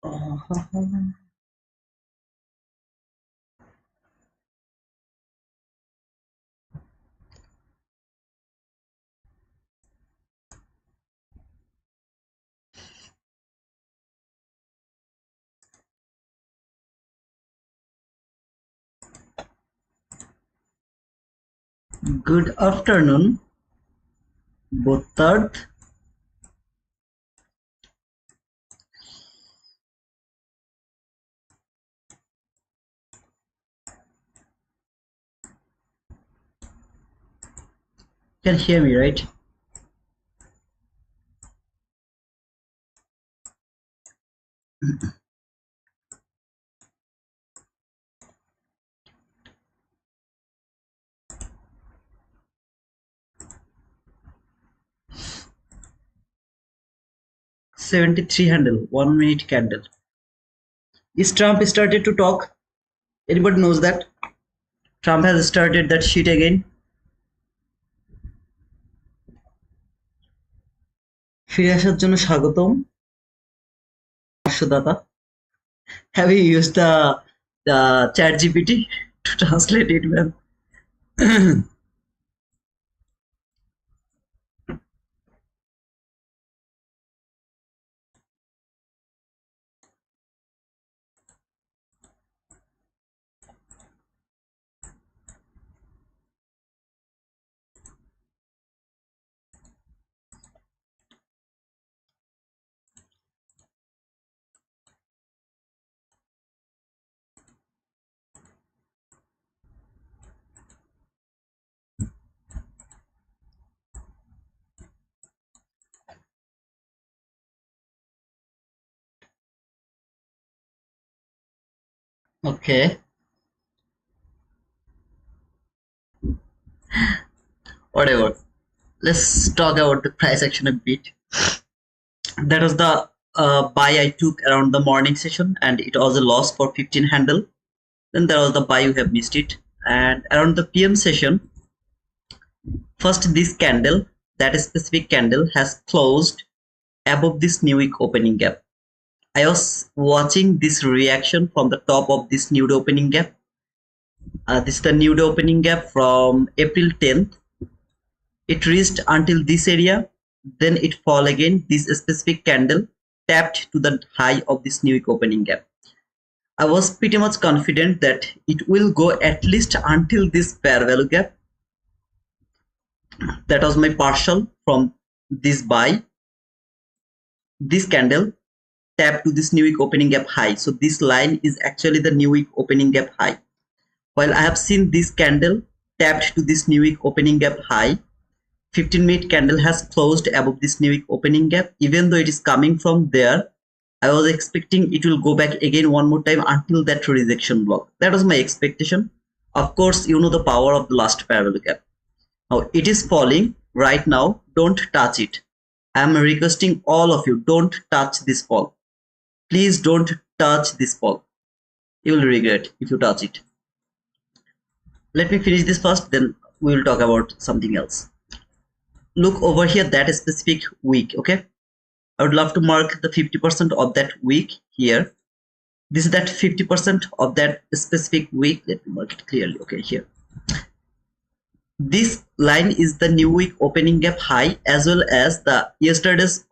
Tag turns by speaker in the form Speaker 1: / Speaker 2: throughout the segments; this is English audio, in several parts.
Speaker 1: Good afternoon, both third. Can hear me, right? '73 handle, 1 minute candle. Is Trump started to talk? Anybody knows that? Trump has started that shit again. ফিরে আসার জন্য স্বাগতম পার্শ্বদাতা। Have you used the chat GPT to translate it, man? Okay. Whatever. Let's talk about the price action a bit. That was the buy I took around the morning session, and it was a loss for 15 handle. Then there was the buy, you have missed it. And around the PM session, first this candle, that specific candle has closed above this new week opening gap. I was watching this reaction from the top of this nude opening gap. This is the nude opening gap from April 10th. It reached until this area, then it fall again. This specific candle tapped to the high of this new week opening gap. I was pretty much confident that it will go at least until this fair value gap. That was my partial from this buy. This candle tapped to this new week opening gap high. So this line is actually the new week opening gap high. While I have seen this candle tapped to this new week opening gap high, 15-minute candle has closed above this new week opening gap. Even though it is coming from there, I was expecting it will go back again one more time until that rejection block. That was my expectation. Of course, you know the power of the last parallel gap. Now it is falling right now. Don't touch it. I am requesting all of you, don't touch this fall. Please don't touch this fall. You will regret if you touch it. Let me finish this first, then we will talk about something else. Look over here, that specific week. Okay, I would love to mark the 50% of that week here. This is that 50% of that specific week. Let me mark it clearly. Okay, here this line is the new week opening gap high, as well as the yesterday's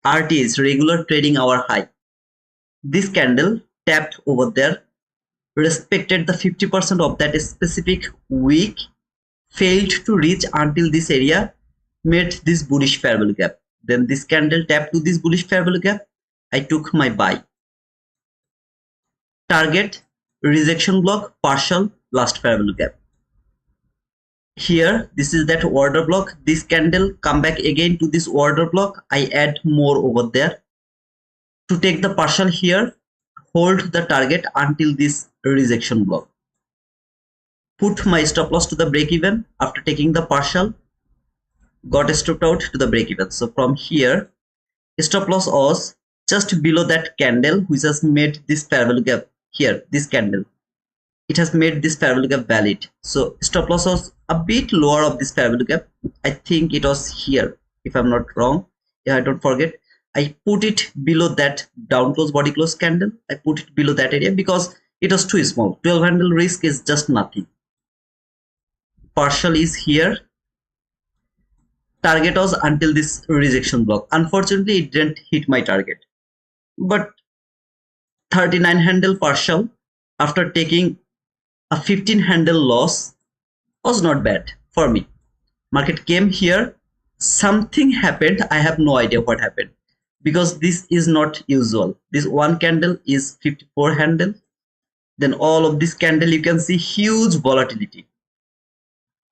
Speaker 1: RT's regular trading hour high. This candle tapped over there, respected the 50% of that specific week, failed to reach until this area, made this bullish fair value gap. Then this candle tapped to this bullish fair value gap. I took my buy. Target, rejection block, partial, last fair value gap. Here, this is that order block. This candle come back again to this order block. I add more over there. To take the partial here, hold the target until this rejection block. Put my stop loss to the break even. After taking the partial, got stopped out to the break even. So from here, stop loss was just below that candle which has made this fair value gap here. This candle, it has made this fair value gap valid. So stop loss was a bit lower of this fair value gap. I think it was here, if I'm not wrong. Yeah, I don't forget. I put it below that down close body close candle. I put it below that area because it was too small. 12 handle risk is just nothing. Partial is here. Target was until this rejection block. Unfortunately, it didn't hit my target. But 39 handle partial after taking a 15 handle loss was not bad for me. Market came here, something happened. I have no idea what happened because this is not usual. This one candle is 54 handle. Then all of this candle, you can see huge volatility.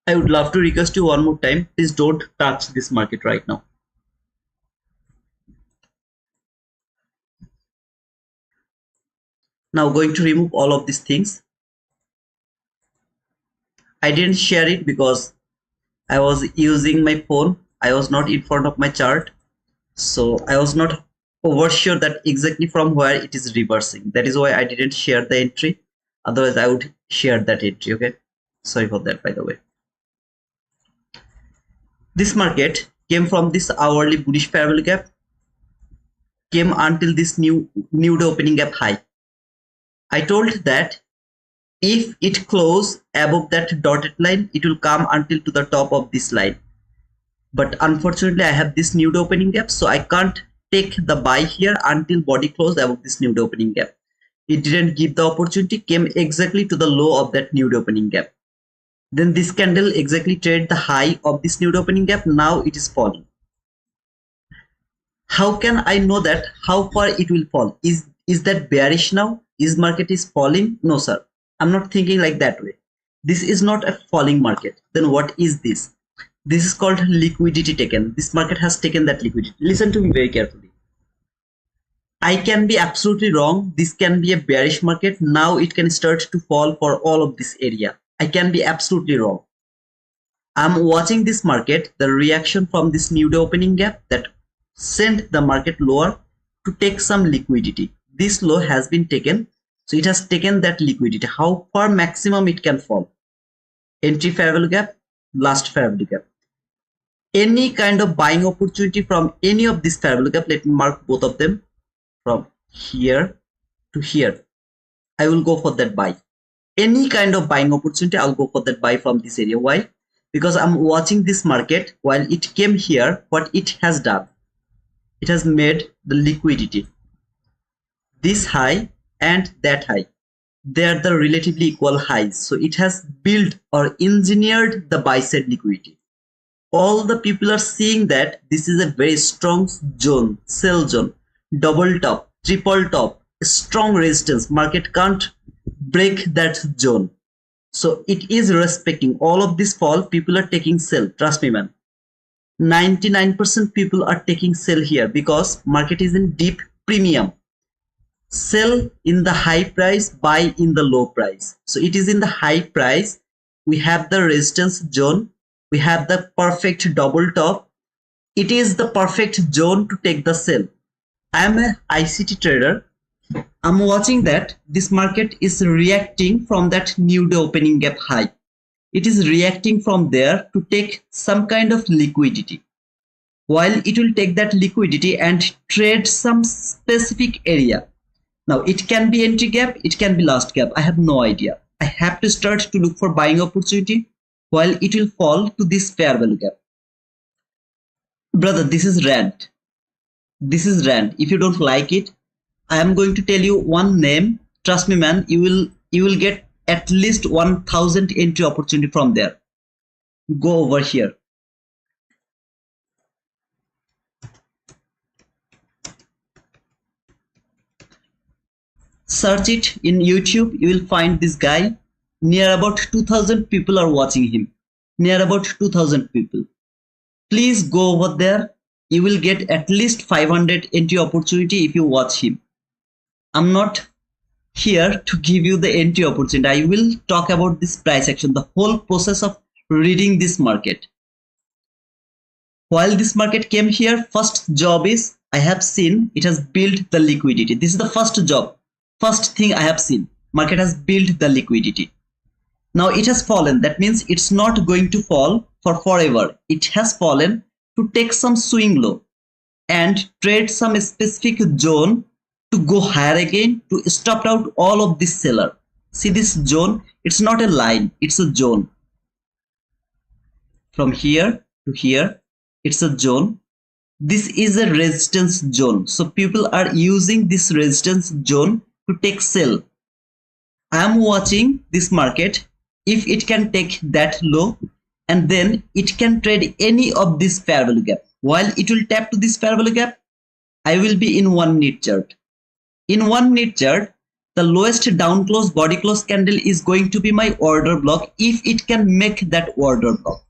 Speaker 1: I would love to request you one more time, please don't touch this market right now. Now going to remove all of these things. I didn't share it because I was using my phone. I was not in front of my chart. So I was not over sure that exactly from where it is reversing. That is why I didn't share the entry. Otherwise I would share that entry. Okay. Sorry for that, by the way. This market came from this hourly bullish parallel gap, came until this new day opening gap high. I told that if it close above that dotted line, it will come until to the top of this line. But unfortunately, I have this new day opening gap, so I can't take the buy here until body closed above this new day opening gap. It didn't give the opportunity, came exactly to the low of that new day opening gap. Then this candle exactly traded the high of this new day opening gap. Now it is falling. How can I know that how far it will fall? Is that bearish now? Is market is falling? No, sir. I'm not thinking like that way. This is not a falling market. Then what is this? This is called liquidity taken. This market has taken that liquidity. Listen to me very carefully. I can be absolutely wrong. This can be a bearish market. Now it can start to fall for all of this area. I can be absolutely wrong. I'm watching this market, the reaction from this new day opening gap that sent the market lower to take some liquidity. This low has been taken. So it has taken that liquidity. How far maximum it can fall? Entry fair value gap, last fair value gap. Any kind of buying opportunity from any of this fair value gap, let me mark both of them from here to here. I will go for that buy. Any kind of buying opportunity, I'll go for that buy from this area. Why? Because I'm watching this market while it came here, what it has done. It has made the liquidity. This high and that high, they are the relatively equal highs. So it has built or engineered the buy side liquidity. All the people are seeing that this is a very strong zone, sell zone, double top, triple top, strong resistance. Market can't break that zone. So it is respecting all of this fall. People are taking sell. Trust me, man. 99% people are taking sell here because market is in deep premium. Sell in the high price, buy in the low price. So it is in the high price. We have the resistance zone. We have the perfect double top. It is the perfect zone to take the sell. I am a ICT trader. I'm watching that this market is reacting from that new day opening gap high. It is reacting from there to take some kind of liquidity. While it will take that liquidity and trade some specific area. Now it can be entry gap, it can be last gap. I have no idea. I have to start to look for buying opportunity while it will fall to this fair value gap. Brother, this is rant. This is rant. If you don't like it, I am going to tell you one name. Trust me, man, you will get at least 1000 entry opportunity from there. Go over here. Search it in YouTube. You will find this guy. Near about 2000 people are watching him. Near about 2000 people. Please go over there. You will get at least 500 entry opportunity if you watch him. I'm not here to give you the entry opportunity. I will talk about this price action, the whole process of reading this market. While this market came here, first job is I have seen it has built the liquidity. This is the first job. First thing I have seen. Market has built the liquidity. Now it has fallen. That means it's not going to fall for forever. It has fallen to take some swing low. and trade some specific zone to go higher again to stop out all of this seller. See this zone, it's not a line, it's a zone. From here to here, it's a zone. This is a resistance zone. So people are using this resistance zone to take sell. I am watching this market. If it can take that low, and then it can trade any of this fair value gap. While it will tap to this fair value gap, I will be in 1 minute chart. In 1 minute chart, the lowest down close body close candle is going to be my order block if it can make that order block.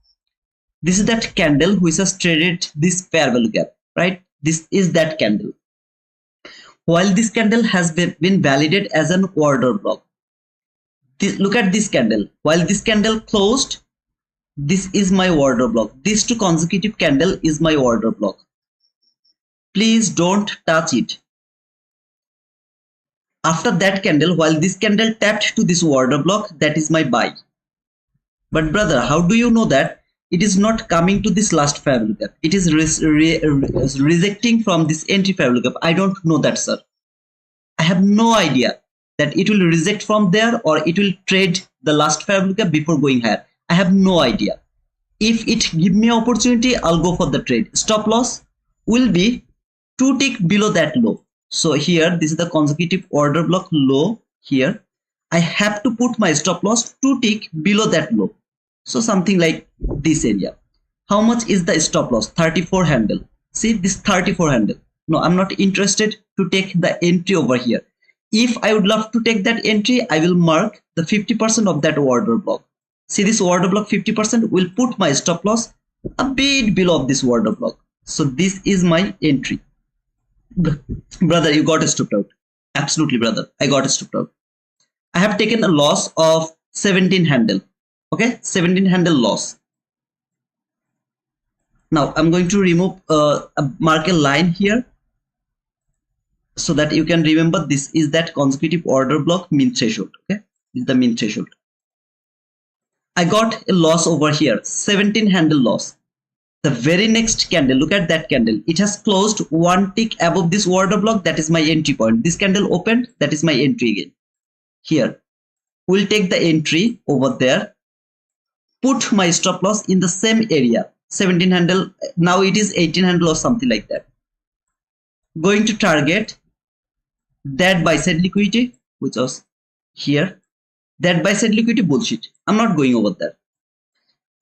Speaker 1: This is that candle which has traded this fair value gap, right? This is that candle. While this candle has been validated as an order block. Look at this candle. While this candle closed, this is my order block. These two consecutive candle is my order block. Please don't touch it. After that candle, while this candle tapped to this order block, that is my buy. But brother, how do you know that it is not coming to this last fair value gap? It is rejecting from this entry fair value gap. I don't know that, sir. I have no idea that it will reject from there or it will trade the last fair value gap before going higher. I have no idea. If it give me opportunity, I'll go for the trade. Stop loss will be 2 tick below that low. So here, this is the consecutive order block low here. I have to put my stop loss 2 tick below that low. So something like this area. How much is the stop loss? 34 handle. See this 34 handle. No, I'm not interested to take the entry over here. If I would love to take that entry, I will mark the 50% of that order block. See this order block 50% will put my stop loss a bit below of this order block. So this is my entry. Brother, you got stopped out. Absolutely, brother. I got stopped out. I have taken a loss of 17 handle. Okay, 17 handle loss. Now I'm going to remove mark a line here so that you can remember this is that consecutive order block mean threshold. Okay, this is the mean threshold. I got a loss over here, 17 handle loss. The very next candle, look at that candle. It has closed 1 tick above this order block. That is my entry point. This candle opened. That is my entry again. Here, we'll take the entry over there. Put my stop loss in the same area. 17 handle. Now it is 18 handle or something like that. Going to target that buy side liquidity, which was here. That buy side liquidity bullshit. I'm not going over there.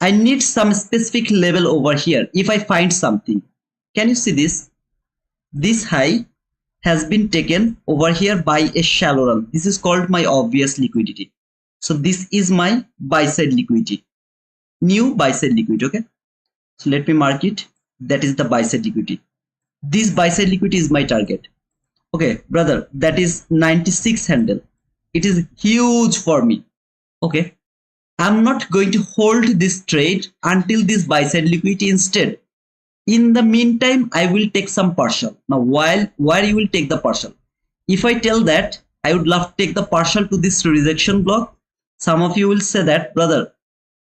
Speaker 1: I need some specific level over here. If I find something, can you see this? This high has been taken over here by a shallow run. This is called my obvious liquidity. So this is my buy side liquidity. New buy side liquidity. Okay. So let me mark it. That is the buy side liquidity. This buy side liquidity is my target. Okay, brother, that is 96 handle. It is huge for me. Okay. I'm not going to hold this trade until this buy side liquidity. Instead, in the meantime, I will take some partial. Now, why you will take the partial? If I tell that I would love to take the partial to this rejection block, some of you will say that, brother,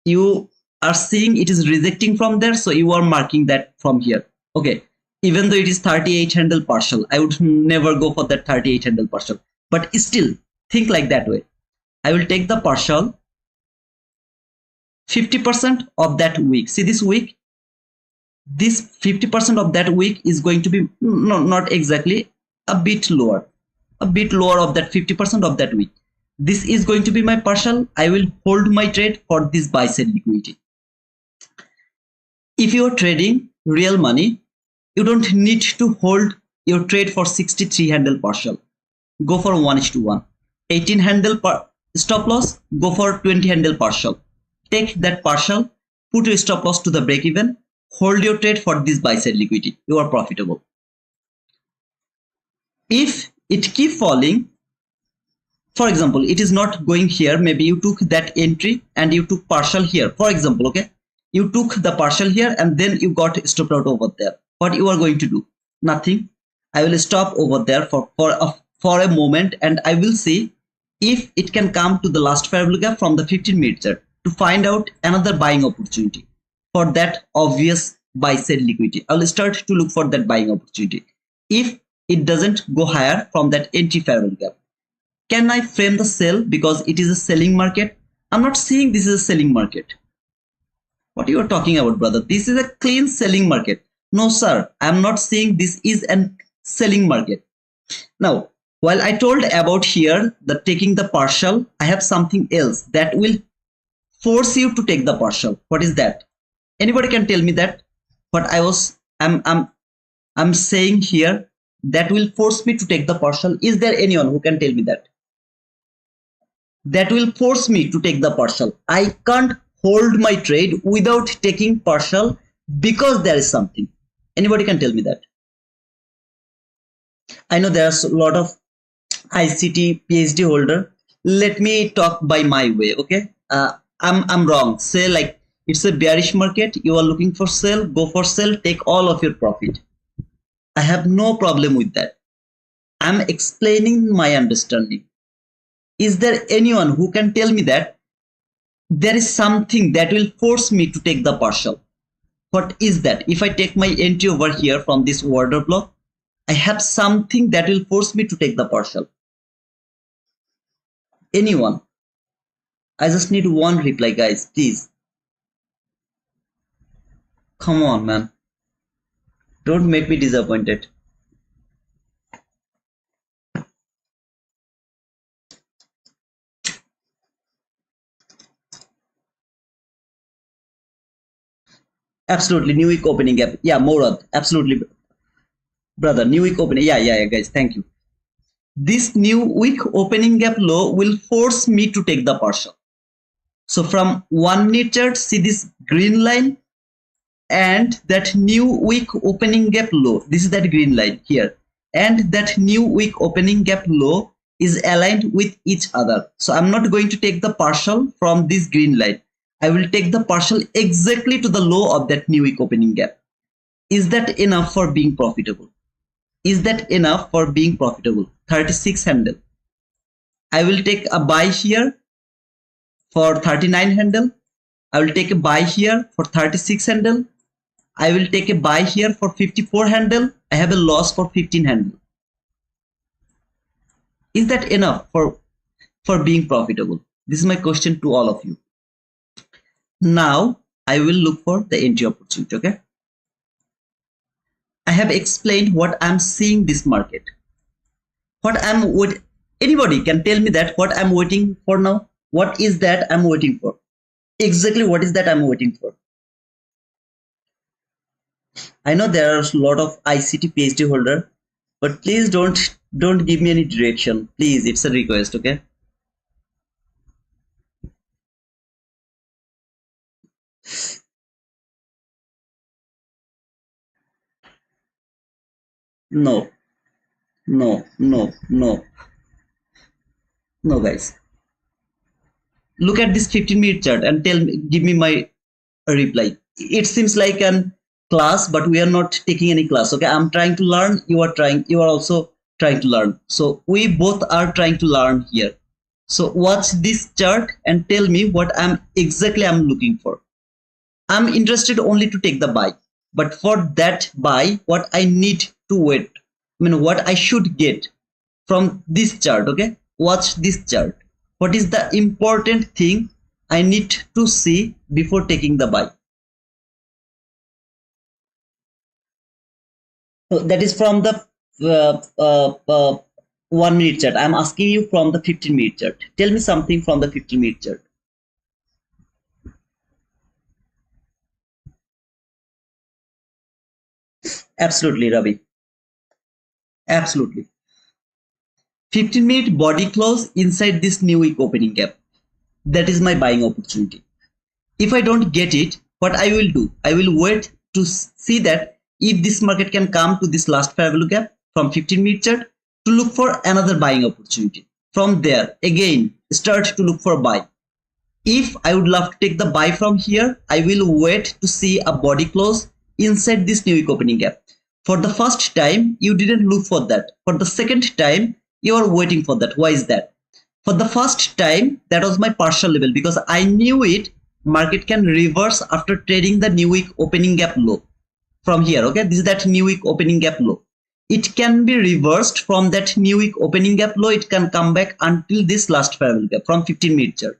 Speaker 1: you are seeing it is rejecting from there, so you are marking that from here. Okay, even though it is 38 handle partial, I would never go for that 38 handle partial. But still, think like that way. I will take the partial 50% of that week. See this week, this 50% of that week is going to be not exactly, a bit lower of that 50% of that week. This is going to be my partial. I will hold my trade for this buy side liquidity. If you are trading real money, you don't need to hold your trade for 63 handle partial. Go for 1:1. 18 handle stop loss, go for 20 handle partial. Take that partial, put your stop loss to the break even, hold your trade for this buy side liquidity. You are profitable. If it keep falling, for example, it is not going here, maybe you took that entry and you took partial here, for example. Okay, you took the partial here and then you got stopped out over there. What you are going to do? Nothing. I will stop over there for a moment and I will see if it can come to the last fair value gap from the 15 minute chart to find out another buying opportunity for that obvious buy sell liquidity. I'll start to look for that buying opportunity. If it doesn't go higher from that entry fair value gap, can I frame the sell because it is a selling market? I'm not saying this is a selling market. What you are talking about, brother? This is a clean selling market. No, sir. I'm not saying this is a selling market. Now, while I told about here the taking the partial, I have something else that will force you to take the partial. What is that? Anybody can tell me that? What I'm saying here that will force me to take the partial. Is there anyone who can tell me that? That will force me to take the partial. I can't hold my trade without taking partial because there is something. Anybody can tell me that? I know there's a lot of ICT PhD holder. Let me talk by my way, okay? I'm wrong. Say like it's a bearish market. You are looking for sell. Go for sell. Take all of your profit. I have no problem with that. I'm explaining my understanding. Is there anyone who can tell me that there is something that will force me to take the partial? What is that? If I take my entry over here from this order block, I have something that will force me to take the partial. Anyone? I just need one reply, guys, please. Come on, man. Don't make me disappointed. Absolutely, new week opening gap. Yeah, Morad, absolutely, brother. New week opening. Yeah, guys. Thank you. This new week opening gap low will force me to take the partial. So from 1 minute chart, see this green line and that new week opening gap low. This is that green line here, and that new week opening gap low is aligned with each other. So I'm not going to take the partial from this green line. I will take the partial exactly to the low of that new week opening gap. Is that enough for being profitable? Is that enough for being profitable? 36 handle. I will take a buy here for 39 handle. I will take a buy here for 36 handle. I will take a buy here for 54 handle. I have a loss for 15 handle. Is that enough for being profitable? This is my question to all of you. Now I will look for the entry opportunity. Okay, I have explained what I'm seeing this market. What I'm with. Anybody can tell me that what I'm waiting for now? What is that I'm waiting for? Exactly what is that I'm waiting for? I know there are a lot of ICT PhD holder, but please don't give me any direction. Please, it's a request, okay? No, no, guys. Look at this 15-minute chart and give me my reply. It seems like an class, but we are not taking any class. Okay, I'm trying to learn. You are also trying to learn. So we both are trying to learn here. So watch this chart and tell me what I'm looking for. I'm interested only to take the buy, but for that buy, what I need to wait, what I should get from this chart. Okay, watch this chart. What is the important thing I need to see before taking the buy? So that is from the 1 minute chart. I'm asking you from the 15-minute chart. Tell me something from the 15-minute chart. Absolutely, Ravi. Absolutely. 15-minute body close inside this new week opening gap. That is my buying opportunity. If I don't get it, what I will do, I will wait to see that if this market can come to this last fair value gap from 15-minute chart to look for another buying opportunity. From there, again, start to look for buy. If I would love to take the buy from here, I will wait to see a body close inside this new week opening gap. For the first time, you didn't look for that. For the second time, you are waiting for that. Why is that? For the first time, that was my partial level because I knew it. Market can reverse after trading the new week opening gap low. from here. Okay, this is that new week opening gap low. It can be reversed from that new week opening gap low. It can come back until this last parallel gap from 15-minute chart.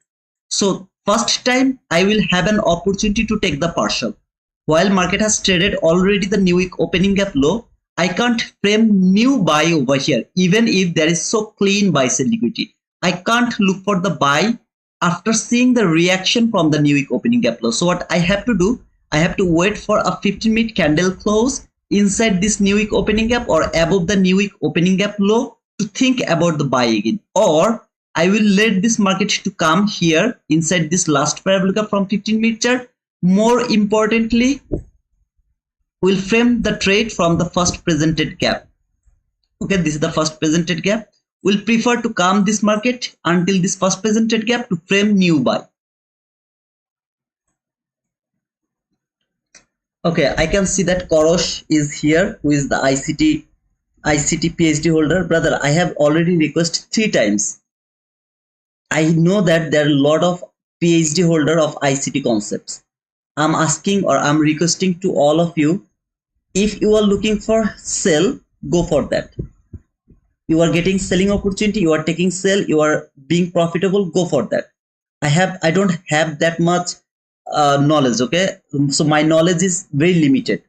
Speaker 1: So first time I will have an opportunity to take the partial. While market has traded already the new week opening gap low, I can't frame new buy over here even if there is so clean buy sell liquidity. I can't look for the buy after seeing the reaction from the new week opening gap low. So what I have to do, I have to wait for a 15-minute candle close inside this new week opening gap or above the new week opening gap low to think about the buy again, or I will let this market to come here inside this last parabolic from 15-minute chart. More importantly, we'll frame the trade from the first presented gap. Okay, this is the first presented gap. We'll prefer to calm this market until this first presented gap to frame new buy. Okay, I can see that Korosh is here, who is the ICT PhD holder. Brother, I have already requested 3 times. I know that there are a lot of PhD holder of ICT concepts. I'm asking or I'm requesting to all of you, if you are looking for sell, go for that. You are getting selling opportunity, you are taking sell, you are being profitable, go for that. I don't have that much knowledge. Okay, so my knowledge is very limited.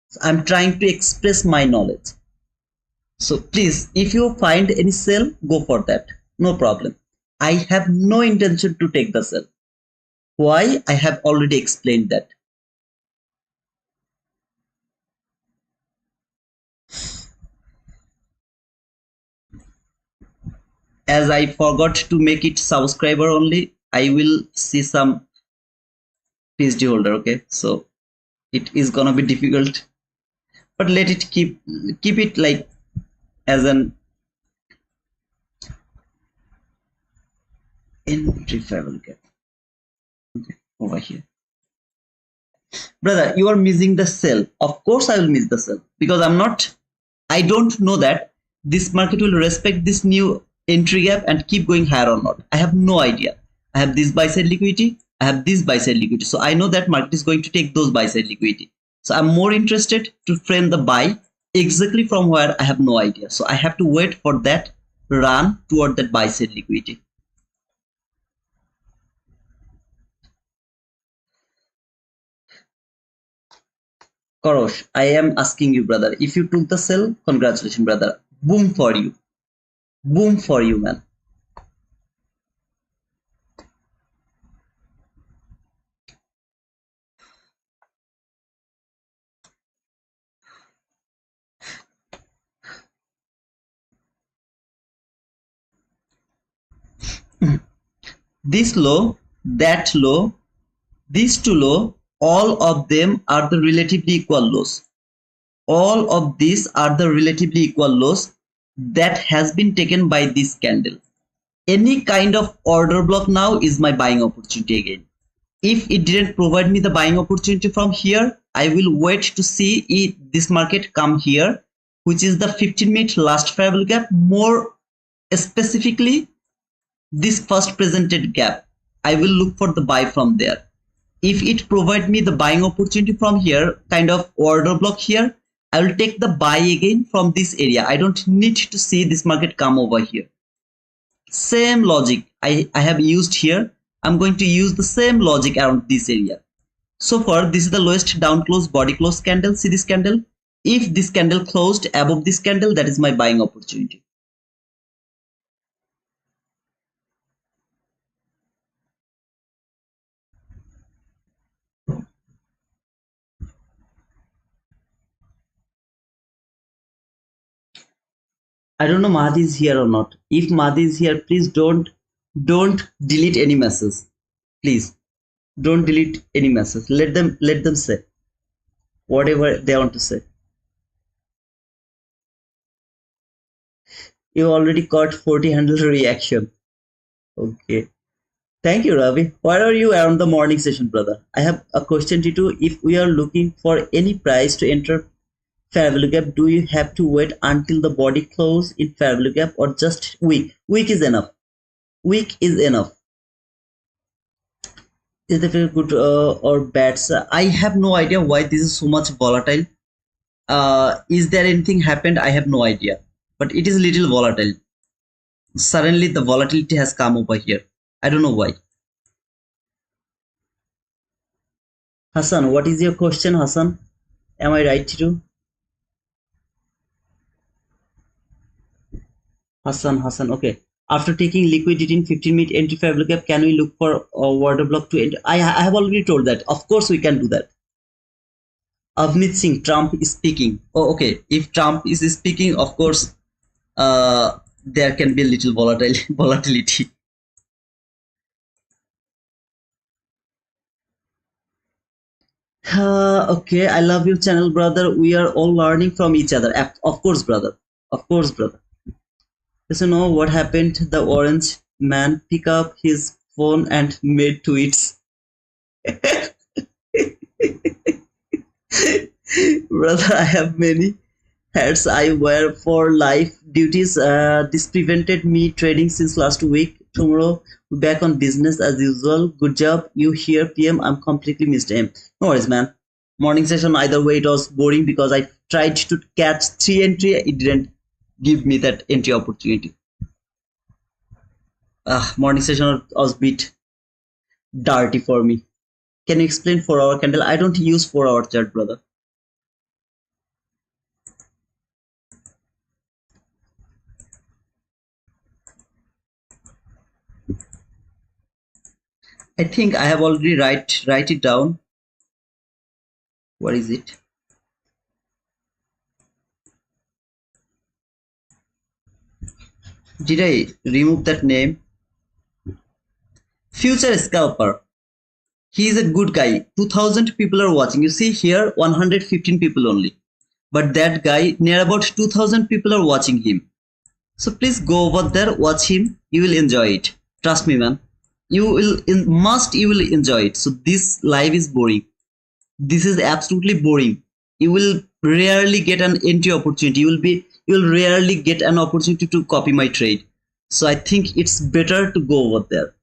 Speaker 1: So I'm trying to express my knowledge. So please, if you find any sell, go for that, no problem. I have no intention to take the sell. Why? I have already explained that. As I forgot to make it subscriber only, I will see some PhD holder. Okay, so it is gonna be difficult, but let it keep it like as an entry level gap. Okay, over here. Brother, you are missing the sell. Of course I will miss the sell because I don't know that this market will respect this new entry gap and keep going higher or not. I have no idea. I have this buy side liquidity, I have this buy side liquidity, so I know that market is going to take those buy side liquidity. So I'm more interested to frame the buy exactly from where I have no idea. So I have to wait for that run toward that buy side liquidity. Korosh, I am asking you, brother, if you took the sell, congratulations, brother. Boom for you. Boom for you, man. This low, that low, these two low, all of them are the relatively equal lows. All of these are the relatively equal lows that has been taken by this candle. Any kind of order block now is my buying opportunity again. If it didn't provide me the buying opportunity from here, I will wait to see if this market come here, which is the 15-minute last parallel gap, more specifically this first presented gap. I will look for the buy from there. If it provide me the buying opportunity from here, kind of order block here, I will take the buy again from this area. I don't need to see this market come over here. Same logic I have used here. I'm going to use the same logic around this area. So far, this is the lowest down close body close candle. See this candle? If this candle closed above this candle, that is my buying opportunity. I don't know Mahdi is here or not. If Mahdi is here, please don't delete any message. Please don't delete any message. Let them say whatever they want to say. You already caught 40 handle reaction. Okay. Thank you, Ravi. Where are you around the morning session, brother? I have a question to you. If we are looking for any price to enter fair value gap, do you have to wait until the body close in fair value gap or just week? Week is enough. Week is enough. Is it very good or bad? I have no idea why this is so much volatile. Is there anything happened? I have no idea, but it is little volatile. Suddenly the volatility has come over here. I don't know why. Hassan, what is your question, Hassan? Am I right to? Hassan, okay. After taking liquidity in 15-minute entry fair gap, can we look for a water block to enter? I have already told that. Of course, we can do that. Avnit Singh, Trump is speaking. Oh, okay. If Trump is speaking, of course, there can be a little volatile volatility. Okay, I love your channel, brother. We are all learning from each other. Of course, brother. Of course, brother. So, you know what happened? The orange man pick up his phone and made tweets. Brother, I have many hats I wear for life duties. This prevented me trading since last week. Tomorrow, back on business as usual. Good job. You here, PM. I'm completely missed him. No worries, man. Morning session, either way, it was boring because I tried to catch three entry. It didn't give me that entry opportunity. Morning session was a bit dirty for me. Can you explain 4 hour candle? I don't use 4 hour chart, brother. I think I have already write it down. What is it? Did I remove that name? Future Scalper. He is a good guy. 2000 people are watching. You see here 115 people only. But that guy, near about 2000 people are watching him. So please go over there, watch him. You will enjoy it. Trust me, man. You will enjoy it. So this live is boring. This is absolutely boring. You will rarely get an entry opportunity. You will rarely get an opportunity to copy my trade. So I think it's better to go over there.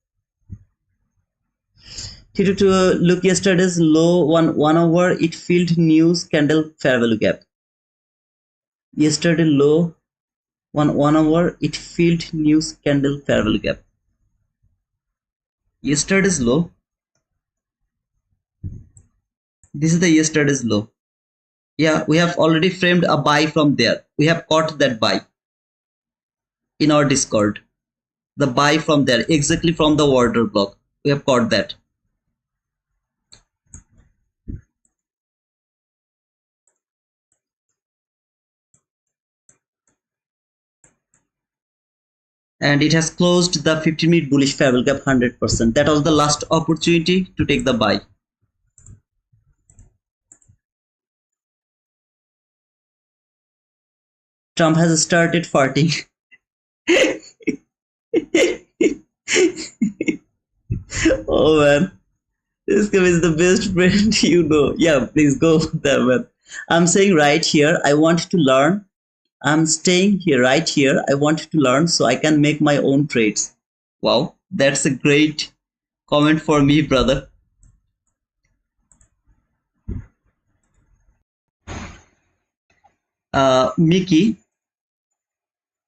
Speaker 1: To look yesterday's low 1 hour, it filled news candle fair value gap. Yesterday low one hour, it filled news candle fair value gap. Yesterday's low. This is the yesterday's low. Yeah, we have already framed a buy from there. We have caught that buy in our Discord. The buy from there, exactly from the order block. We have caught that. And it has closed the 15-minute bullish fair value gap 100%. That was the last opportunity to take the buy. Trump has started farting. Oh man, this guy is the best friend you know. Yeah, please go there, man. I'm saying right here, I want to learn. I'm staying here, right here. I want to learn so I can make my own trades. Wow, that's a great comment for me, brother. Mickey,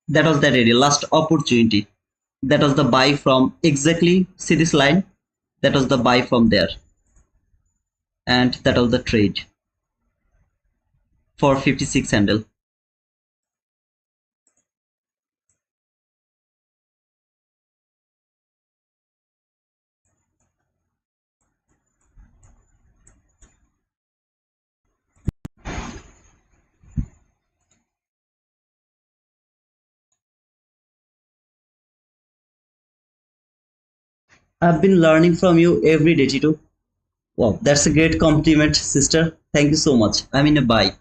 Speaker 1: that was that area, last opportunity. That was the buy from exactly, see this line? That was the buy from there. And that was the trade for 56 handle. I've been learning from you every day, Tito. Wow, that's a great compliment, sister. Thank you so much. I'm in a buy.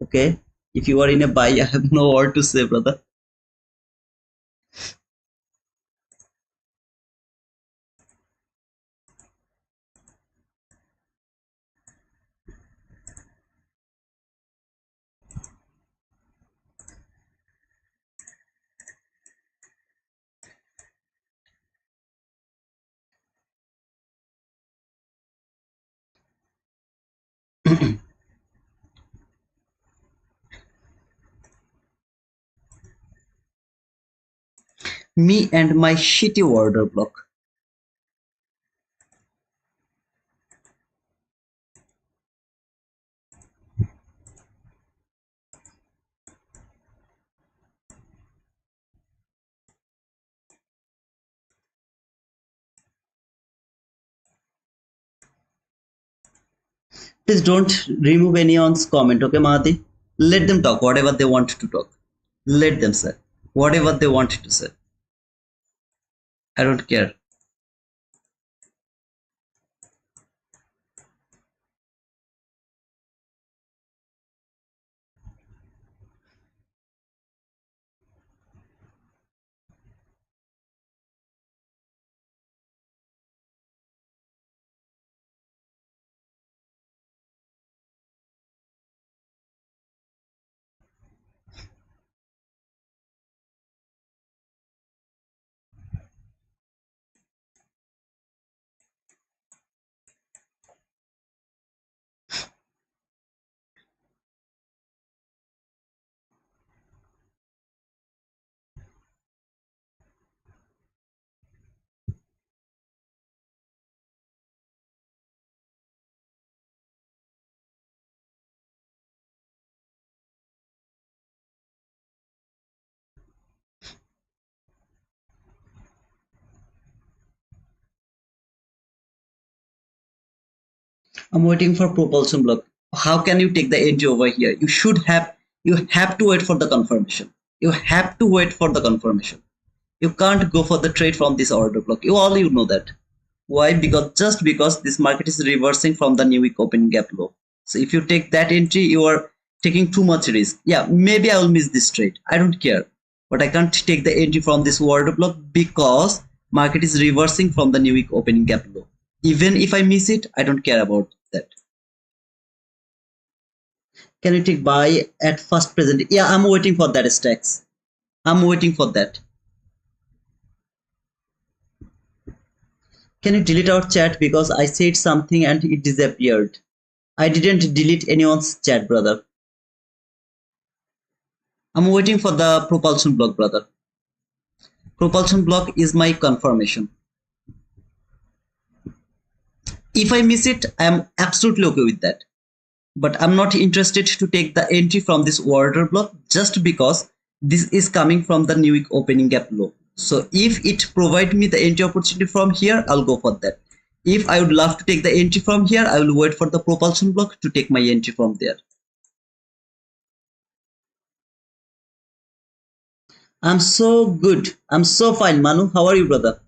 Speaker 1: Okay. If you are in a buy, I have no word to say, brother. Me and my shitty order block. Please don't remove anyone's comment, okay, Mahati? Let them talk whatever they want to talk. Let them say whatever they want to say. I don't care. I'm waiting for propulsion block. How can you take the entry over here? You have to wait for the confirmation. You have to wait for the confirmation. You can't go for the trade from this order block. You know that. Why? Because just because this market is reversing from the new week opening gap low. So if you take that entry, you are taking too much risk. Yeah, maybe I will miss this trade. I don't care. But I can't take the entry from this order block because market is reversing from the new week opening gap low. Even if I miss it, I don't care about that. Can you take buy at first present? Yeah, I'm waiting for that stacks. I'm waiting for that. Can you delete our chat because I said something and it disappeared? I didn't delete anyone's chat, brother. I'm waiting for the propulsion block, brother. Propulsion block is my confirmation. If I miss it, I am absolutely okay with that. But I'm not interested to take the entry from this order block just because this is coming from the new week opening gap low. So if it provide me the entry opportunity from here, I'll go for that. If I would love to take the entry from here, I will wait for the propulsion block to take my entry from there. I'm so good. I'm so fine, Manu. How are you, brother?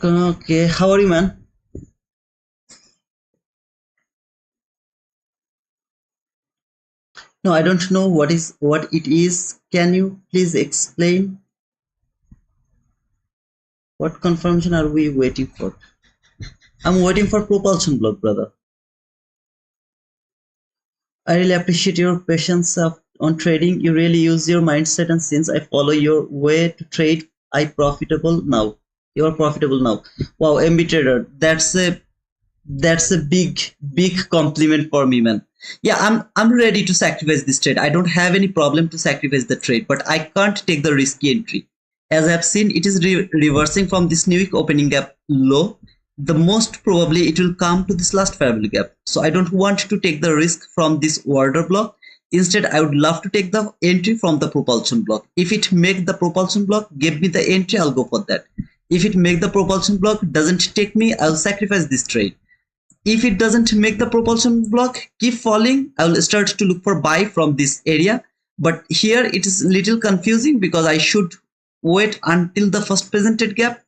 Speaker 1: Okay, how are you, man? No, I don't know what it is. Can you please explain what confirmation are we waiting for? I'm waiting for propulsion block, brother. I really appreciate your patience on trading. You really use your mindset, and since I follow your way to trade, I profitable now. You are profitable now. Wow, MB trader, that's a big compliment for me, man. Yeah, I'm ready to sacrifice this trade. I don't have any problem to sacrifice the trade, but I can't take the risky entry. As I've seen, it is reversing from this new week opening gap low. The most probably it will come to this last favorable gap, so I don't want to take the risk from this order block. Instead, I would love to take the entry from the propulsion block. If it make the propulsion block give me the entry, I'll go for that. If it make the propulsion block doesn't take me, I'll sacrifice this trade. If it doesn't make the propulsion block keep falling, I will start to look for buy from this area. But here it is little confusing because I should wait until the first presented gap.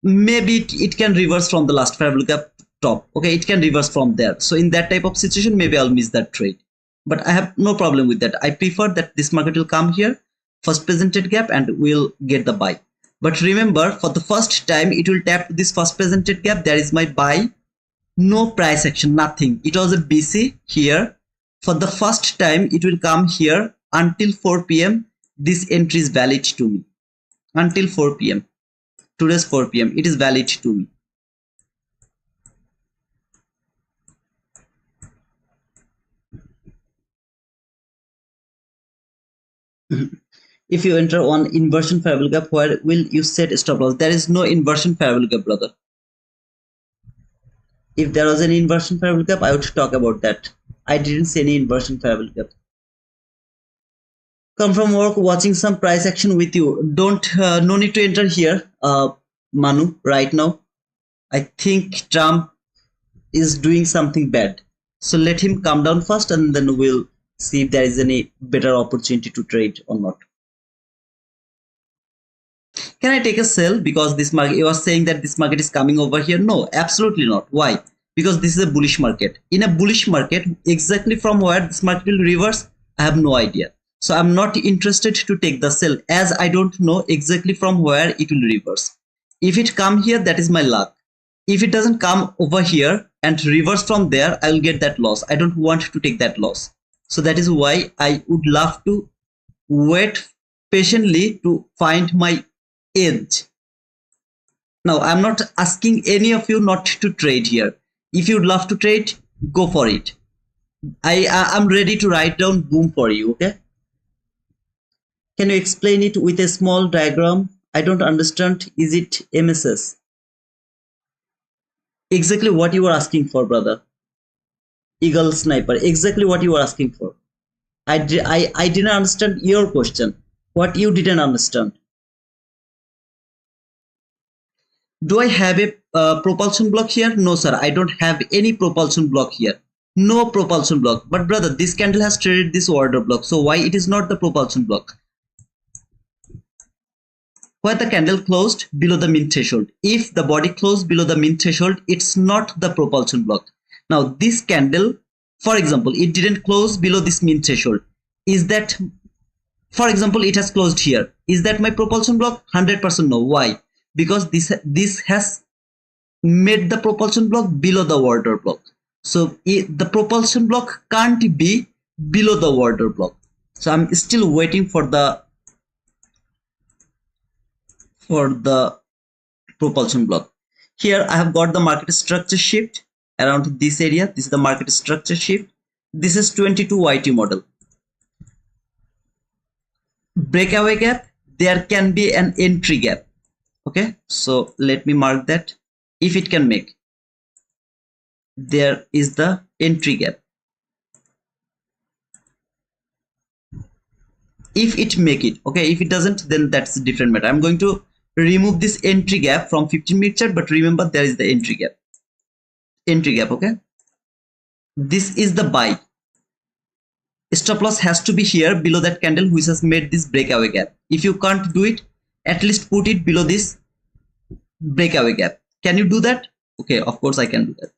Speaker 1: Maybe it can reverse from the last favorable gap top. Okay, it can reverse from there. So in that type of situation, maybe I'll miss that trade. But I have no problem with that. I prefer that this market will come here, first presented gap, and we'll get the buy. But remember, for the first time, it will tap this first presented gap. There is my buy. No price action, nothing. It was a BC here. For the first time, it will come here until 4 p.m. This entry is valid to me. Until 4 p.m. Today's 4 p.m. It is valid to me. If you enter on inversion favorable gap, where will you set stop loss? There is no inversion favorable gap, brother. If there was an inversion favorable gap, I would talk about that. I didn't see any inversion favorable gap. Come from work watching some price action with you. Don't no need to enter here, Manu, right now. I think Trump is doing something bad. So let him calm down first, and then we'll see if there is any better opportunity to trade or not. Can I take a sell because this market, you are saying that this market is coming over here? No, absolutely not. Why? Because this is a bullish market. In a bullish market, exactly from where this market will reverse, I have no idea. So I'm not interested to take the sell, as I don't know exactly from where it will reverse. If it come here, that is my luck. If it doesn't come over here and reverse from there, I will get that loss. I don't want to take that loss. So that is why I would love to wait patiently to find my edge. Now, I'm not asking any of you not to trade here. If you'd love to trade, go for it. I'm ready to write down boom for you, okay? Can you explain it with a small diagram? I don't understand. Is it MSS? Exactly what you were asking for, brother. Eagle Sniper. Exactly what you were asking for. I didn't understand your question. What you didn't understand. Do I have a propulsion block here? No, sir. I don't have any propulsion block here. No propulsion block. But brother, this candle has traded this order block. So why it is not the propulsion block? Where the candle closed below the min threshold. If the body closed below the min threshold, it's not the propulsion block. Now this candle, for example, it didn't close below this min threshold. Is that, for example, it has closed here. Is that my propulsion block? 100% no. Why? Because this has made the propulsion block below the order block. So the propulsion block can't be below the order block. So I'm still waiting for the propulsion block. Here I have got the market structure shift around this area. This is the market structure shift. This is 22 YT model. Breakaway gap, there can be an entry gap. Okay, so let me mark that. If it can make, there is the entry gap. If it make it, okay, if it doesn't, then that's a different matter. I'm going to remove this entry gap from 15-minute chart, but remember there is the entry gap. Okay, this is the buy. Stop loss has to be here below that candle which has made this breakaway gap. If you can't do it, at least put it below this breakaway gap. Can you do that? Okay, of course I can do that.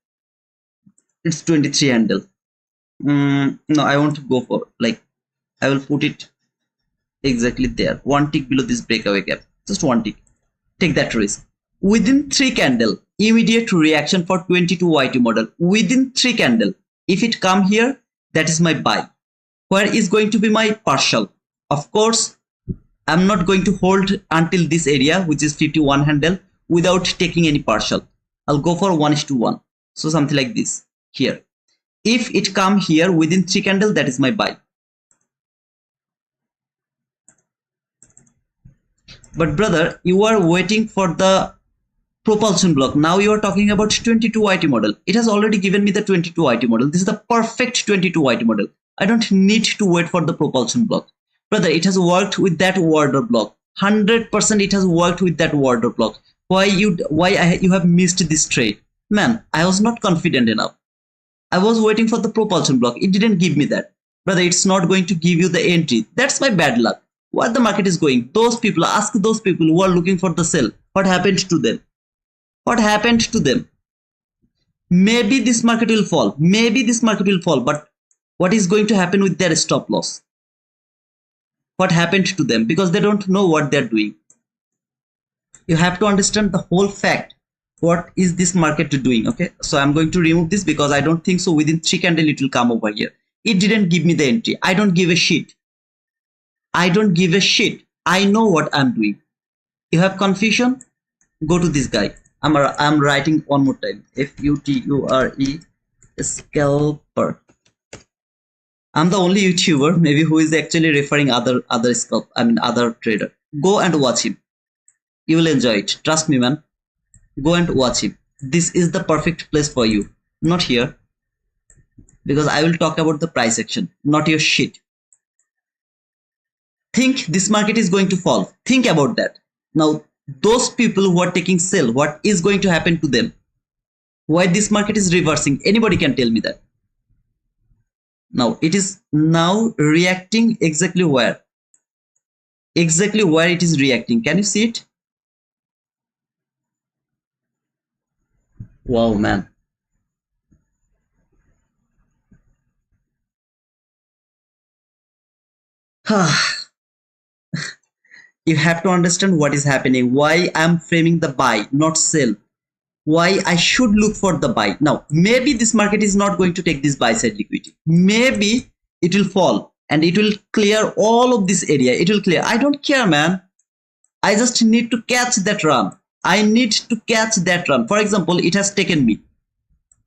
Speaker 1: It's 23 handle. No, I want to go for, like, I will put it exactly there. One tick below this breakaway gap. Just one tick. Take that risk. Within 3 candle, immediate reaction for 22 YT model. Within 3 candle, if it come here, that is my buy. Where is going to be my partial? Of course, I'm not going to hold until this area, which is 51 handle, without taking any partial. I'll go for 1:1. So something like this here. If it come here within 3 candle, that is my buy. But brother, you are waiting for the propulsion block. Now you are talking about 22 YT model. It has already given me the 22 YT model. This is the perfect 22 YT model. I don't need to wait for the propulsion block. Brother, it has worked with that order block. 100% it has worked with that order block. Why you have missed this trade? Man, I was not confident enough. I was waiting for the propulsion block. It didn't give me that. Brother, it's not going to give you the entry. That's my bad luck. Where the market is going? Those people, ask those people who are looking for the sell. What happened to them? What happened to them? Maybe this market will fall. Maybe this market will fall. But what is going to happen with their stop loss? What happened to them? Because they don't know what they're doing. You have to understand the whole fact. What is this market doing? Okay, so I'm going to remove this because I don't think so within 3 candle it will come over here. It didn't give me the entry. I don't give a shit. I don't give a shit. I know what I'm doing. You have confusion? Go to this guy. I'm writing one more time. FUTURE scalper. I'm the only YouTuber maybe who is actually referring other scalp, I mean other trader. Go and watch him. You will enjoy it. Trust me, man. Go and watch him. This is the perfect place for you. Not here, because I will talk about the price action, not your shit. Think this market is going to fall. Think about that. Now, those people who are taking sell, what is going to happen to them? Why this market is reversing? Anybody can tell me that. Now, it is now reacting exactly where? Exactly where it is reacting. Can you see it? Wow, man. You have to understand what is happening. Why I'm framing the buy, not sell. Why I should look for the buy. Now, maybe this market is not going to take this buy side liquidity. Maybe it will fall and it will clear all of this area. It will clear. I don't care, man. I just need to catch that run. I need to catch that run. For example, it has taken me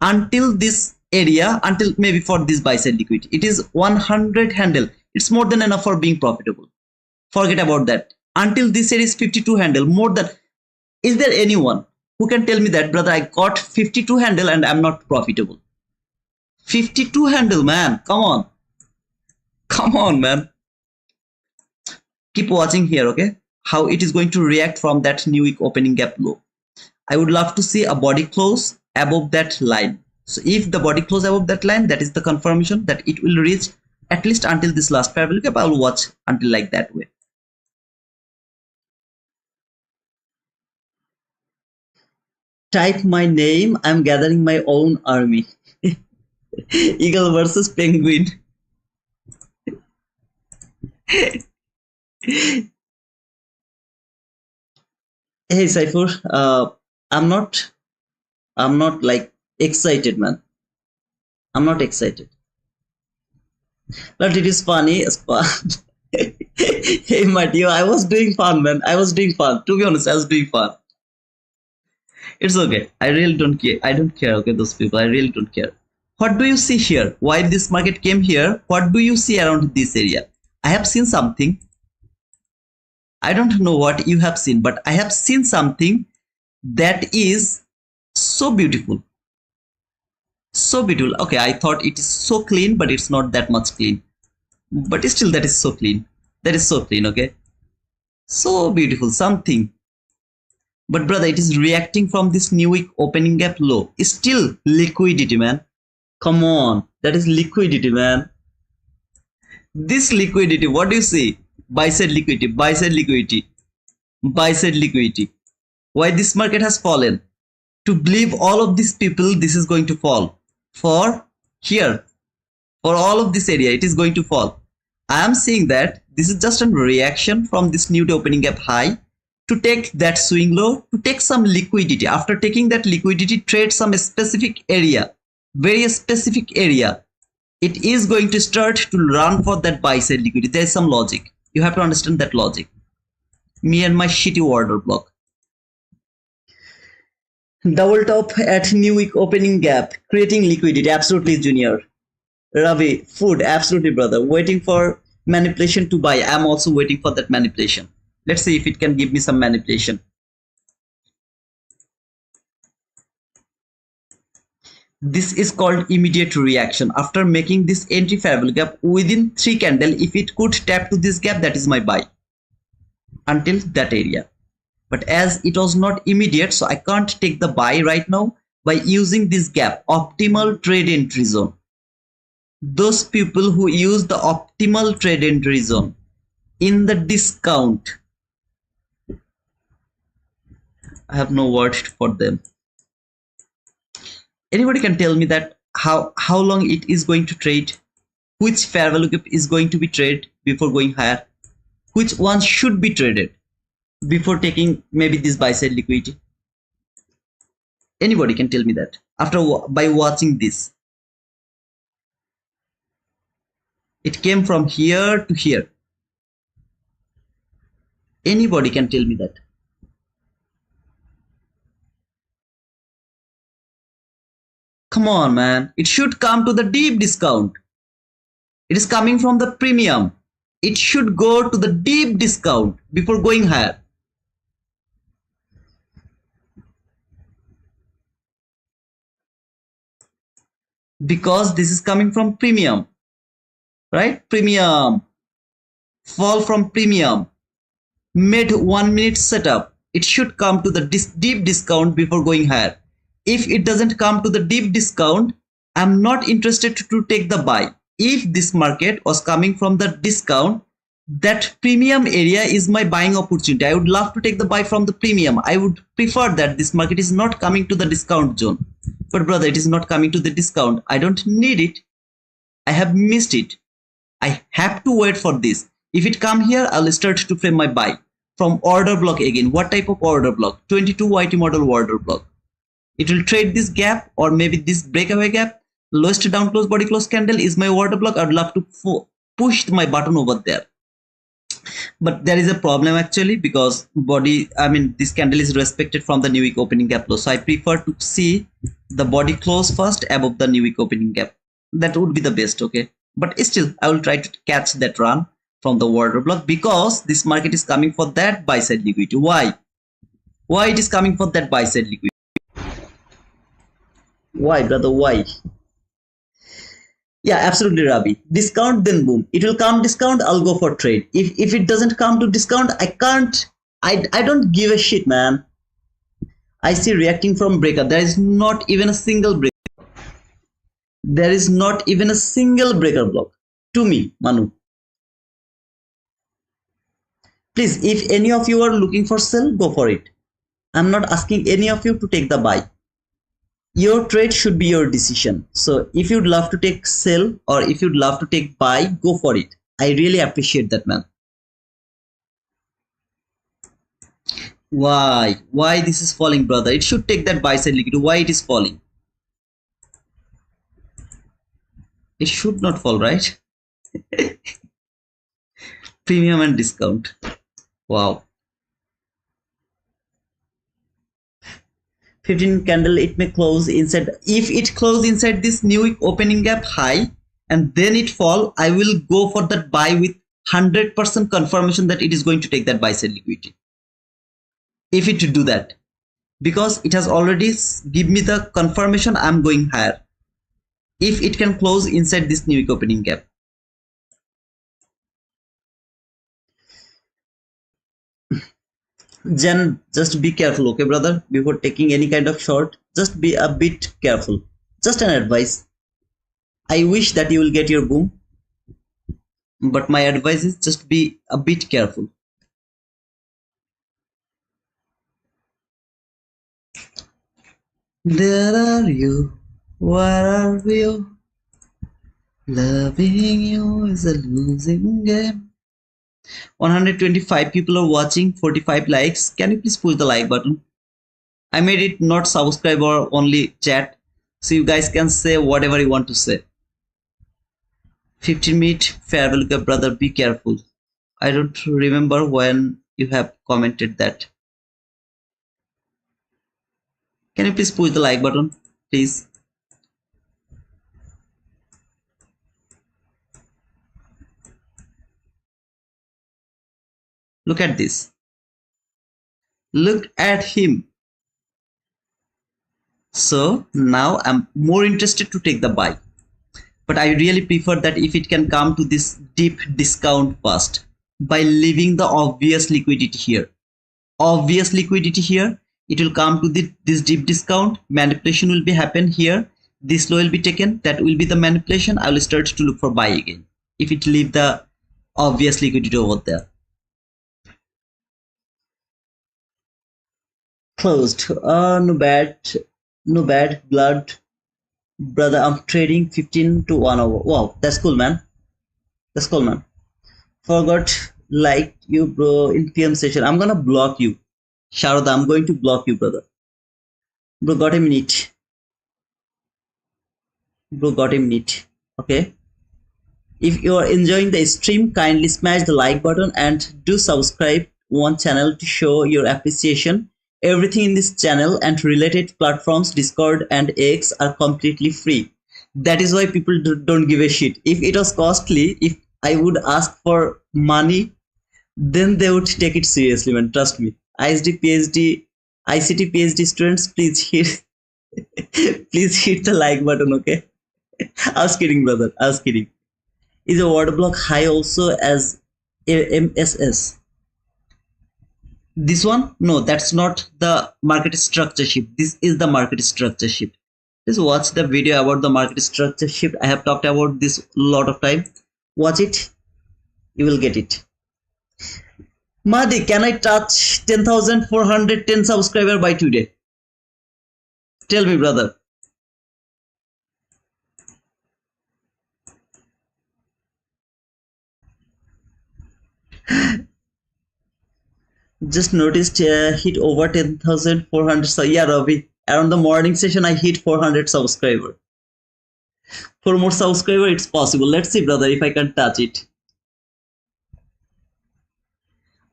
Speaker 1: until this area, until maybe for this buy side liquidity. It is 100 handle. It's more than enough for being profitable. Forget about that. Until this area is 52 handle, more than. Is there anyone who can tell me that, brother, I got 52 handle and I'm not profitable? 52 handle, man. Come on. Come on, man. Keep watching here, okay? How it is going to react from that new week opening gap low. I would love to see a body close above that line. So if the body close above that line, that is the confirmation that it will reach at least until this last parallel gap. I will watch until like that way. Type my name. I'm gathering my own army. Eagle versus penguin. Hey Saifur, I'm not like excited, man. I'm not excited. But it is funny. It's fun. Hey Matthew, I was doing fun, man. I was doing fun. To be honest, I was doing fun. It's okay. I really don't care. I don't care, okay, those people. I really don't care. What do you see here? Why this market came here? What do you see around this area? I have seen something. I don't know what you have seen, but I have seen something that is so beautiful. So beautiful. Okay, I thought it is so clean, but it's not that much clean. But still, that is so clean. That is so clean, okay? So beautiful. Something. But brother, it is reacting from this new week opening gap low. It's still liquidity, man. Come on. That is liquidity, man. This liquidity, what do you see? Buy side liquidity, buy side liquidity, buy side liquidity. Why this market has fallen? To believe all of these people, this is going to fall. For here, for all of this area, it is going to fall. I am saying that this is just a reaction from this new opening gap high to take that swing low, to take some liquidity. After taking that liquidity, trade some specific area, very specific area. It is going to start to run for that buy side liquidity. There is some logic. You have to understand that logic. Me and my shitty order block. Double top at new week opening gap, creating liquidity. Absolutely, Junior. Ravi, food. Absolutely, brother. Waiting for manipulation to buy. I'm also waiting for that manipulation. Let's see if it can give me some manipulation. This is called immediate reaction. After making this entry fair value gap within 3 candle, if it could tap to this gap, that is my buy until that area. But as it was not immediate, so I can't take the buy right now by using this gap, optimal trade entry zone. Those people who use the optimal trade entry zone in the discount, I have no word for them. Anybody can tell me that how long it is going to trade, which fair value gap is going to be traded before going higher, which one should be traded before taking maybe this buy side liquidity. Anybody can tell me that after by watching this. It came from here to here. Anybody can tell me that. Come on, man. It should come to the deep discount. It is coming from the premium. It should go to the deep discount before going higher. Because this is coming from premium, right? Premium, fall from premium, mid 1 minute setup. It should come to the deep discount before going higher. If it doesn't come to the deep discount, I'm not interested to take the buy. If this market was coming from the discount, that premium area is my buying opportunity. I would love to take the buy from the premium. I would prefer that this market is not coming to the discount zone. But brother, it is not coming to the discount. I don't need it. I have missed it. I have to wait for this. If it come here, I'll start to frame my buy from order block again. What type of order block? 22 YT model order block. It will trade this gap or maybe this breakaway gap. Lowest down close body close candle is my order block. I'd love to push my button over there. But there is a problem actually, because this candle is respected from the new week opening gap low. So I prefer to see the body close first above the new week opening gap. That would be the best, okay? But still, I will try to catch that run from the order block, because this market is coming for that buy side liquidity. Why? Why it is coming for that buy side liquidity? Why, brother? Why? Yeah, absolutely, Rabi. Discount, then boom. It will come discount, I'll go for trade. If it doesn't come to discount, I can't. I don't give a shit, man. I see reacting from breaker. There is not even a single breaker. There is not even a single breaker block. To me, Manu. Please, if any of you are looking for sell, go for it. I'm not asking any of you to take the buy. Your trade should be your decision. So if you'd love to take sell or if you'd love to take buy, go for it. I really appreciate that, man. Why this is falling, brother? It should take that buy side liquidity. Why it is falling? It should not fall, right? Premium and discount. Wow. 15 candle, it may close inside. If it close inside this new week opening gap high and then it fall, I will go for that buy with 100% confirmation that it is going to take that buy side liquidity. If it do that, because it has already give me the confirmation I'm going higher. If it can close inside this new week opening gap. Jen, just be careful, okay, brother? Before taking any kind of short, just be a bit careful. Just an advice. I wish that you will get your boom, but my advice is just be a bit careful. There are you, where are you? Loving you is a losing game. 125 people are watching, 45 likes. Can you please push the like button? I made it not subscribe or only chat, so you guys can say whatever you want to say. 15-minute farewell, brother. Be careful. I don't remember when you have commented that. Can you please push the like button, please? Look at this. Look at him. So now I'm more interested to take the buy. But I really prefer that if it can come to this deep discount first by leaving the obvious liquidity here. Obvious liquidity here. It will come to this deep discount. Manipulation will be happen here. This low will be taken. That will be the manipulation. I will start to look for buy again. If it leave the obvious liquidity over there. Closed. No bad blood, brother. I'm trading 15 to 1 hour. Wow, that's cool, man. That's cool, man. Forgot like you, bro, in PM session. I'm gonna block you, Sharada. I'm going to block you, brother. Bro, got a minute. Bro, got a minute. Okay. If you are enjoying the stream, kindly smash the like button and do subscribe one channel to show your appreciation. Everything in this channel and related platforms, Discord and X, are completely free. That is why people don't give a shit. If it was costly, if I would ask for money, then they would take it seriously, man. Trust me. ISD PhD, ICT PhD students, please hit please hit the like button, okay? I was kidding, brother. I was kidding. Is a word block high also as MSS? This one? No, that's not the market structure shift. This is the market structure shift. Just watch the video about the market structure shift. I have talked about this a lot of time. Watch it. You will get it. Mahdi, can I touch 10,410 subscriber by today? Tell me, brother. Just noticed hit over 10,400. So yeah, Ravi, around the morning session I hit 400 subscriber. For more subscriber it's possible. Let's see, brother, if I can touch it.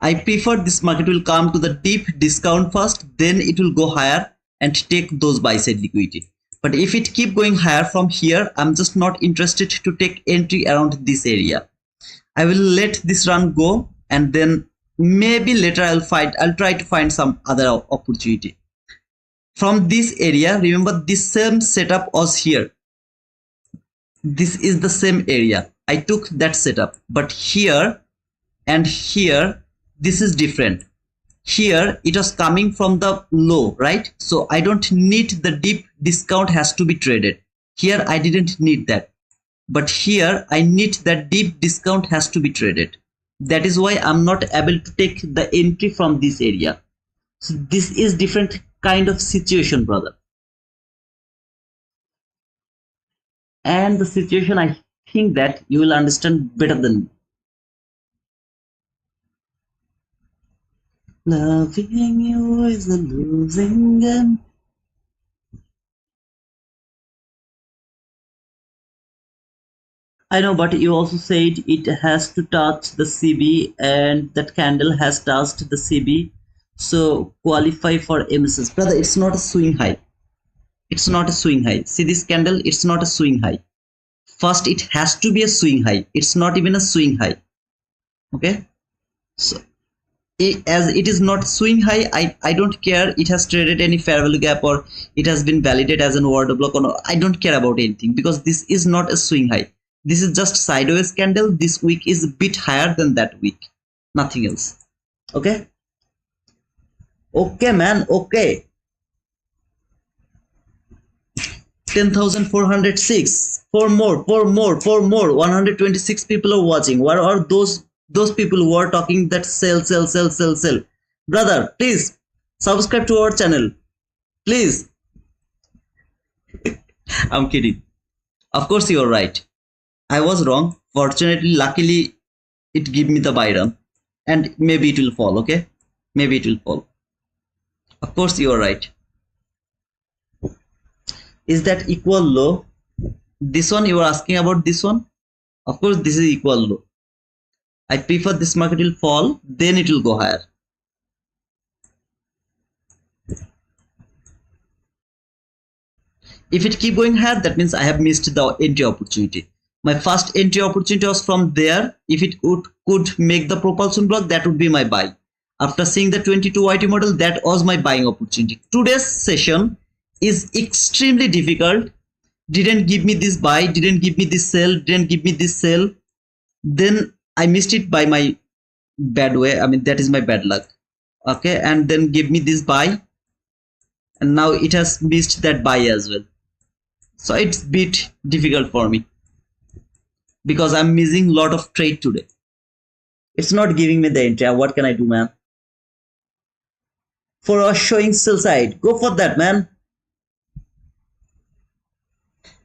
Speaker 1: I prefer this market will come to the deep discount first, then it will go higher and take those buy side liquidity. But if it keep going higher from here, I'm just not interested to take entry around this area. I will let this run go, and then maybe later I'll try to find some other opportunity. From this area, remember this same setup was here. This is the same area. I took that setup, but here and here, this is different. Here it was coming from the low, right? So I don't need the deep discount has to be traded. Here I didn't need that, but here I need that deep discount has to be traded. That is why I'm not able to take the entry from this area. So this is different kind of situation, brother. And the situation, I think that you will understand better than me. Loving you is a losing game. I know, but you also said it has to touch the CB, and that candle has touched the CB, so qualify for MSS. Brother, it's not a swing high. It's not a swing high. See this candle? It's not a swing high. First, it has to be a swing high. It's not even a swing high. Okay? So, as it is not swing high, I don't care it has traded any fair value gap or it has been validated as an order block or not. I don't care about anything because this is not a swing high. This is just sideways candle. This wick is a bit higher than that wick. Nothing else. Okay? Okay, man. Okay. 10,406. Four more. 126 people are watching. What are those people who are talking that sell? Brother, please subscribe to our channel. Please. I'm kidding. Of course you are right. I was wrong. Fortunately, luckily, it gave me the buy run. And maybe it will fall, okay? Maybe it will fall. Of course you are right. Is that equal low? This one you are asking about this one? Of course this is equal low. I prefer this market will fall, then it will go higher. If it keep going higher, that means I have missed the entry opportunity. My first entry opportunity was from there. If it could make the propulsion block, that would be my buy. After seeing the 22 YT model, that was my buying opportunity. Today's session is extremely difficult. Didn't give me this buy, didn't give me this sell, didn't give me this sell. Then I missed it by my bad way. I mean, that is my bad luck. Okay, and then give me this buy. And now it has missed that buy as well. So it's a bit difficult for me. Because I'm missing a lot of trade today. It's not giving me the entry. What can I do, man? For us showing sell side, go for that, man.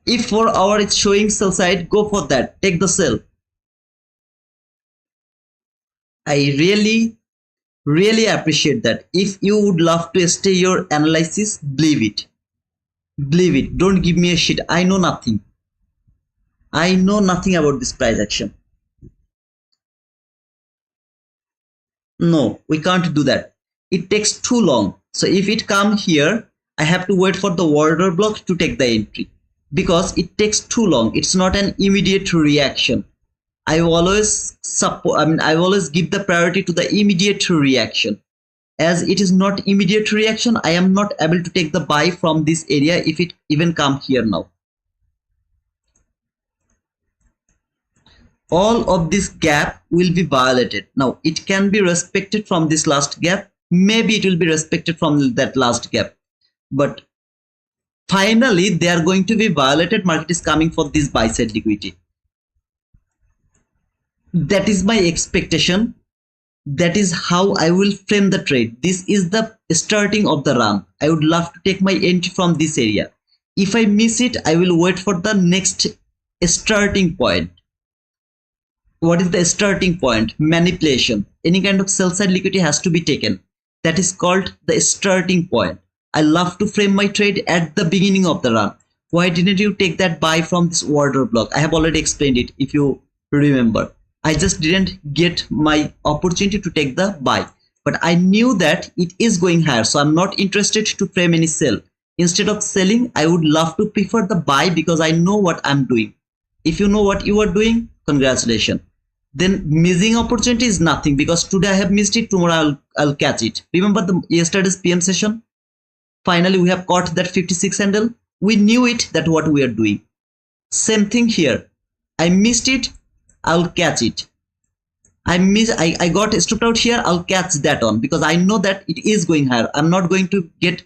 Speaker 1: If for our it's showing sell side, go for that. Take the sell. I really appreciate that. If you would love to stay your analysis, believe it. Believe it. Don't give me a shit. I know nothing. I know nothing about this price action. No, we can't do that. It takes too long. So if it come here, I have to wait for the order block to take the entry. because it takes too long. It's not an immediate reaction. I always I always give the priority to the immediate reaction. As it is not immediate reaction, I am not able to take the buy from this area if it even come here now. All of this gap will be violated. Now it can be respected from this last gap. Maybe it will be respected from that last gap. But finally, they are going to be violated. Market is coming for this buy side liquidity. That is my expectation. That is how I will frame the trade. This is the starting of the run. I would love to take my entry from this area. If I miss it, I will wait for the next starting point. What is the starting point? Manipulation. Any kind of sell side liquidity has to be taken. That is called the starting point. I love to frame my trade at the beginning of the run. Why didn't you take that buy from this order block? I have already explained it if you remember. I just didn't get my opportunity to take the buy. But I knew that it is going higher. So I'm not interested to frame any sell. Instead of selling, I would love to prefer the buy because I know what I'm doing. If you know what you are doing, congratulations. Then missing opportunity is nothing because today I have missed it, tomorrow I'll catch it. Remember the yesterday's PM session? Finally, we have caught that 56 handle. We knew it that what we are doing. Same thing here. I missed it, I'll catch it. I got stripped out here, I'll catch that on because I know that it is going higher. I'm not going to get.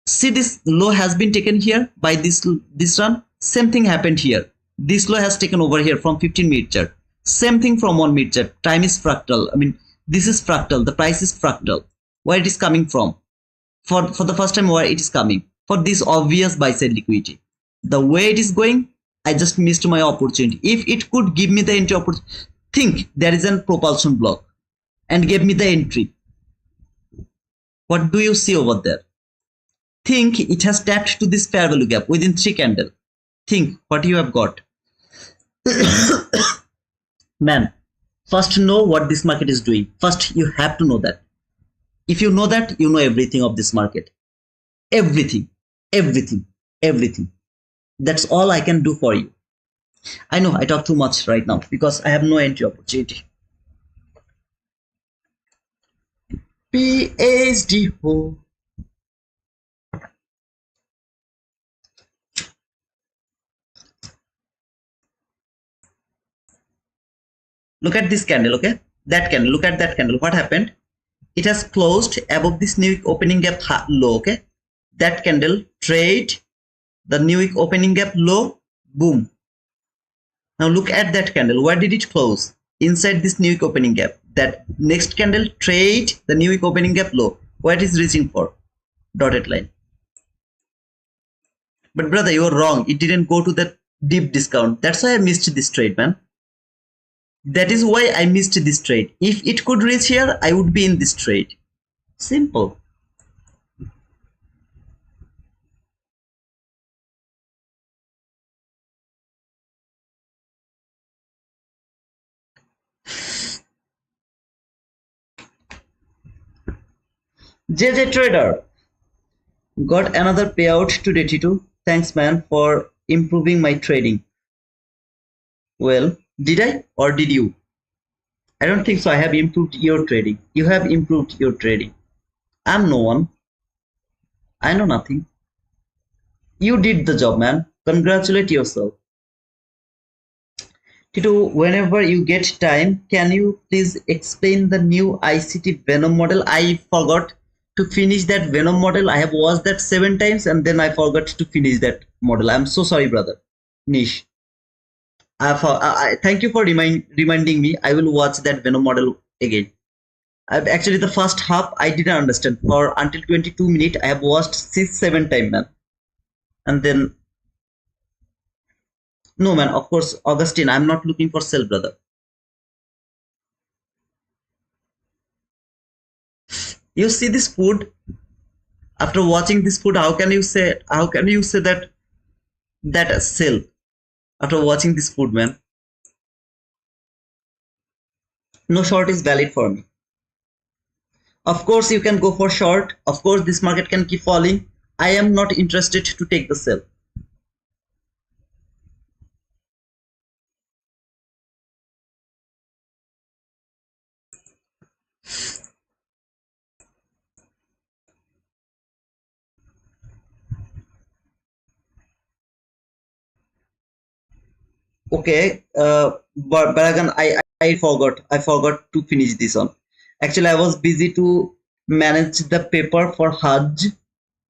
Speaker 1: See, this low has been taken here by this run. Same thing happened here. This low has taken over here from 15-minute chart. Same thing from 1-minute chart. Time is fractal. I mean, this is fractal. The price is fractal. Where it is coming from? For the first time, where it is coming? For this obvious buy side liquidity. The way it is going, I just missed my opportunity. If it could give me the entry opportunity, think there is a propulsion block and gave me the entry. What do you see over there? Think it has tapped to this fair value gap within 3 candles. Think what you have got. Man, first know what this market is doing. First, you have to know that. If you know that, you know everything of this market. Everything, everything, everything. That's all I can do for you. I know I talk too much right now because I have no entry opportunity. PhD ho. Look at this candle, okay? That candle, look at that candle. What happened? It has closed above this new week opening gap low, okay? That candle trade the new week opening gap low, boom. Now look at that candle. Where did it close? Inside this new week opening gap. That next candle trade the new week opening gap low. Where it is reaching for? Dotted line. But brother, you are wrong. It didn't go to that deep discount. That's why I missed this trade, man. That is why I missed this trade. If it could reach here, I would be in this trade. Simple. JJ Trader got another payout to DT2. Thanks, man, for improving my trading. Well, did I or did you? I don't think so. I have improved your trading. You have improved your trading. I'm no one. I know nothing. You did the job, man. Congratulate yourself. Tito, whenever you get time, can you please explain the new ICT Venom model? I forgot to finish that Venom model. I have watched that 7 times and then I forgot to finish that model. I'm so sorry, brother. Nish. Thank you for reminding me. I will watch that Venom model again. Actually, the first half I didn't understand. For until 22 minutes, I have watched 6-7 times, man. And then, no, man. Of course, Augustine. I'm not looking for sell, brother. You see this food. After watching this food, how can you say that a sell? After watching this food, man. No short is valid for me. Of course, you can go for short. Of course, this market can keep falling. I am not interested to take the sell. Okay, but again, I forgot to finish this one. Actually, I was busy to manage the paper for Hajj,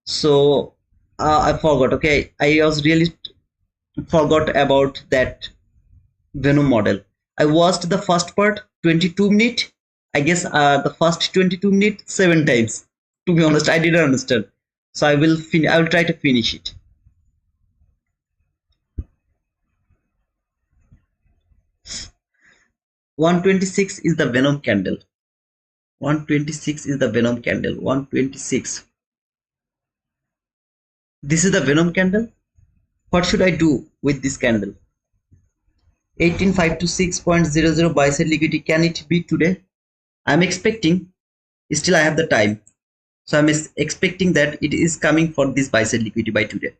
Speaker 1: so I forgot. Okay, I was really forgot about that Venom model. I watched the first part 22 minute. I guess the first 22 minute 7 times. To be honest, I didn't understand. So I will try to finish it. 126 is the Venom candle. 126 is the Venom candle. 126. This is the Venom candle. What should I do with this candle? 18526.00 buy side liquidity. Can it be today? I'm expecting. Still, I have the time. So I'm expecting that it is coming for this buy side liquidity by today.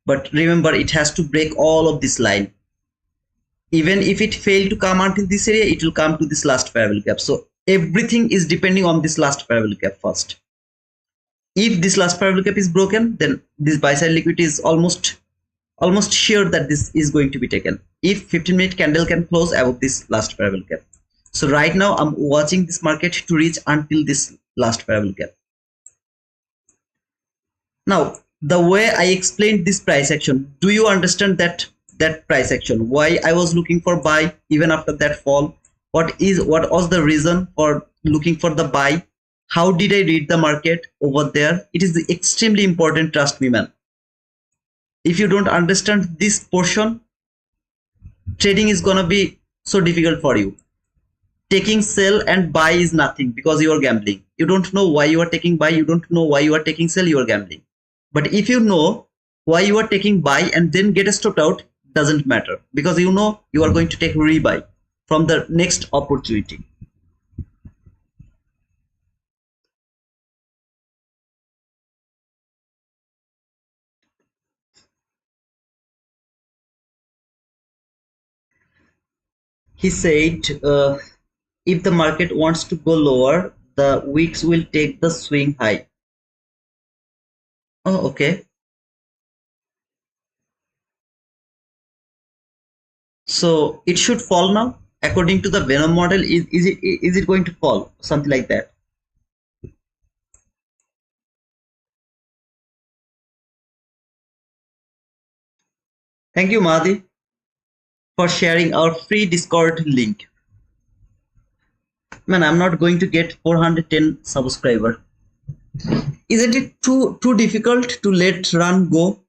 Speaker 1: But remember, it has to break all of this line. Even if it failed to come until this area, it will come to this last parallel gap. So everything is depending on this last parallel gap first. If this last parallel gap is broken, then this buy side liquidity is almost sure that this is going to be taken. If 15-minute candle can close above this last parallel gap. So right now I'm watching this market to reach until this last parallel gap. Now, the way I explained this price action, do you understand that price action? Why I was looking for buy even after that fall? What was the reason for looking for the buy? How did I read the market over there? It is extremely important, trust me, man. If you don't understand this portion, trading is gonna be so difficult for you. Taking sell and buy is nothing because you are gambling. You don't know why you are taking buy, you don't know why you are taking sell, you are gambling. But if you know why you are taking buy and then get stopped out, doesn't matter because you know you are going to take rebuy from the next opportunity. He said, if the market wants to go lower, the wicks will take the swing high. Oh, okay. So it should fall now. According to the Venom model, is it going to fall? Something like that. Thank you, Mahdi, for sharing our free Discord link. Man, I'm not going to get 410 subscriber. Isn't it too difficult to let run go?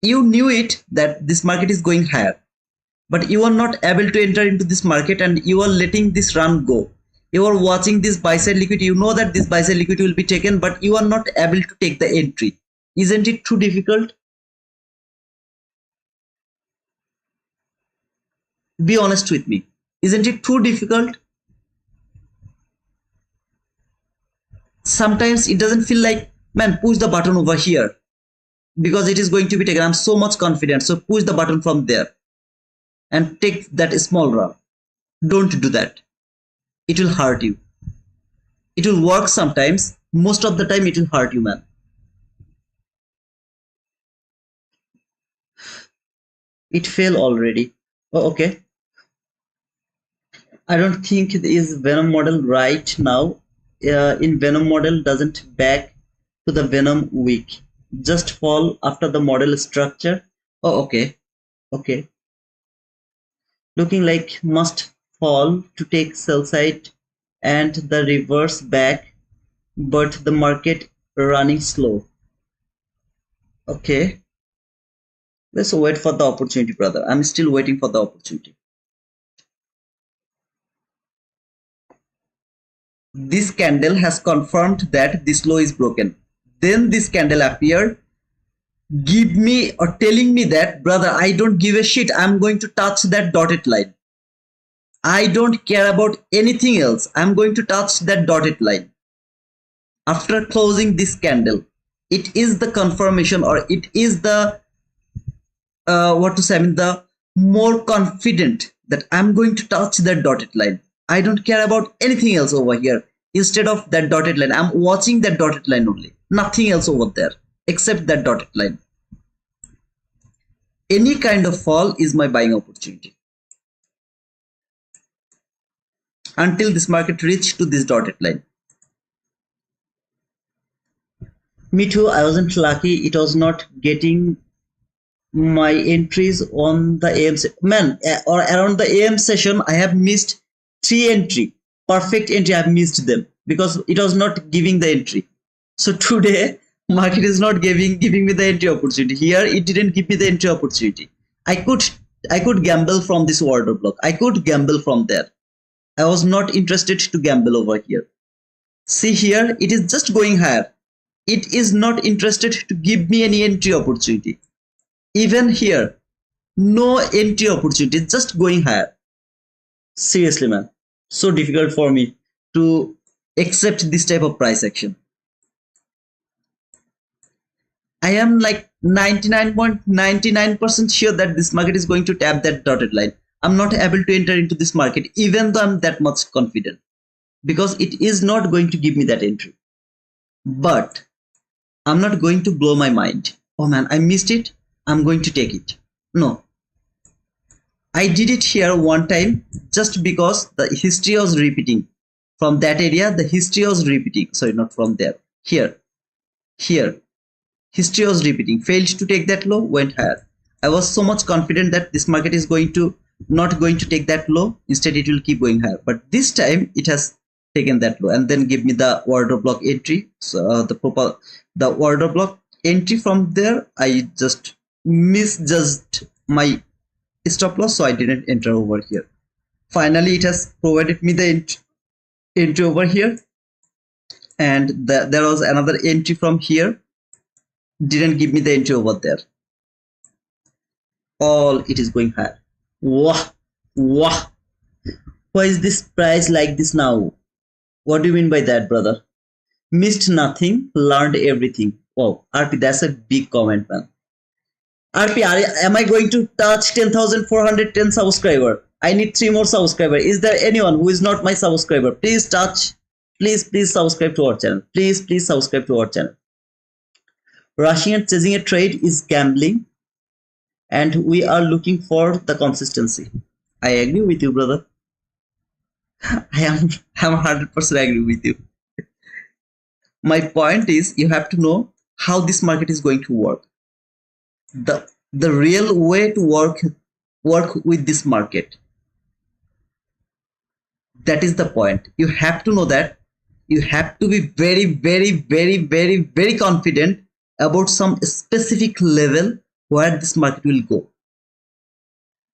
Speaker 1: You knew it that this market is going higher, but you are not able to enter into this market and you are letting this run go. You are watching this buy side liquidity. You know that this buy side liquidity will be taken, but you are not able to take the entry. Isn't it too difficult? Be honest with me. Isn't it too difficult? Sometimes it doesn't feel like, man, push the button over here because it is going to be taken. I'm so much confident. So push the button from there and take that small run. Don't do that. It will hurt you. It will work sometimes. Most of the time, it will hurt you, man. It fell already. Oh, okay. I don't think it is Venom model right now. In Venom model doesn't back to the Venom week. Just fall after the model structure. Oh, okay. Okay. Looking like must fall to take sell side and the reverse back, but the market running slow. Okay. Let's wait for the opportunity, brother. I'm still waiting for the opportunity. This candle has confirmed that this low is broken. Then this candle appeared, give me or telling me that, brother, I don't give a shit. I'm going to touch that dotted line. I don't care about anything else. I'm going to touch that dotted line. After closing this candle, it is the confirmation or it is the what to say, I mean the more confident that I'm going to touch that dotted line. I don't care about anything else over here. Instead of that dotted line, I'm watching that dotted line only. Nothing else over there except that dotted line. Any kind of fall is my buying opportunity until this market reach to this dotted line. Me too, I wasn't lucky. It was not getting my entries on the AM man or around the AM session. I have missed 3 entry, perfect entry. I have missed them because it was not giving the entry. So today market is not giving me the entry opportunity. Here it didn't give me the entry opportunity. I could gamble from this order block. I could gamble from there. I was not interested to gamble over here. See here, it is just going higher. It is not interested to give me any entry opportunity. Even here, no entry opportunity, just going higher. Seriously, man, so difficult for me to accept this type of price action. I am like 99.99% sure that this market is going to tap that dotted line. I'm not able to enter into this market even though I'm that much confident because it is not going to give me that entry. But I'm not going to blow my mind. Oh man, I missed it. I'm going to take it. No. I did it here one time just because the history was repeating. From that area, the history was repeating. Sorry, not from there. Here. Here. History was repeating. Failed to take that low, went higher. I was so much confident that this market is not going to take that low. Instead, it will keep going higher. But this time, it has taken that low and then give me the order block entry. So the order block entry from there, I just misjudged my stop loss, so I didn't enter over here. Finally, it has provided me the entry over here, and there was another entry from here. Didn't give me the entry over there. All it is going higher. Wow, wow. Why is this price like this now? What do you mean by that, brother? Missed nothing, learned everything. Oh, RP, that's a big comment, man. RP, am I going to touch 10,410 subscriber? I need 3 more subscribers. Is there anyone who is not my subscriber? Please please subscribe to our channel. Please subscribe to our channel. Rushing and chasing a trade is gambling, and we are looking for the consistency. I agree with you, brother. I'm 100% agree with you. My point is, you have to know how this market is going to work. The real way to work with this market. That is the point. You have to know that. You have to be very confident about some specific level where this market will go.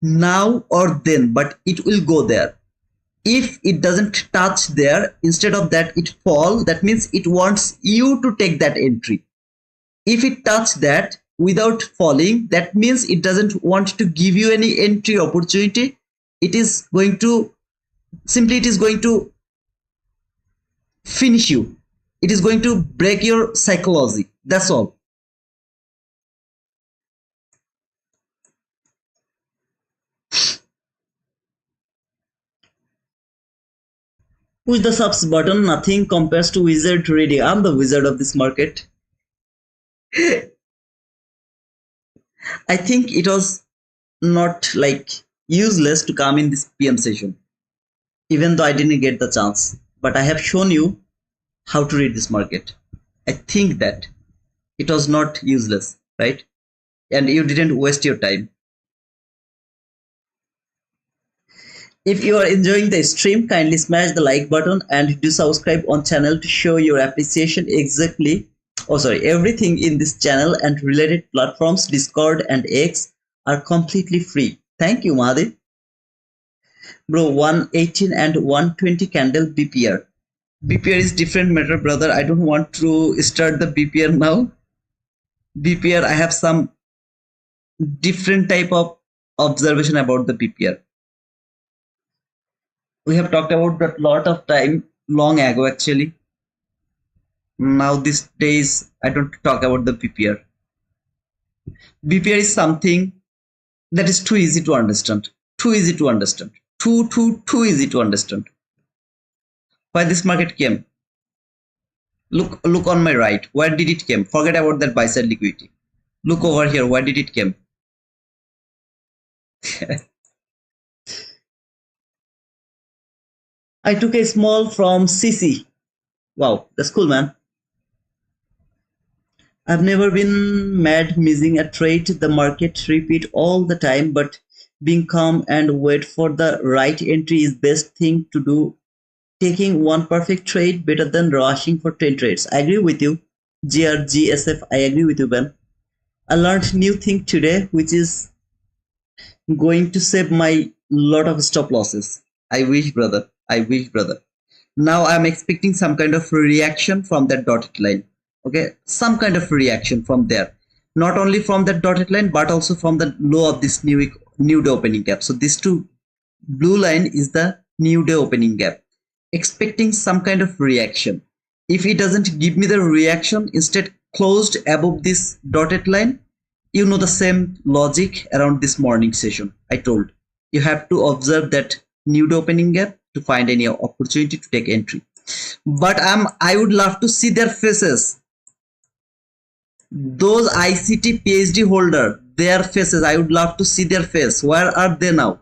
Speaker 1: Now or then, but it will go there. If it doesn't touch there, instead of that it fall, that means it wants you to take that entry. If it touch that without falling, that means it doesn't want to give you any entry opportunity. It is going to finish you. It is going to break your psychology. That's all. Push the subs button. Nothing compares to wizard reading. I'm the wizard of this market. I think it was not like useless to come in this PM session, even though I didn't get the chance. But I have shown you how to read this market. I think that it was not useless, right? And you didn't waste your time. If you are enjoying the stream, kindly smash the like button and do subscribe on channel to show your appreciation. Everything in this channel and related platforms, Discord and X, are completely free. Thank you, Mahadev. Bro, 118 and 120 candle BPR. BPR is different matter, brother. I don't want to start the BPR now. BPR, I have some different type of observation about the BPR. We have talked about that lot of time long ago actually. Now these days I don't talk about the BPR. BPR is something that is too easy to understand. Too easy to understand. Too easy to understand. Why this market came? Look on my right. Where did it came? Forget about that buy side liquidity. Look over here. Where did it came? I took a small from CC. Wow, that's cool, man. I've never been mad missing a trade. The market repeat all the time, but being calm and wait for the right entry is best thing to do. Taking one perfect trade better than rushing for 10 trades. I agree with you. GRGSF, I agree with you, Ben. I learned new thing today, which is going to save my lot of stop losses. I wish, brother. I wish, brother. Now I'm expecting some kind of reaction from that dotted line. Okay, some kind of reaction from there. Not only from that dotted line, but also from the low of this new day opening gap. So this two blue line is the new day opening gap. Expecting some kind of reaction. If it doesn't give me the reaction, instead closed above this dotted line, you know the same logic around this morning session. I told you have to observe that new day opening gap to find any opportunity to take entry. But I would love to see their faces. Those ICT PhD holder, their faces. I would love to see their face. Where are they now?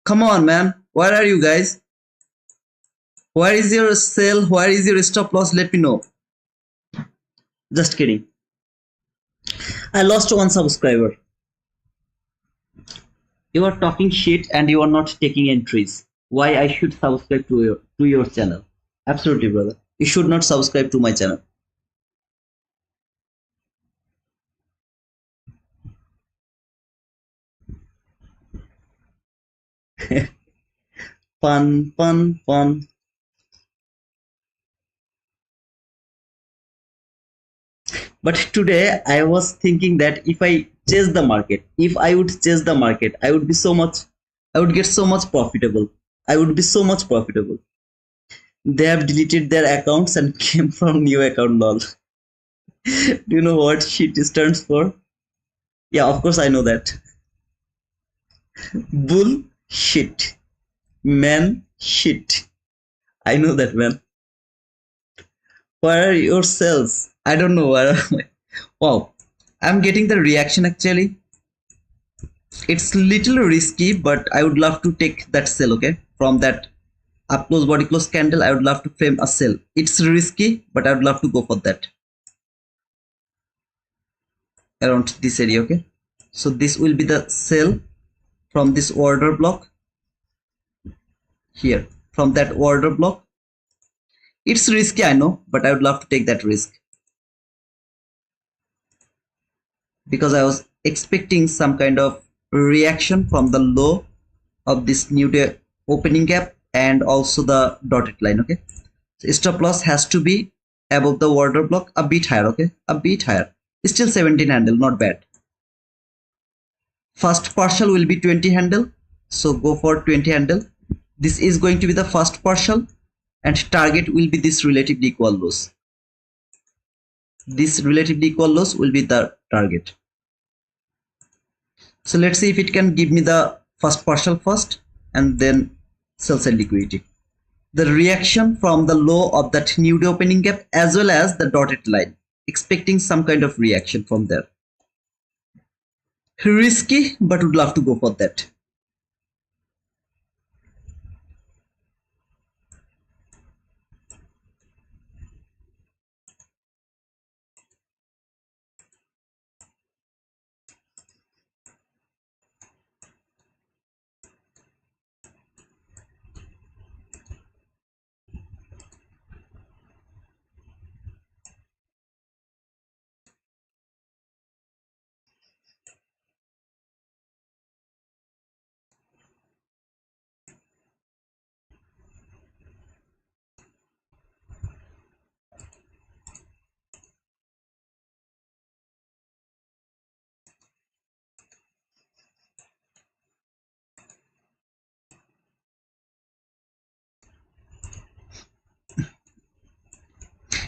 Speaker 1: Come on, man. Where are you guys? Where is your sell? Where is your stop loss? Let me know. Just kidding. I lost one subscriber. You are talking shit and you are not taking entries. Why I should subscribe to your channel? Absolutely, brother. You should not subscribe to my channel. Fun, fun, fun. But today I was thinking that if I chase the market, if I would chase the market, I would get so much profitable. I would be so much profitable. They have deleted their accounts and came from new account lol. Do you know what shit stands for? Yeah, of course I know that. Bullshit. Man shit. I know that, man. Where are your cells? I don't know where. Wow, I'm getting the reaction actually. It's little risky, but I would love to take that sell. Okay, from that up close body close candle, I would love to frame a sell. It's risky, but I would love to go for that around this area. Okay, so this will be the sell from this order block here, from that order block. It's risky, I know, but I would love to take that risk because I was expecting some kind of reaction from the low of this new day opening gap and also the dotted line. Okay, so stop loss has to be above the order block, a bit higher. Okay, a bit higher. It's still 17 handle, not bad. First partial will be 20 handle, so go for 20 handle. This is going to be the first partial and target will be this relatively equal loss. This relatively equal loss will be the target. So let's see if it can give me the first partial first and then sell side liquidity. The reaction from the low of that new day opening gap as well as the dotted line, expecting some kind of reaction from there. Risky, but would love to go for that.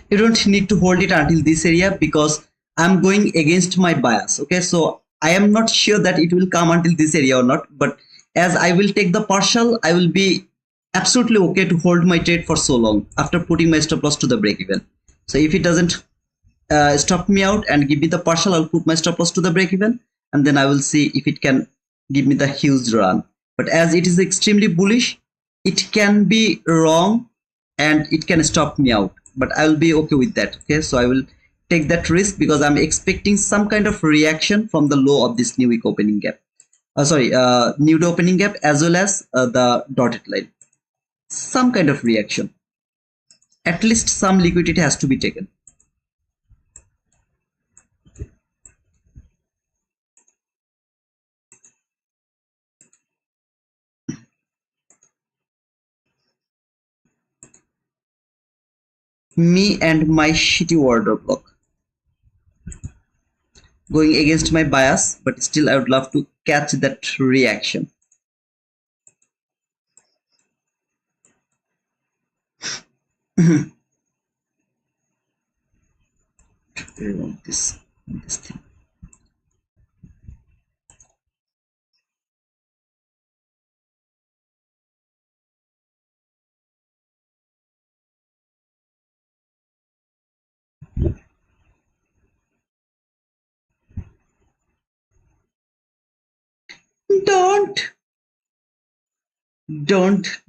Speaker 1: You don't need to hold it until this area because I'm going against my bias. Okay, so I am not sure that it will come until this area or not, but as I will take the partial, I will be absolutely okay to hold my trade for so long after putting my stop loss to the break even. So if it doesn't stop me out and give me the partial, I'll put my stop loss to the break even and then I will see if it can give me the huge run. But as it is extremely bullish, it can be wrong and it can stop me out. But I will be okay with that. Okay, so I will take that risk because I'm expecting some kind of reaction from the low of this new week opening gap. New day opening gap as well as the dotted line. Some kind of reaction. At least some liquidity has to be taken. Me and my shitty order block. Going against my bias, but still I would love to catch that reaction. this thing.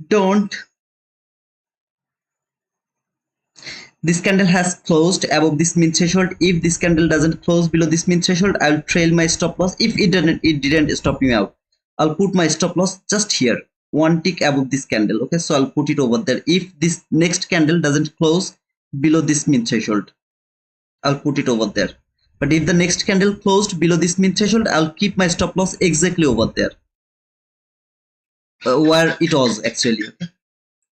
Speaker 1: Don't. This candle has closed above this min threshold. If this candle doesn't close below this min threshold, I'll trail my stop loss. If it didn't stop me out, I'll put my stop loss just here, one tick above this candle. Okay, so I'll put it over there. If this next candle doesn't close below this min threshold, I'll put it over there. But if the next candle closed below this min threshold, I'll keep my stop loss exactly over there, where it was actually.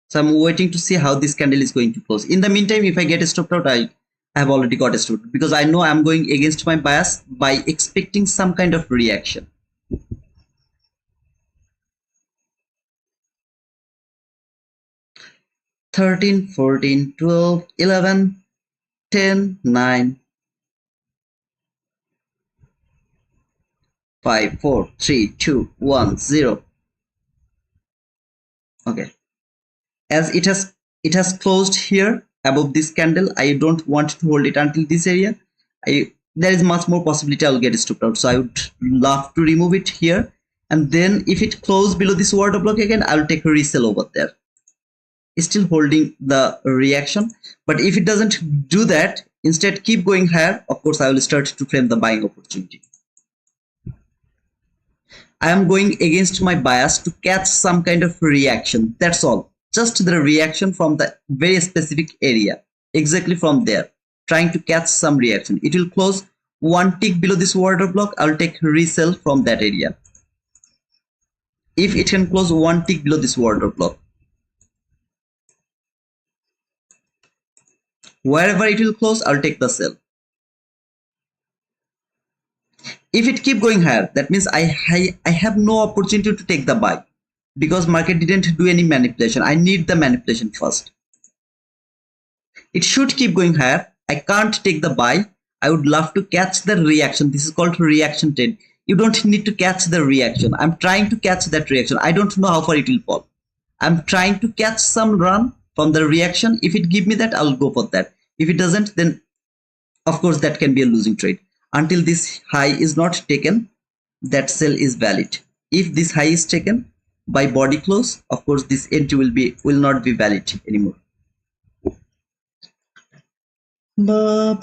Speaker 1: So I'm waiting to see how this candle is going to close. In the meantime, if I get stopped out, I have already got stopped out because I know I'm going against my bias by expecting some kind of reaction. $13, $14, $12, $11, $10, $9, $5, $4, $3, $2, $1, $0. Okay. As it has closed here above this candle, I don't want to hold it until this area. There is much more possibility I'll get stopped out, so I would love to remove it here, and then if it closes below this order block again, I'll take a resell over there, still holding the reaction. But if it doesn't do that, instead keep going higher, of course I will start to frame the buying opportunity. I am going against my bias to catch some kind of reaction, that's all. Just the reaction from the very specific area, exactly from there, trying to catch some reaction. It will close one tick below this order block, I'll take resell from that area. If it can close one tick below this order block, wherever it will close, I'll take the sell. If it keep going higher, that means I have no opportunity to take the buy, because market didn't do any manipulation. I need the manipulation first. It should keep going higher. I can't take the buy. I would love to catch the reaction. This is called reaction trade. You don't need to catch the reaction. I'm trying to catch that reaction. I don't know how far it will fall. I'm trying to catch some run from the reaction. If it give me that, I'll go for that. If it doesn't, then of course that can be a losing trade. Until this high is not taken, that sell is valid. If this high is taken by body close, of course this entry will not be valid anymore. I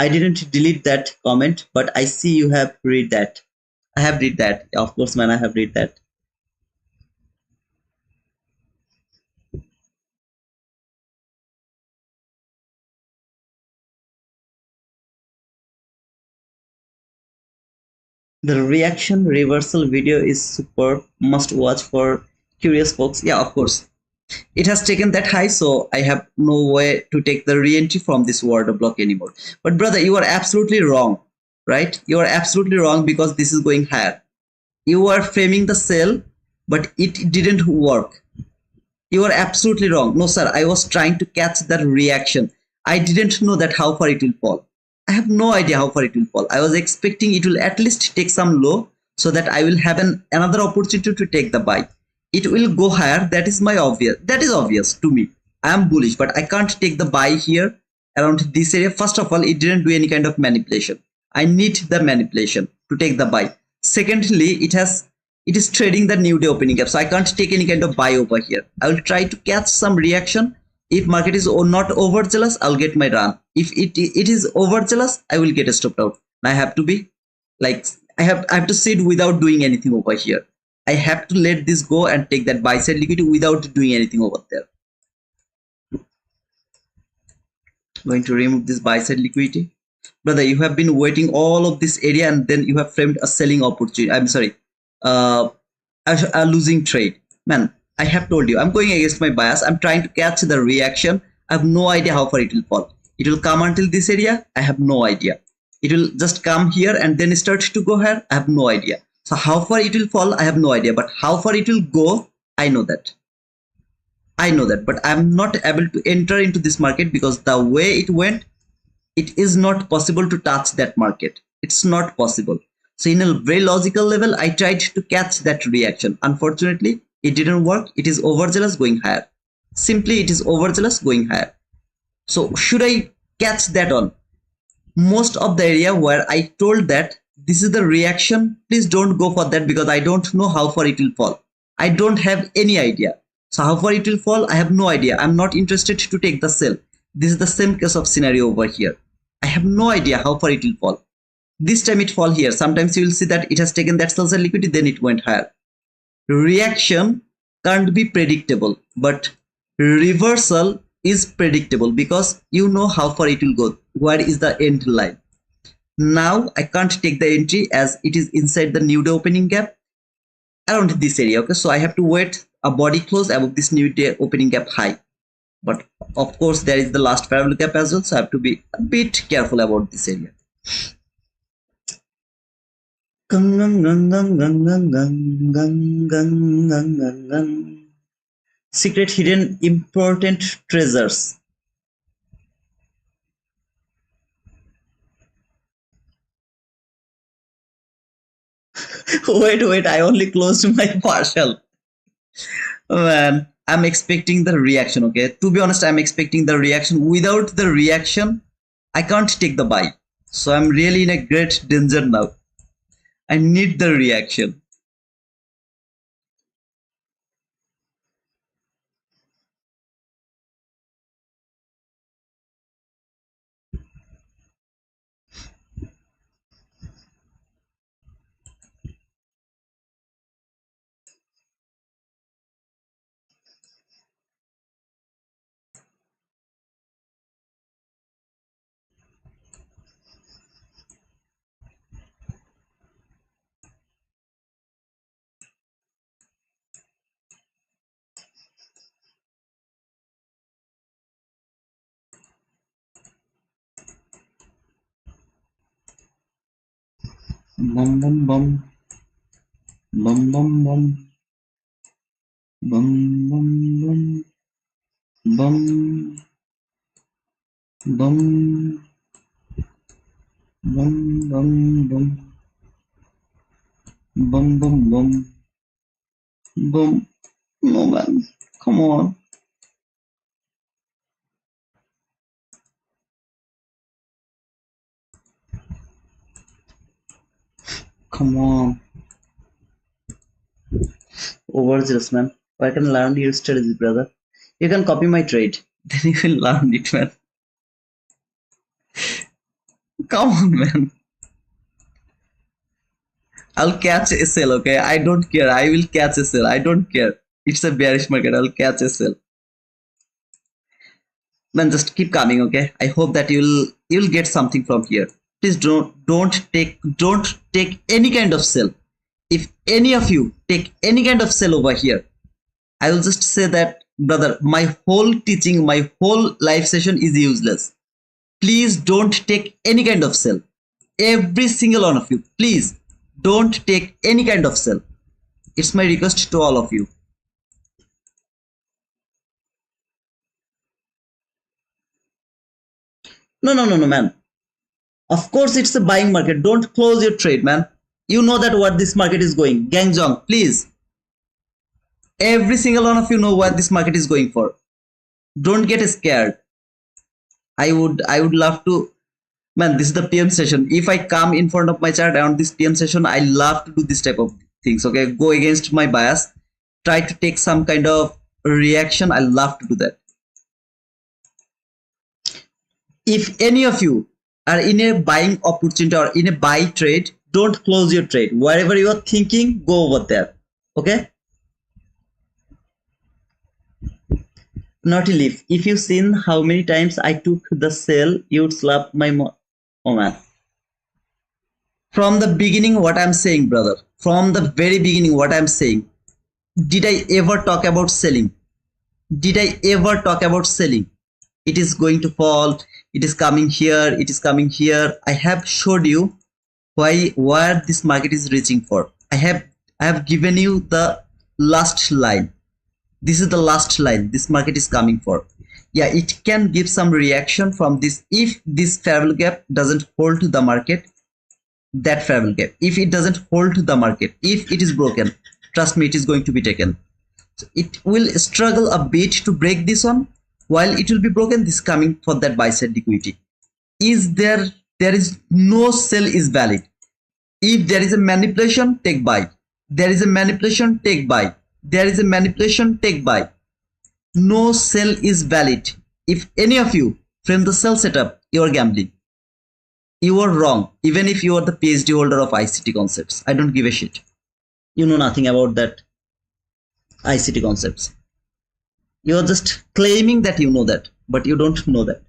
Speaker 1: didn't delete that comment, but I see you have read that. I have read that. Of course, man, I have read that. The reaction reversal video is superb. Must watch for curious folks. Yeah, of course. It has taken that high, so I have no way to take the re-entry from this order block anymore. But brother, you are absolutely wrong, right? You are absolutely wrong, because this is going higher. You are framing the sell, but it didn't work. You are absolutely wrong. No sir, I was trying to catch that reaction. I didn't know that how far it will fall. I have no idea how far it will fall. I was expecting it will at least take some low, so that I will have another opportunity to take the buy. It will go higher. That is obvious to me. I am bullish, but I can't take the buy here around this area. First of all, it didn't do any kind of manipulation. I need the manipulation to take the buy. Secondly, it is trading the new day opening gap, so I can't take any kind of buy over here. I will try to catch some reaction. If market is not overzealous, I'll get my run. If it is overzealous, I will get a stopped out. I have to be like I have to sit without doing anything over here. I have to let this go and take that buy side liquidity without doing anything over there. Going to remove this buy side liquidity. Brother, you have been waiting all of this area and then you have framed a selling opportunity. I'm sorry, a losing trade. Man, I have told you, I'm going against my bias. I'm trying to catch the reaction. I have no idea how far it will fall. It will come until this area. I have no idea. It will just come here and then start to go here. I have no idea. So how far it will fall, I have no idea. But how far it will go, I know that. I know that. But I'm not able to enter into this market because the way it went, it is not possible to touch that market. It's not possible. So in a very logical level, I tried to catch that reaction. Unfortunately, it didn't work. It is overzealous going higher. Simply, it is overzealous going higher. So should I catch that on? Most of the area where I told that this is the reaction, please don't go for that because I don't know how far it will fall. I don't have any idea. So how far it will fall, I have no idea. I'm not interested to take the sell. This is the same case of scenario over here. I have no idea how far it will fall. This time it fall here. Sometimes you will see that it has taken that sell side liquidity, then it went higher. Reaction can't be predictable, but reversal is predictable because you know how far it will go. Where is the end line? Now I can't take the entry as it is inside the new day opening gap around this area. Okay, so I have to wait a body close above this new day opening gap high. But of course, there is the last parallel gap as well, so I have to be a bit careful about this area. Secret hidden important treasures. Wait, I only closed my partial. Man, I'm expecting the reaction, okay? To be honest, I'm expecting the reaction. Without the reaction, I can't take the buy. So I'm really in a great danger now. I need the reaction. Bum bum bum. Bum bum bum. Bum bum bum. Bum bum bum bum bum bum bum bum bum. No man, come on. Come on. Overzealous, man. I can learn your strategy, brother. You can copy my trade. Then you will learn it, man. Come on, man. I'll catch a sell, okay? I don't care. I will catch a sell. I don't care. It's a bearish market. I'll catch a sell. Man, just keep coming, okay? I hope that you'll get something from here. Please don't take any kind of sell. If any of you take any kind of sell over here, I will just say that, brother, my whole teaching, my whole live session is useless. Please don't take any kind of sell. Every single one of you, please don't take any kind of sell. It's my request to all of you. No, man. Of course, it's a buying market. Don't close your trade, man. You know that what this market is going. Gangjong, please. Every single one of you know what this market is going for. Don't get scared. I would love to Man, this is the PM session. If I come in front of my chart on this PM session, I love to do this type of things. Okay, go against my bias, try to take some kind of reaction. I love to do that. If any of you are in a buying opportunity or in a buy trade, don't close your trade. Wherever you are thinking, go over there. Okay. Naughty leaf. If you've seen how many times I took the sell, you'd slap my oh man. From the beginning, what I'm saying, brother. From the very beginning, what I'm saying. Did I ever talk about selling? Did I ever talk about selling? It is going to fall. It is coming here. It is coming here. I have showed you where this market is reaching for. I have given you the last line. This is the last line this market is coming for. Yeah, it can give some reaction from this if this favorable gap doesn't hold to the market. That favorable gap, if it doesn't hold to the market, if it is broken, trust me, it is going to be taken. So it will struggle a bit to break this one. While it will be broken, this is coming for that buy side liquidity. Is there is no sell is valid. If there is a manipulation, take buy. There is a manipulation, take buy. There is a manipulation, take buy. No sell is valid. If any of you frame the sell setup, you are gambling. You are wrong. Even if you are the PhD holder of ICT concepts, I don't give a shit. You know nothing about that ICT concepts. You are just claiming that you know that, but you don't know that.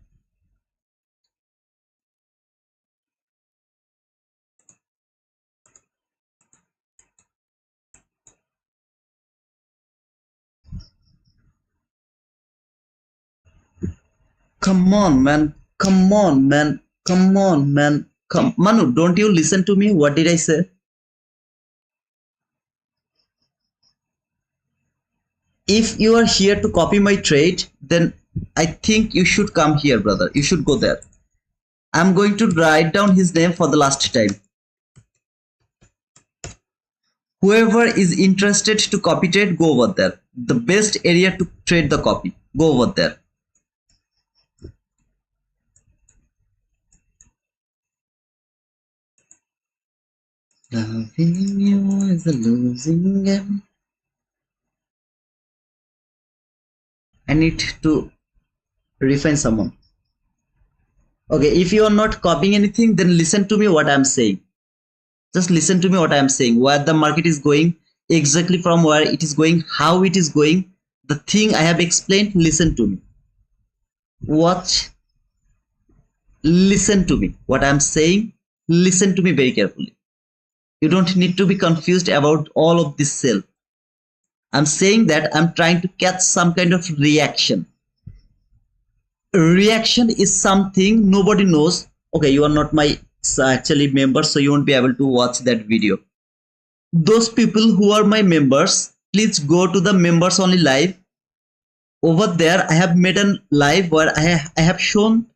Speaker 1: Come on, man. Come on, man. Come on, man. Come, Manu, don't you listen to me? What did I say? If you are here to copy my trade, then I think you should come here, brother. You should go there. I'm going to write down his name for the last time. Whoever is interested to copy trade, go over there. The best area to trade the copy. Go over there. Loving you is a losing game. I need to refine someone. Okay, if you are not copying anything, then listen to me what I'm saying. Just listen to me what I'm saying. Where the market is going, exactly from where it is going, how it is going. The thing I have explained, listen to me. Watch. Listen to me. What I'm saying, listen to me very carefully. You don't need to be confused about all of this sell. I'm saying that I'm trying to catch some kind of reaction. Reaction is something nobody knows. Okay, you are not my actually member, so you won't be able to watch that video. Those people who are my members, please go to the members only live. Over there, I have made a live where I have shown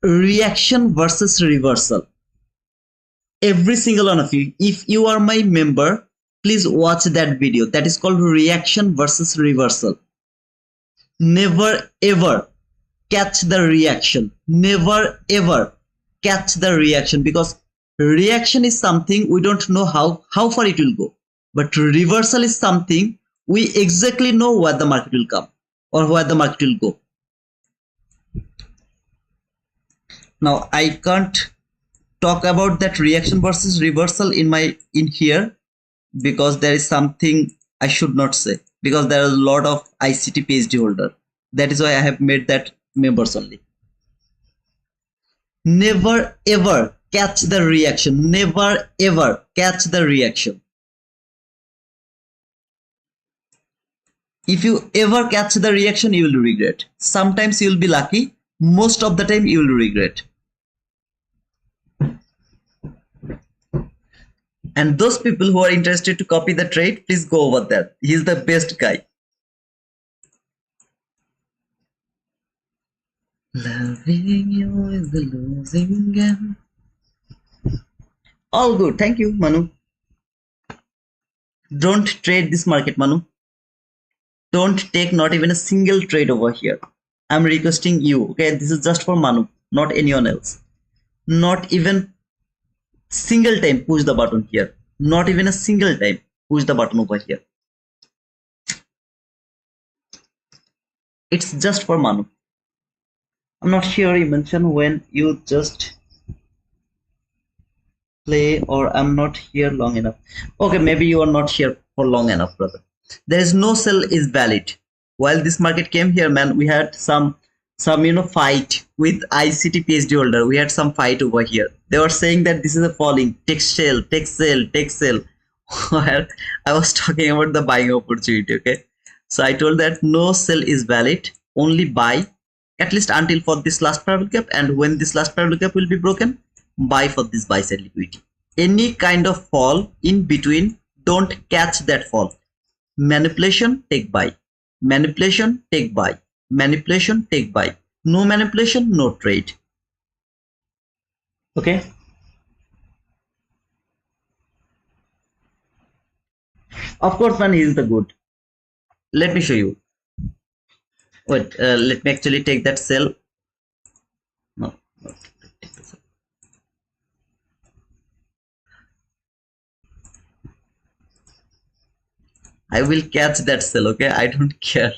Speaker 1: reaction versus reversal. Every single one of you, if you are my member, please watch that video. That is called reaction versus reversal. Never ever catch the reaction. Never ever catch the reaction, because reaction is something we don't know how far it will go. But reversal is something we exactly know where the market will come or where the market will go. Now I can't talk about that reaction versus reversal in here, because there is something I should not say, because there are a lot of ICT PhD holder. That is why I have made that members only. Never ever catch the reaction. Never ever catch the reaction. If you ever catch the reaction, you will regret. Sometimes you will be lucky. Most of the time you will regret. And those people who are interested to copy the trade, please go over there. He's the best guy. Loving you is the losing game. All good. Thank you, Manu. Don't trade this market, Manu. Don't take not even a single trade over here. I'm requesting you. Okay, this is just for Manu, not anyone else. Not even single time push the button here. Not even a single time push the button over here. It's just for Manu. I'm not sure you mentioned when you just play, or I'm not here long enough. Okay, maybe you are not here for long enough, brother. There is no sell is valid. While this market came here, man, we had some fight with ICT PhD holder. We had some fight over here. They were saying that this is a falling, take sell, take sell, take sell. While I was talking about the buying opportunity. Okay, so I told that no sell is valid, only buy at least until for this last parallel gap, and when this last parallel gap will be broken, buy for this buy side liquidity. Any kind of fall in between, don't catch that fall. Manipulation, take buy. Manipulation, take buy. Manipulation, take buy. No manipulation, no trade. Okay. Of course, man, he is the good. Let me show you. Wait, let me actually take that sell. No, no, take the sell. I will catch that sell. Okay, I don't care.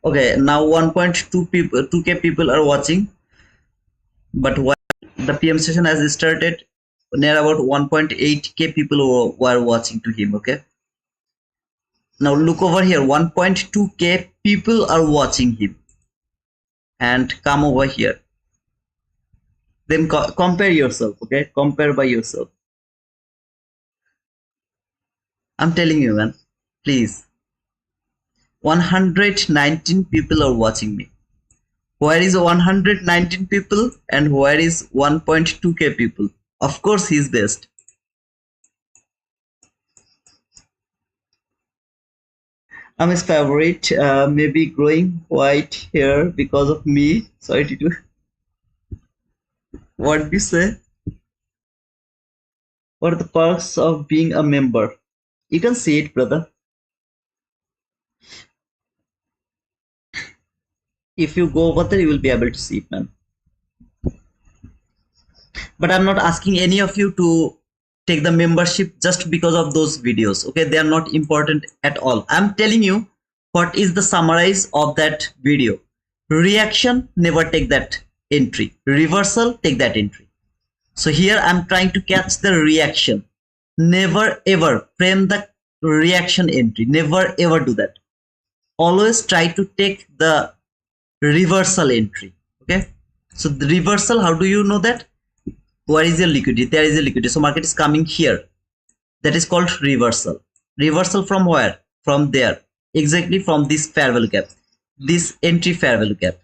Speaker 1: Okay, now 1.2 people, 2k people are watching, but while the PM session has started, near about 1.8k people were watching to him. Okay, now look over here, 1.2k people are watching him, and come over here. Then compare yourself. Okay, compare by yourself. I'm telling you, man, please. 119 people are watching me. Where is 119 people and where is 1.2k people? Of course, he's best. I'm his favorite. Maybe growing white hair because of me. Sorry to do. What do you say? What are the perks of being a member? You can see it, brother. If you go over there, you will be able to see it, man. But I'm not asking any of you to take the membership just because of those videos. Okay, they are not important at all. I'm telling you what is the summarize of that video. Reaction, never take that entry. Reversal, take that entry. So here I'm trying to catch the reaction. Never ever frame the reaction entry. Never ever do that. Always try to take the reversal entry. Okay, so the reversal, how do you know that? Where is your liquidity? There is a liquidity. So market is coming here. That is called reversal. Reversal from where? From there. Exactly from this fair value gap. This entry fair value gap.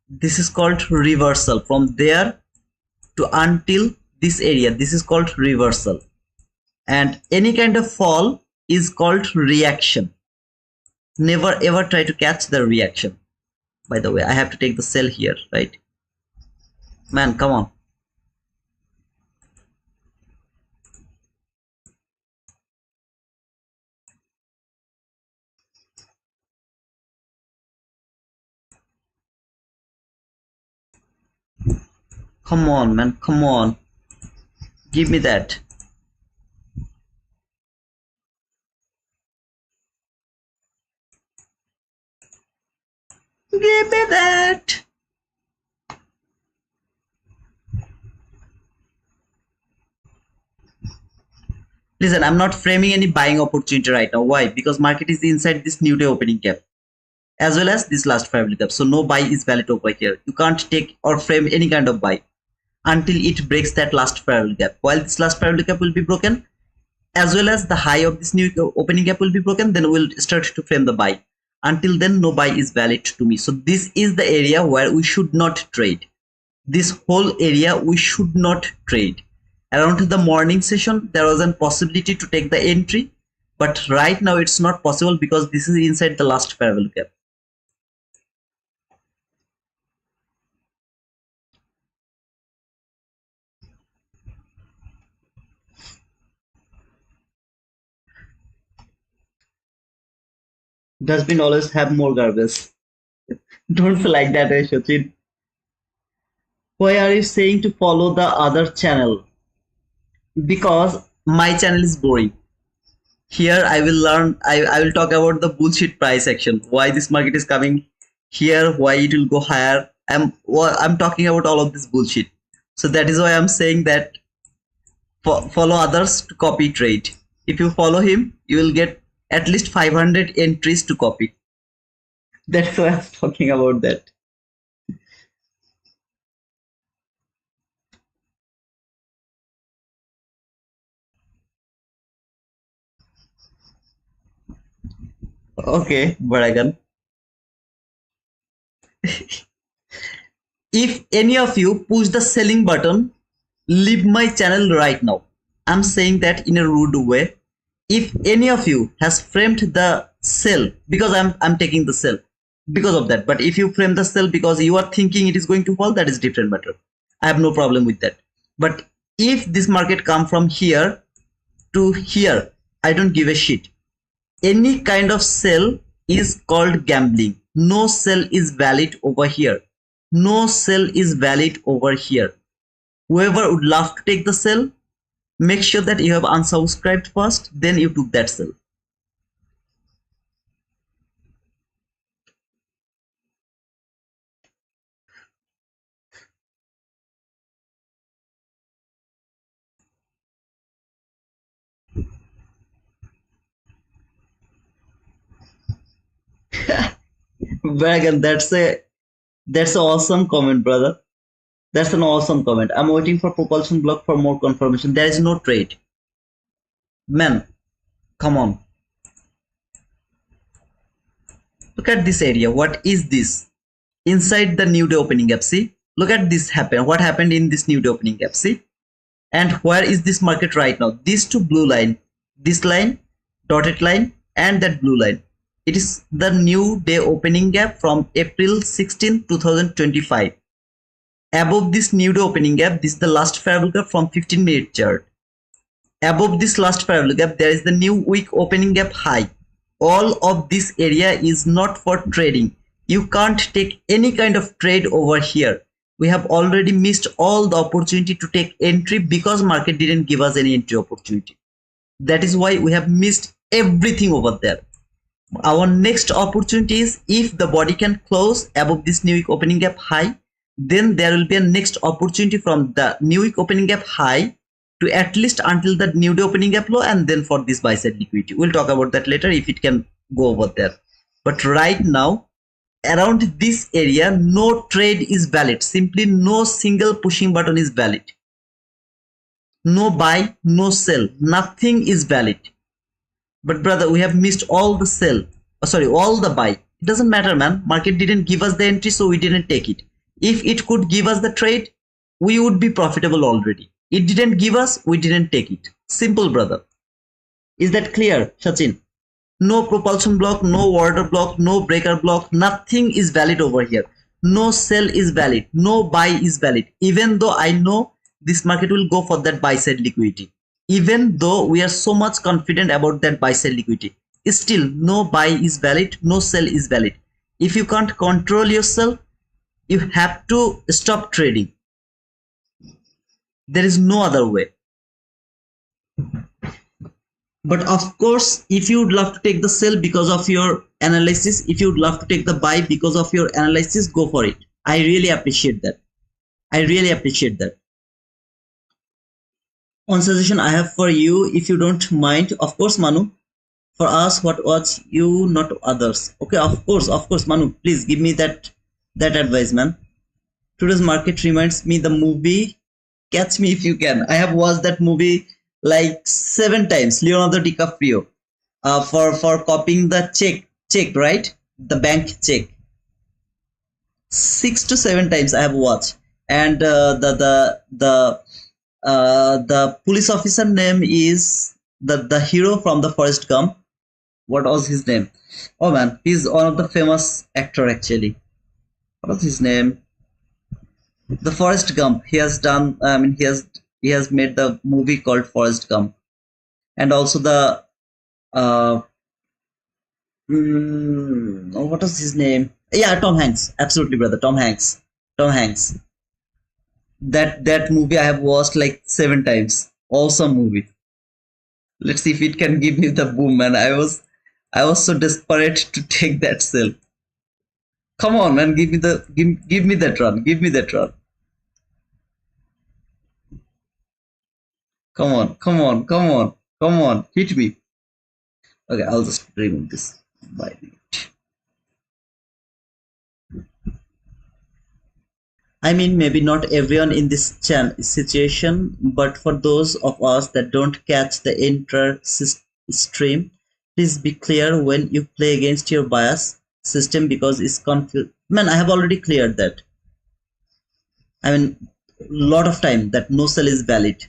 Speaker 1: This is called reversal. From there to until this area. This is called reversal. And any kind of fall is called reaction. Never ever try to catch the reaction. By the way, I have to take the sell here, right? Man, come on. Come on, man. Come on. Give me that. Give me that. Listen, I'm not framing any buying opportunity right now. Why? Because market is inside this new day opening gap as well as this last fair value gap. So no buy is valid over here. You can't take or frame any kind of buy until it breaks that last fair value gap. While this last fair value gap will be broken, as well as the high of this new opening gap will be broken, then we'll start to frame the buy. Until then, no buy is valid to me. So this is the area where we should not trade. This whole area we should not trade. Around the morning session, there was a possibility to take the entry, but right now it's not possible because this is inside the last fair value gap. Dustbin always have more garbage. Don't feel like that, Sachin. Why are you saying to follow the other channel? Because my channel is boring. Here I will learn, I will talk about the bullshit price action. Why this market is coming here, why it will go higher. I'm talking about all of this bullshit. So that is why I'm saying that follow others to copy trade. If you follow him, you will get at least 500 entries to copy. That's why I'm talking about that. Okay, Baragan. If any of you push the selling button, leave my channel right now. I'm saying that in a rude way. If any of you has framed the sell, because I'm taking the sell because of that. But if you frame the sell because you are thinking it is going to fall, that is different matter. I have no problem with that. But if this market come from here to here, I don't give a shit. Any kind of sell is called gambling. No sell is valid over here. No sell is valid over here. Whoever would love to take the sell, make sure that you have unsubscribed first, then you took that sell. Dragon, that's an awesome comment, brother. That's an awesome comment. I'm waiting for propulsion block for more confirmation. There is no trade. Man, come on. Look at this area. What is this? Inside the new day opening gap. See? Look at this happen. What happened in this new day opening gap? See? And where is this market right now? These two blue line, this line, dotted line, and that blue line. It is the new day opening gap from April 16, 2025. Above this new day opening gap, this is the last fair gap from 15-minute chart. Above this last fair gap, there is the new week opening gap high. All of this area is not for trading. You can't take any kind of trade over here. We have already missed all the opportunity to take entry because market didn't give us any entry opportunity. That is why we have missed everything over there. Our next opportunity is if the body can close above this new week opening gap high, then there will be a next opportunity from the new week opening gap high to at least until the new day opening gap low, and then for this buy side liquidity. We'll talk about that later if it can go over there. But right now, around this area, no trade is valid. Simply no single pushing button is valid. No buy, no sell. Nothing is valid. But brother, we have missed all the sell. All the buy. It doesn't matter, man. Market didn't give us the entry, so we didn't take it. If it could give us the trade, we would be profitable already. It didn't give us, we didn't take it. Simple, brother. Is that clear, Sachin? No propulsion block, no order block, no breaker block. Nothing is valid over here. No sell is valid. No buy is valid. Even though I know this market will go for that buy side liquidity. Even though we are so much confident about that buy side liquidity, still no buy is valid, no sell is valid. If you can't control yourself, you have to stop trading. There is no other way. But of course, if you would love to take the sell because of your analysis, if you would love to take the buy because of your analysis, go for it. I really appreciate that. I really appreciate that. One suggestion I have for you, if you don't mind, of course, Manu, for us, what was you, not others. Okay, of course, Manu, please give me that advice, man. Today's market reminds me the movie Catch Me If You Can. I have watched that movie like 7 times. Leonardo DiCaprio, for copying the check, right? The bank check. 6 to 7 times I have watched, and the police officer name is the hero from the Forrest Gump. What was his name? Oh man, he's one of the famous actor actually. What was his name? The Forrest Gump. He has done. I mean, he has made the movie called Forrest Gump, and also the What was his name? Yeah, Tom Hanks. Absolutely, brother. Tom Hanks. Tom Hanks. That movie I have watched like 7 times. Awesome movie. Let's see if it can give me the boom, man. I was so desperate to take that cell. Come on, man. Give me that run. Give me that run. Come on. Come on. Come on. Come on. Hit me. Okay, I'll just remove this. Bye. I mean, maybe not everyone in this situation, but for those of us that don't catch the entire stream, please be clear when you play against your bias system because it's confused. Man, I have already cleared that. I mean, lot of time that no cell is valid.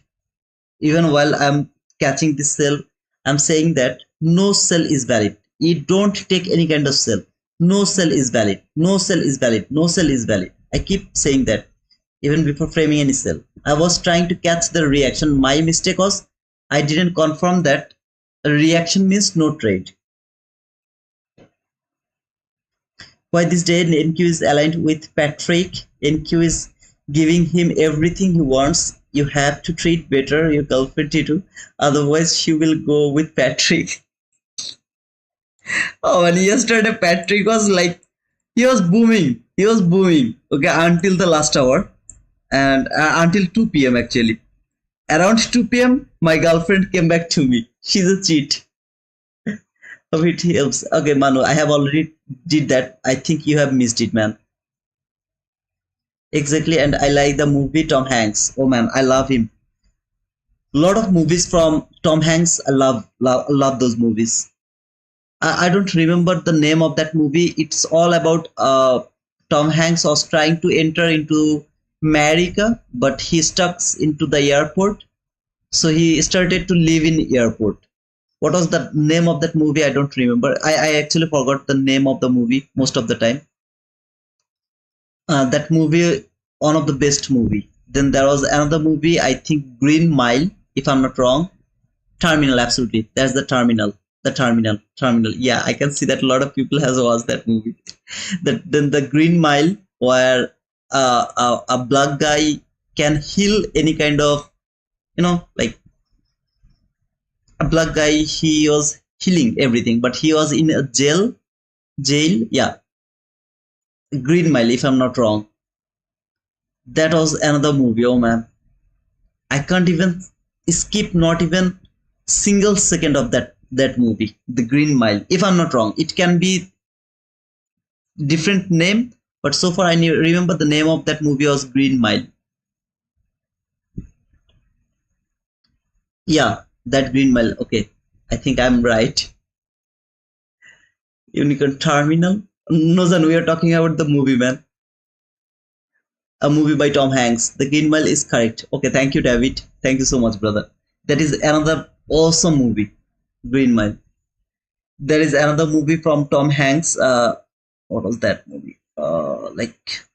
Speaker 1: Even while I'm catching this cell, I'm saying that no cell is valid. You don't take any kind of cell. No cell is valid. No cell is valid. No cell is valid. I keep saying that even before framing any cell. I was trying to catch the reaction. My mistake was I didn't confirm that a reaction means no trade. Why this day NQ is aligned with Patrick. NQ is giving him everything he wants. You have to treat better your girlfriend too. Otherwise she will go with Patrick. Oh, and yesterday Patrick was like, he was booming. He was booming. Okay, until the last hour and until 2 p.m. actually. Around 2 p.m., my girlfriend came back to me. She's a cheat. So it helps. Okay, Manu, I have already did that. I think you have missed it, man. Exactly, and I like the movie Tom Hanks. Oh man, I love him. Lot of movies from Tom Hanks. I love those movies. I don't remember the name of that movie. It's all about Tom Hanks was trying to enter into America, but he stuck into the airport. So he started to live in airport. What was the name of that movie? I don't remember. I actually forgot the name of the movie most of the time. That movie, one of the best movie. Then there was another movie, I think Green Mile, if I'm not wrong. Terminal, absolutely. That's the terminal. The terminal. Yeah, I can see that a lot of people has watched that movie. Then the Green Mile, where a black guy can heal any kind of, like a black guy. He was healing everything, but he was in a jail. Jail, yeah. Green Mile, if I'm not wrong. That was another movie. Oh man, I can't even skip not even single second of that movie, The Green Mile. If I'm not wrong, it can be different name, but so far I remember the name of that movie was Green Mile. Yeah, that Green Mile. Okay, I think I'm right. Unicorn Terminal. No, son, we are talking about the movie, man. A movie by Tom Hanks. The Green Mile is correct. Okay, thank you, David. Thank you so much, brother. That is another awesome movie, Green Mile. There is another movie from Tom Hanks. What was that movie? Like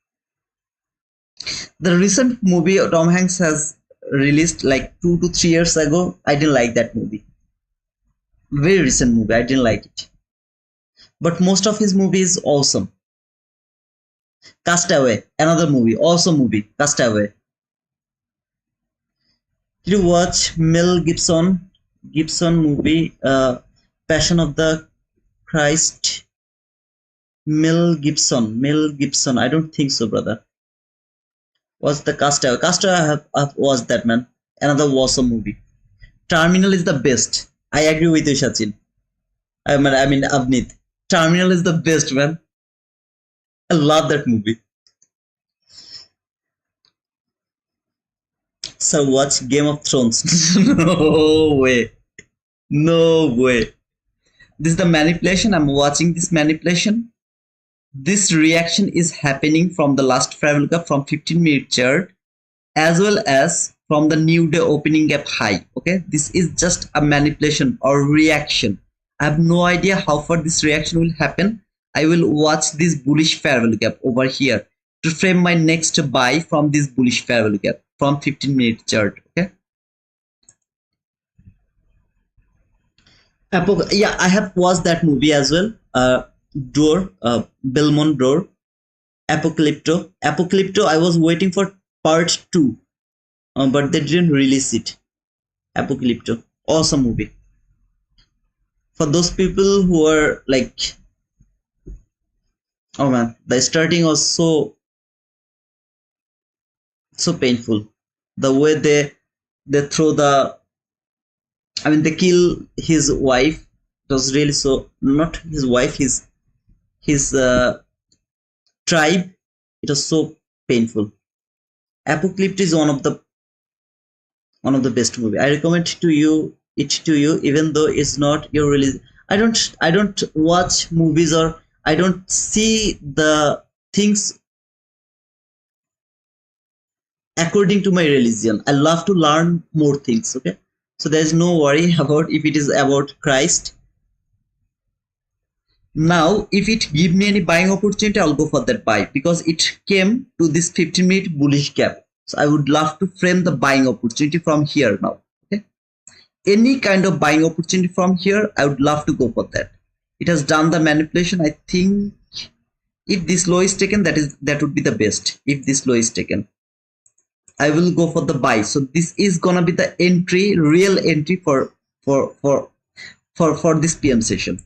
Speaker 1: the recent movie Tom Hanks has released like 2 to 3 years ago. I didn't like that movie. Very recent movie. I didn't like it. But most of his movie is awesome. Castaway, another movie, awesome movie. Castaway. Did you watch Mel Gibson movie, Passion of the Christ? Mel Gibson. I don't think so, brother. Was the Castaway? Castaway I have watched that, man. Another awesome movie. Terminal is the best. I agree with you, Sachin. I mean Avneet. Terminal is the best, man. I love that movie. So watch Game of Thrones. No way. No way. This is the manipulation. I'm watching this manipulation. This reaction is happening from the last Travel Cup from 15-minute chart as well as from the new day opening gap high. Okay, this is just a manipulation or reaction. I have no idea how far this reaction will happen. I will watch this bullish fair value gap over here to frame my next buy from this bullish fair value gap from 15-minute chart. Okay. Yeah, I have watched that movie as well. door, Belmont door, Apocalypto. Apocalypto, I was waiting for part 2, but they didn't release it. Apocalypto, awesome movie. For those people who are like, oh man, the starting was so painful. The way they throw the, I mean, they kill his wife. It was really so, not his wife, his tribe. It was so painful. Apocalypse is one of the best movie. I recommend it to you, even though it's not your release. I don't watch movies, or I don't see the things according to my religion. I love to learn more things. Okay, so there's no worry about if it is about Christ. Now, if it give me any buying opportunity, I'll go for that buy because it came to this 15-minute bullish gap. So I would love to frame the buying opportunity from here now. Okay, any kind of buying opportunity from here, I would love to go for that. It has done the manipulation. I think if this low is taken, that would be the best. If this low is taken, I will go for the buy. So this is gonna be the entry, real entry for this PM session.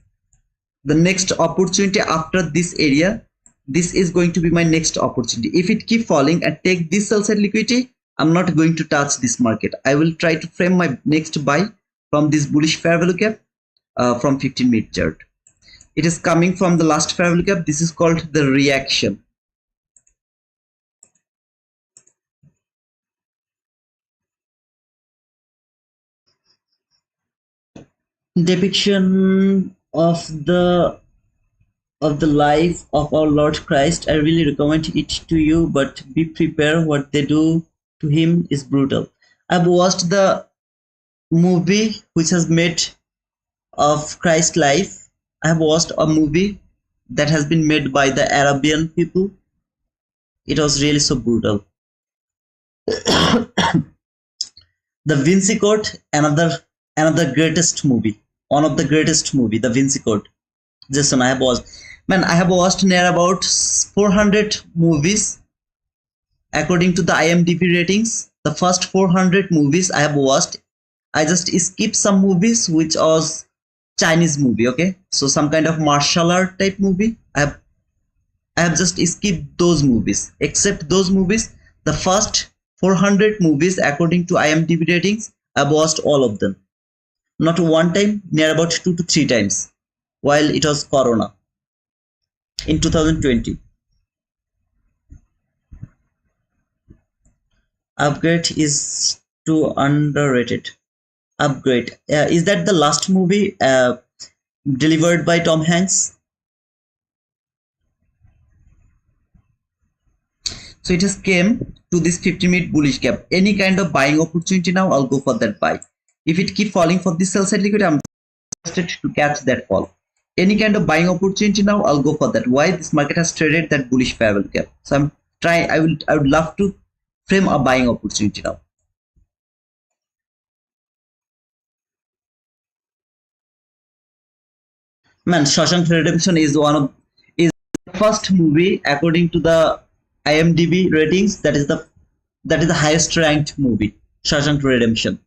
Speaker 1: The next opportunity after this area, this is going to be my next opportunity. If it keep falling and take this sell side liquidity, I'm not going to touch this market. I will try to frame my next buy from this bullish fair value gap from 15-minute chart. It is coming from the last fair value gap. This is called the reaction. Depiction of the life of our Lord Christ. I really recommend it to you, but be prepared. What they do to him is brutal. I've watched the movie which has made of Christ's life. I have watched a movie that has been made by the Arabian people. It was really so brutal. The Vinci Code, another greatest movie. One of the greatest movie, The Vinci Code. Jason, I have watched near about 400 movies according to the IMDb ratings. The first 400 movies I have watched. I just skipped some movies which was Chinese movie. Okay, so some kind of martial art type movie. I have just skipped those movies. Except those movies, the first 400 movies according to IMDb ratings, I've watched all of them. Not one time, near about 2 to 3 times, while it was Corona in 2020. Upgrade is too underrated. Upgrade. Is that the last movie delivered by Tom Hanks? So it has came to this 50-minute bullish gap. Any kind of buying opportunity now, I'll go for that buy. If it keep falling for this sell side liquidity, I'm interested to catch that fall. Any kind of buying opportunity now, I'll go for that. Why? This market has traded that bullish fair value gap. So I'm trying. I would love to frame a buying opportunity now. Man, Shawshank Redemption is the first movie according to the IMDb ratings. That is the highest ranked movie, Shawshank Redemption.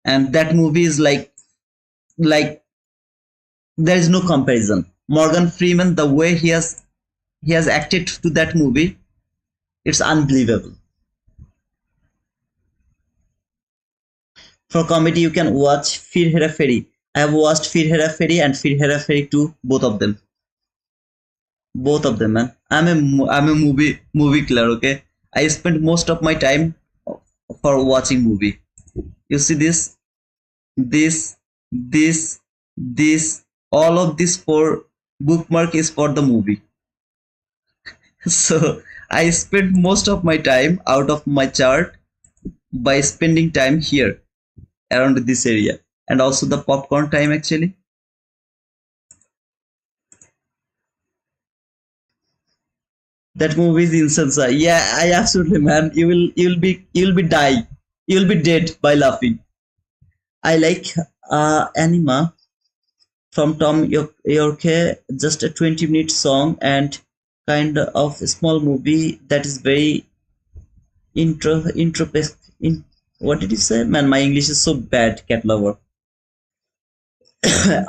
Speaker 1: And that movie is like there is no comparison. Morgan Freeman, the way he has acted to that movie, it's unbelievable. For comedy, you can watch Fir Hera Fairy. I have watched Fir Hera Fairy and Fir Hera Fairy 2, both of them. Both of them, man. I'm a movie killer. Okay, I spend most of my time for watching movie. You see this, all of this for bookmark is for the movie. So I spend most of my time out of my chart by spending time here around this area, and also the popcorn time actually. That movie is insane. Yeah, I absolutely, man. You'll be die. You'll be dead by laughing. I like anima. from Tom Yorke, just a 20-minute song and kind of a small movie that is very intro in what did you say? Man, my English is so bad, cat lover.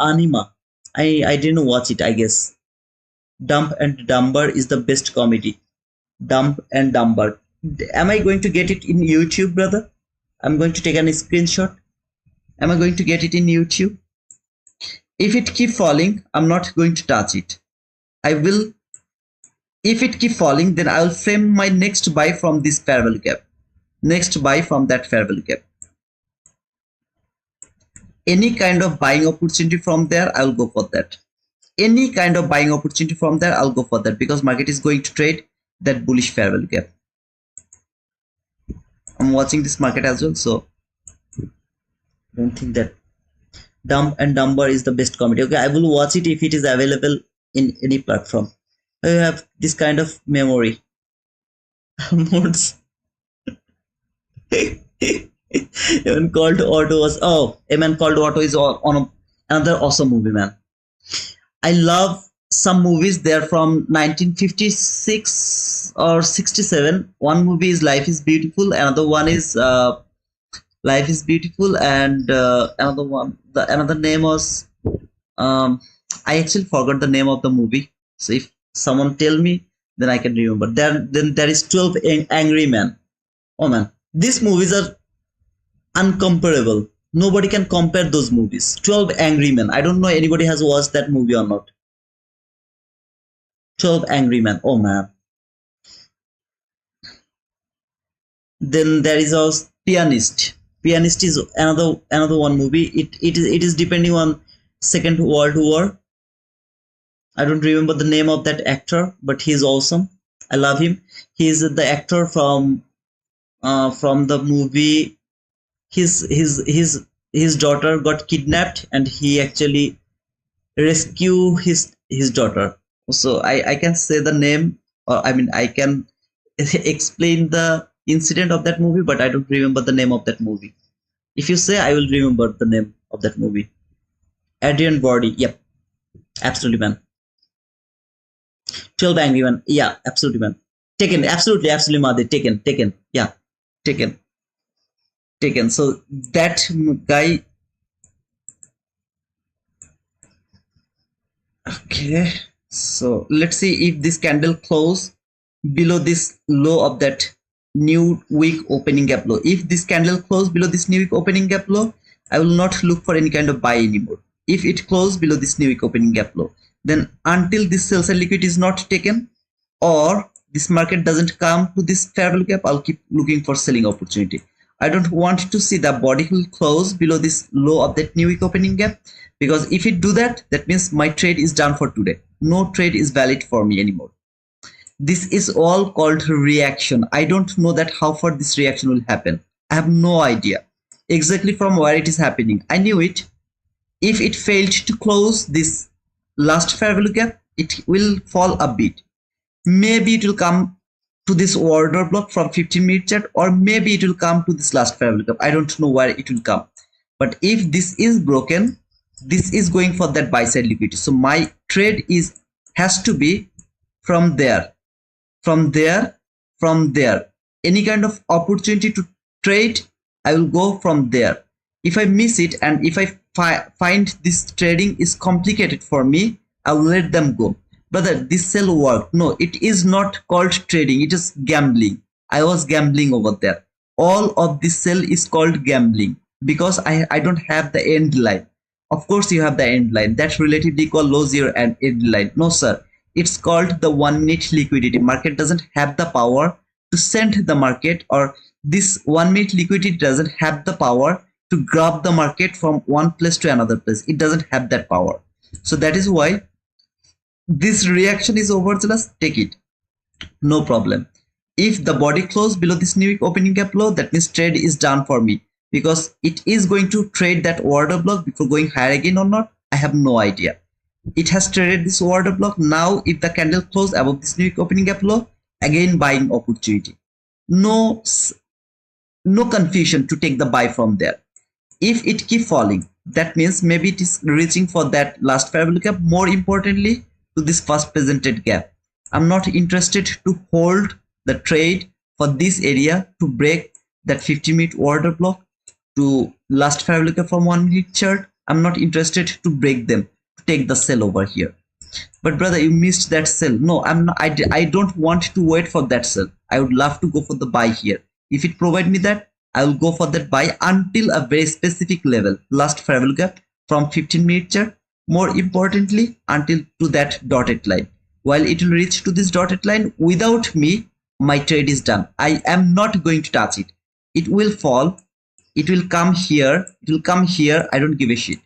Speaker 1: Anima. I didn't watch it, I guess. Dump and Dumber is the best comedy. Dump and Dumber. Am I going to get it in YouTube, brother? I'm going to take a screenshot. Am I going to get it in YouTube? If it keep falling, I'm not going to touch it. I will. If it keep falling, then I'll frame my next buy from this fair value gap. Next buy from that fair value gap. Any kind of buying opportunity from there, I'll go for that. Any kind of buying opportunity from there, I'll go for that because market is going to trade that bullish fair value gap. I'm watching this market as well, so I don't think that Dump and Dumber is the best comedy. Okay, I will watch it if it is available in any platform. I have this kind of memory. Modes. A Man Called Otto was A Man Called Otto is on another awesome movie, man. I love some movies. They're from 1956 or 67. One movie is Life is Beautiful. Another one is Life is Beautiful, and another one. Another name was I actually forgot the name of the movie. So if someone tell me, then I can remember. Then there is 12 Angry Men. Oh man, these movies are uncomparable. Nobody can compare those movies. 12 Angry Men. I don't know anybody has watched that movie or not. 12 Angry Men. Oh man. Then there is also Pianist. Pianist is another one movie. It is depending on Second World War. I don't remember the name of that actor, but he's awesome. I love him. He's the actor from the movie. His daughter got kidnapped, and he actually rescue his daughter. So I can say the name, or I mean I can explain the incident of that movie, but I don't remember the name of that movie. If you say, I will remember the name of that movie. Adrian Brody. Yep, absolutely, man. 12 Angry Men. Yeah, absolutely, man. Taken. Absolutely, Madhe. Taken. Yeah, Taken. So that guy. Okay. So let's see if this candle close below this low of that new week opening gap low. If this candle close below this new week opening gap low, I will not look for any kind of buy anymore. If it close below this new week opening gap low, then until this sell side liquidity is not taken or this market doesn't come to this fair value gap, I'll keep looking for selling opportunity. I don't want to see the body will close below this low of that new week opening gap, because if it do that, that means my trade is done for today. No trade is valid for me anymore. This is all called reaction. I don't know that how far this reaction will happen. I have no idea exactly from where it is happening. I knew it. If it failed to close this last fair value gap, it will fall a bit. Maybe it will come to this order block from 15-minute chart, or maybe it will come to this last fair value gap. I don't know where it will come. But if this is broken, this is going for that buy side liquidity. So my trade has to be from there. From there. Any kind of opportunity to trade, I will go from there. If I miss it, and if I find this trading is complicated for me, I will let them go. Brother, this sell worked. No, it is not called trading. It is gambling. I was gambling over there. All of this sell is called gambling because I don't have the end line. Of course, you have the end line. That's relatively called low zero and end line. No, sir. It's called the 1 minute liquidity. Market doesn't have the power to send the market, or this 1 minute liquidity doesn't have the power to grab the market from one place to another place. It doesn't have that power. So that is why this reaction is overzealous. Take it. No problem. If the body close below this new week opening gap low, that means trade is done for me, because it is going to trade that order block before going higher again or not. I have no idea. It has traded this order block. Now if the candle close above this new week opening gap low, again buying opportunity. No confusion to take the buy from there. If it keep falling, That means maybe it is reaching for that last fair gap. More importantly, to this first presented gap. I'm not interested to hold the trade for this area to break that 50-minute order block to last fair gap from 1 minute chart. I'm not interested to break them to take the sell over here. But brother, you missed that sell. No, I'm not. I don't want to wait for that sell. I would love to go for the buy here. If it provide me that, I will go for that buy until a very specific level, last fair value gap from 15-minute chart. More importantly, until to that dotted line. While it will reach to this dotted line, without me, my trade is done. I am not going to touch it. It will fall. It will come here. It will come here. I don't give a shit.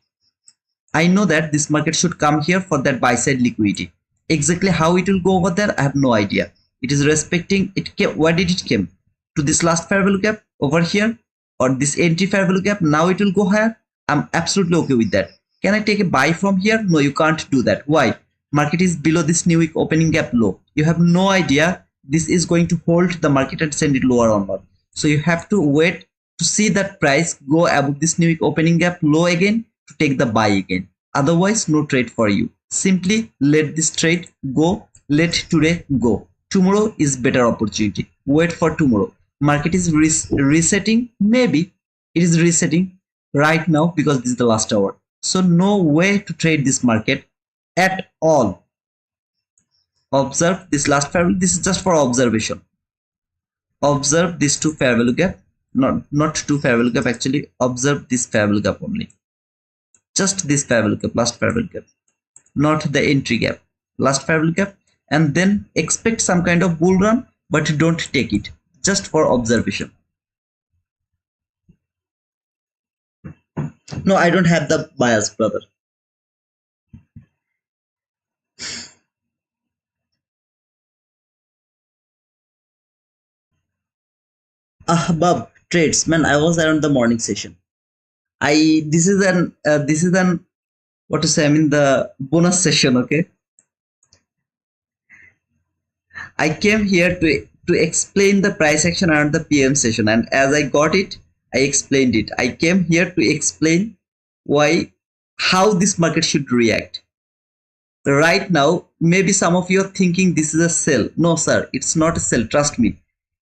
Speaker 1: I know that this market should come here for that buy side liquidity. Exactly how it will go over there, I have no idea. It is respecting it. Where did it came? To this last fair value gap over here, or this entry fair value gap. Now it will go higher. I'm absolutely okay with that. Can I take a buy from here? No, you can't do that. Why? Market is below this new week opening gap low. You have no idea this is going to hold the market and send it lower or not. So you have to wait to see that price go above this new week opening gap low again to take the buy again. Otherwise, no trade for you. Simply let this trade go. Let today go. Tomorrow is better opportunity. Wait for tomorrow. Market is resetting. Maybe it is resetting right now because this is the last hour. So no way to trade this market at all. Observe this last fair value. This is just for observation. Observe this two fair value gap. Not two fair value gap actually. Observe this fair value gap only. Just this fair value gap, last fair value gap, not the entry gap, last fair value gap, and then expect some kind of bull run, but don't take it, just for observation. No, I don't have the bias, brother. Ahbab trades, man. I was around the morning session. This is an what to say, I mean the bonus session. Okay, I came here to explain the price action around the PM session, and as I got it, I explained it. I came here to explain how this market should react. Right now, maybe some of you are thinking this is a sell. No, sir, it's not a sell. Trust me,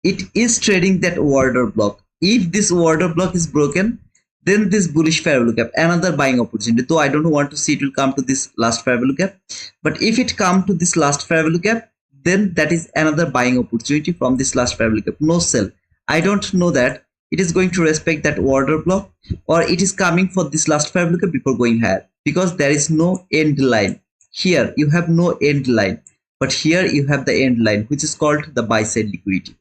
Speaker 1: it is trading that order block. If this order block is broken, then this bullish fair value gap, another buying opportunity. Though I don't want to see it will come to this last fair value gap, but if it come to this last fair value gap, then that is another buying opportunity from this last fair value gap. No sell. I don't know that it is going to respect that order block or it is coming for this last fair value gap before going higher, because there is no end line. Here you have no end line, but here you have the end line, which is called the buy side liquidity.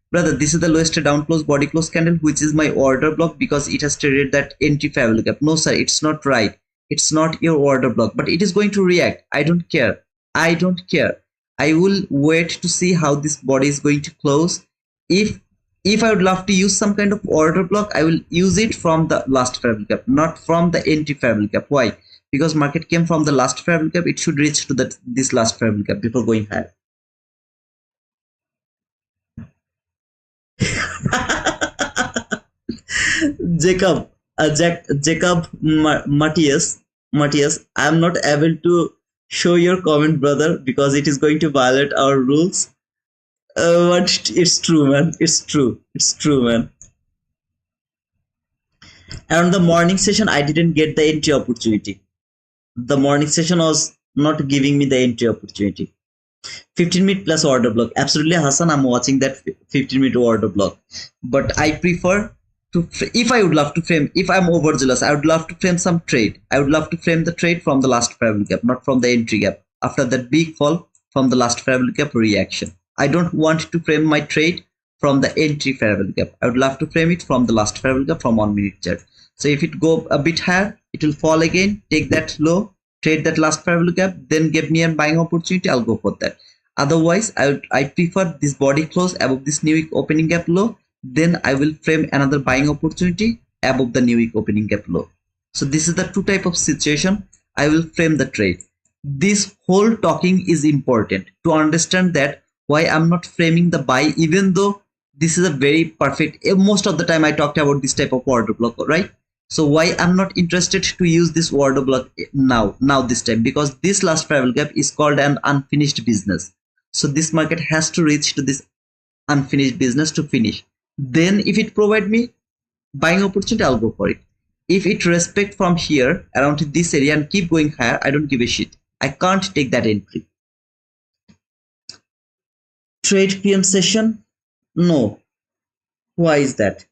Speaker 1: Brother, this is the lowest down close body close candle, which is my order block because it has traded that entry fair value gap. No sir, it's not right. It's not your order block, but it is going to react. I don't care. I don't care. I will wait to see how this body is going to close. If I would love to use some kind of order block, I will use it from the last fair value gap, not from the entry fair value gap. Why? Because market came from the last fair value gap, it should reach to this last fair value gap before going higher. Jacob Matthias, I am not able to show your comment, brother, because it is going to violate our rules. But it's true, man. It's true. It's true, man. And on the morning session, I didn't get the entry opportunity. The morning session was not giving me the entry opportunity. 15-minute plus order block. Absolutely, Hassan, I'm watching that 15-minute order block. But I prefer to, if I would love to frame, if I'm overzealous, I would love to frame some trade. I would love to frame the trade from the last fair value gap, not from the entry gap. After that big fall from the last fair value gap reaction. I don't want to frame my trade from the entry fair value gap. I would love to frame it from the last fair value gap from 1 minute chart. So if it go a bit higher, it will fall again, take that low, trade that last fair value gap, then give me a buying opportunity, I'll go for that. Otherwise, I prefer this body close above this new week opening gap low, then I will frame another buying opportunity above the new week opening gap low. So this is the two type of situation I will frame the trade. This whole talking is important to understand that why I'm not framing the buy, even though this is a very perfect, most of the time I talked about this type of order block, right? So why I'm not interested to use this order block now this time? Because this last parallel gap is called an unfinished business. So this market has to reach to this unfinished business to finish. Then if it provide me buying opportunity, I'll go for it. If it respect from here around this area and keep going higher, I don't give a shit. I can't take that entry. Trade PM session? No. Why is that?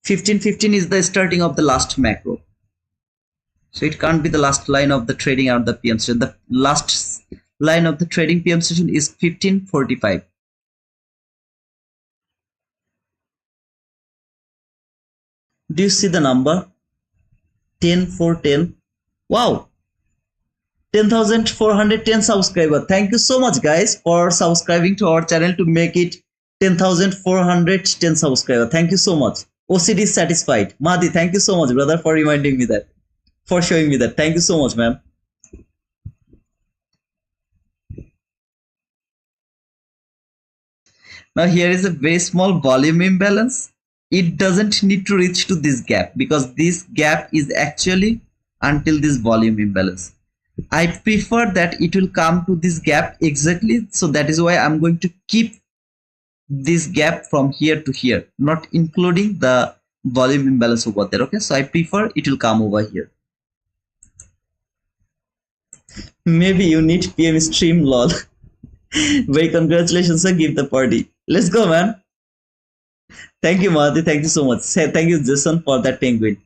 Speaker 1: 1515 is the starting of the last macro. So it can't be the last line of the trading around the PM session. The last line of the trading PM session is 1545. Do you see the number? 10 for 10. Wow. 10,410 subscribers. Thank you so much guys for subscribing to our channel to make it 10,410 subscribers. Thank you so much. OCD is satisfied. Madi, thank you so much brother for reminding me that, for showing me that. Thank you so much ma'am. Now here is a very small volume imbalance. It doesn't need to reach to this gap because this gap is actually until this volume imbalance. I prefer that it will come to this gap exactly. So that is why I'm going to keep this gap from here to here, not including the volume imbalance over there. Okay, so I prefer it will come over here. Maybe you need PM stream lol. Very congratulations sir, give the party. Let's go man. Thank you Mahdi, thank you so much. Thank you Jason for that penguin.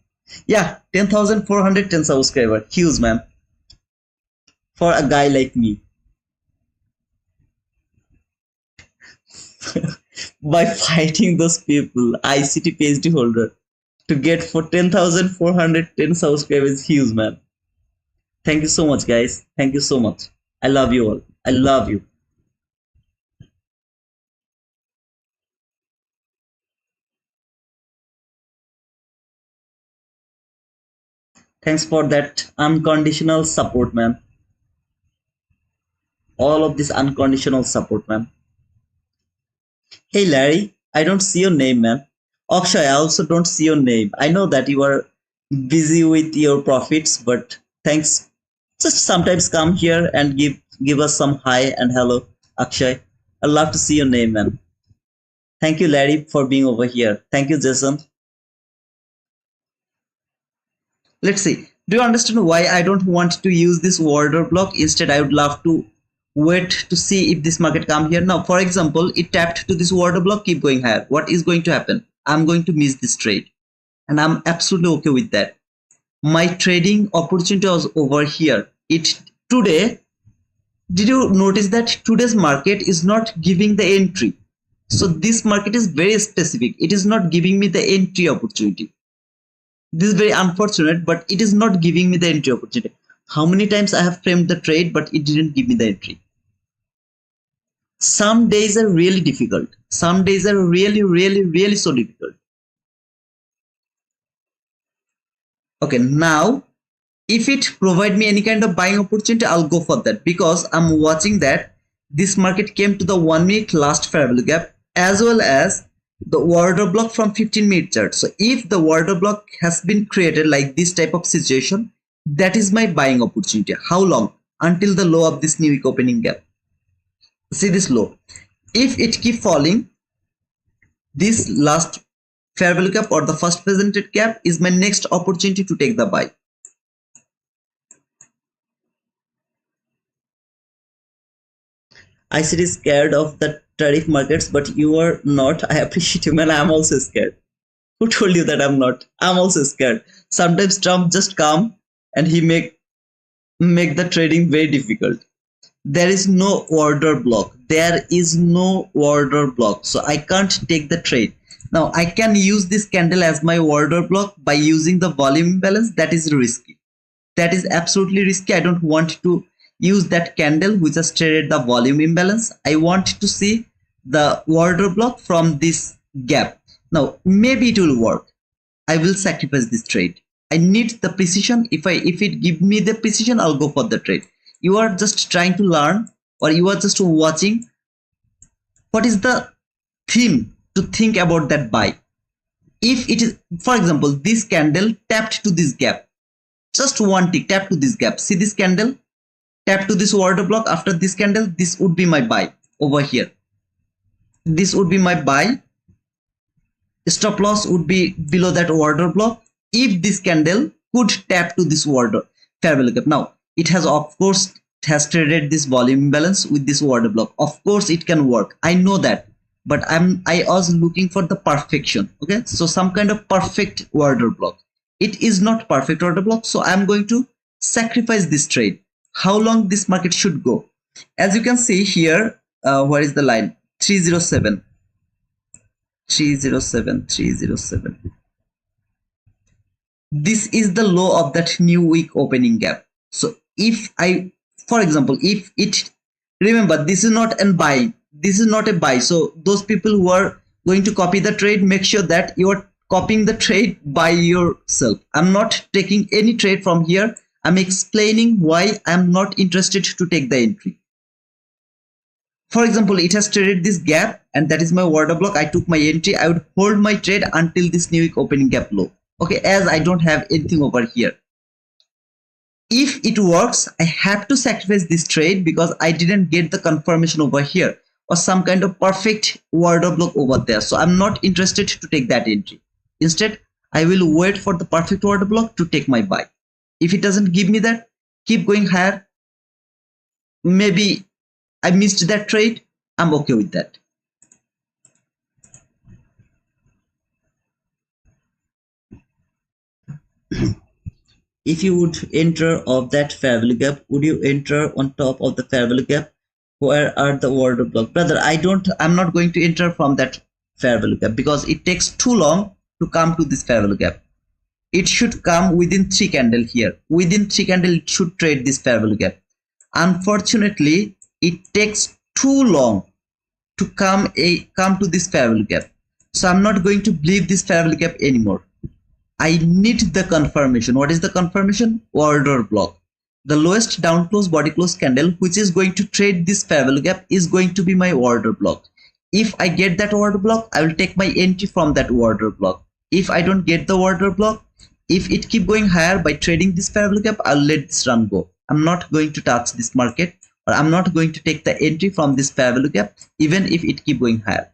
Speaker 1: Yeah, 10,410 subscriber, huge man, for a guy like me. By fighting those people, ICT PhD holder, to get for 10,410 subscribers, huge man. Thank you so much guys, thank you so much. I love you all, I love you. Thanks for that unconditional support man. All of this unconditional support man. Hey Larry, I don't see your name man. Akshay, I also don't see your name. I know that you are busy with your profits, but thanks. Just sometimes come here and give us some hi and hello, Akshay. I'd love to see your name, man. Thank you, Larry, for being over here. Thank you, Jason. Let's see. Do you understand why I don't want to use this order block? Instead, I would love to wait to see if this market come here. Now, for example, it tapped to this order block, keep going higher. What is going to happen? I'm going to miss this trade, and I'm absolutely okay with that. My trading opportunity was over here. It today, did you notice that today's market is not giving the entry? So this market is very specific. It is not giving me the entry opportunity. This is very unfortunate, but it is not giving me the entry opportunity. How many times I have framed the trade, but it didn't give me the entry. Some days are really difficult. Some days are really so difficult. Okay, now if it provide me any kind of buying opportunity, I'll go for that, because I'm watching that this market came to the 1 minute last fair value gap as well as the order block from 15-minute chart. So if the order block has been created like this type of situation, that is my buying opportunity. How long? Until the low of this new week opening gap. See this low. If it keep falling, this last fair value gap or the first presented gap is my next opportunity to take the buy. ICT is scared of the tariff markets, but you are not. I appreciate you, man. I'm also scared. Who told you that I'm not? I'm also scared. Sometimes Trump just come and he make the trading very difficult. There is no order block. There is no order block. So I can't take the trade. Now I can use this candle as my order block by using the volume imbalance. That is risky. That is absolutely risky. I don't want to use that candle which has traded the volume imbalance. I want to see the order block from this gap. Now maybe it will work. I will sacrifice this trade. I need the precision. If it give me the precision, I'll go for the trade. You are just trying to learn, or you are just watching what is the theme to think about that buy. If it is, for example, this candle tapped to this gap, just one tick, tap to this gap, see this candle, tap to this order block. After this candle, this would be my buy over here, this would be my buy, stop loss would be below that order block if this candle could tap to this order fair value gap. Now it has, of course, it has traded this volume imbalance with this order block. Of course it can work, I know that, but I was looking for the perfection. Okay, so some kind of perfect order block. It is not perfect order block, so I'm going to sacrifice this trade. How long this market should go? As you can see here, where is the line? 307. This is the low of that new week opening gap. So if I, for example, if it, remember, this is not a buy, this is not a buy. So those people who are going to copy the trade, make sure that you are copying the trade by yourself. I'm not taking any trade from here. I'm explaining why I'm not interested to take the entry. For example, it has traded this gap and that is my order block. I took my entry. I would hold my trade until this new week opening gap low. Okay, as I don't have anything over here. If it works, I have to sacrifice this trade because I didn't get the confirmation over here or some kind of perfect order block over there. So I'm not interested to take that entry. Instead, I will wait for the perfect order block to take my buy. If it doesn't give me that, keep going higher. Maybe I missed that trade. I'm okay with that. If you would enter of that fair value gap, would you enter on top of the fair value gap? Where are the order block? Brother, I'm not going to enter from that fair value gap because it takes too long to come to this fair value gap. It should come within 3 candle here. Within 3 candle, it should trade this fair value gap. Unfortunately, it takes too long to come to this fair value gap. So I'm not going to believe this fair value gap anymore. I need the confirmation. What is the confirmation? Order block. The lowest down close body close candle which is going to trade this fair value gap is going to be my order block. If I get that order block, I will take my entry from that order block. If I don't get the order block, if it keep going higher by trading this fair value gap, I'll let this run go. I'm not going to touch this market, or I'm not going to take the entry from this fair value gap even if it keep going higher.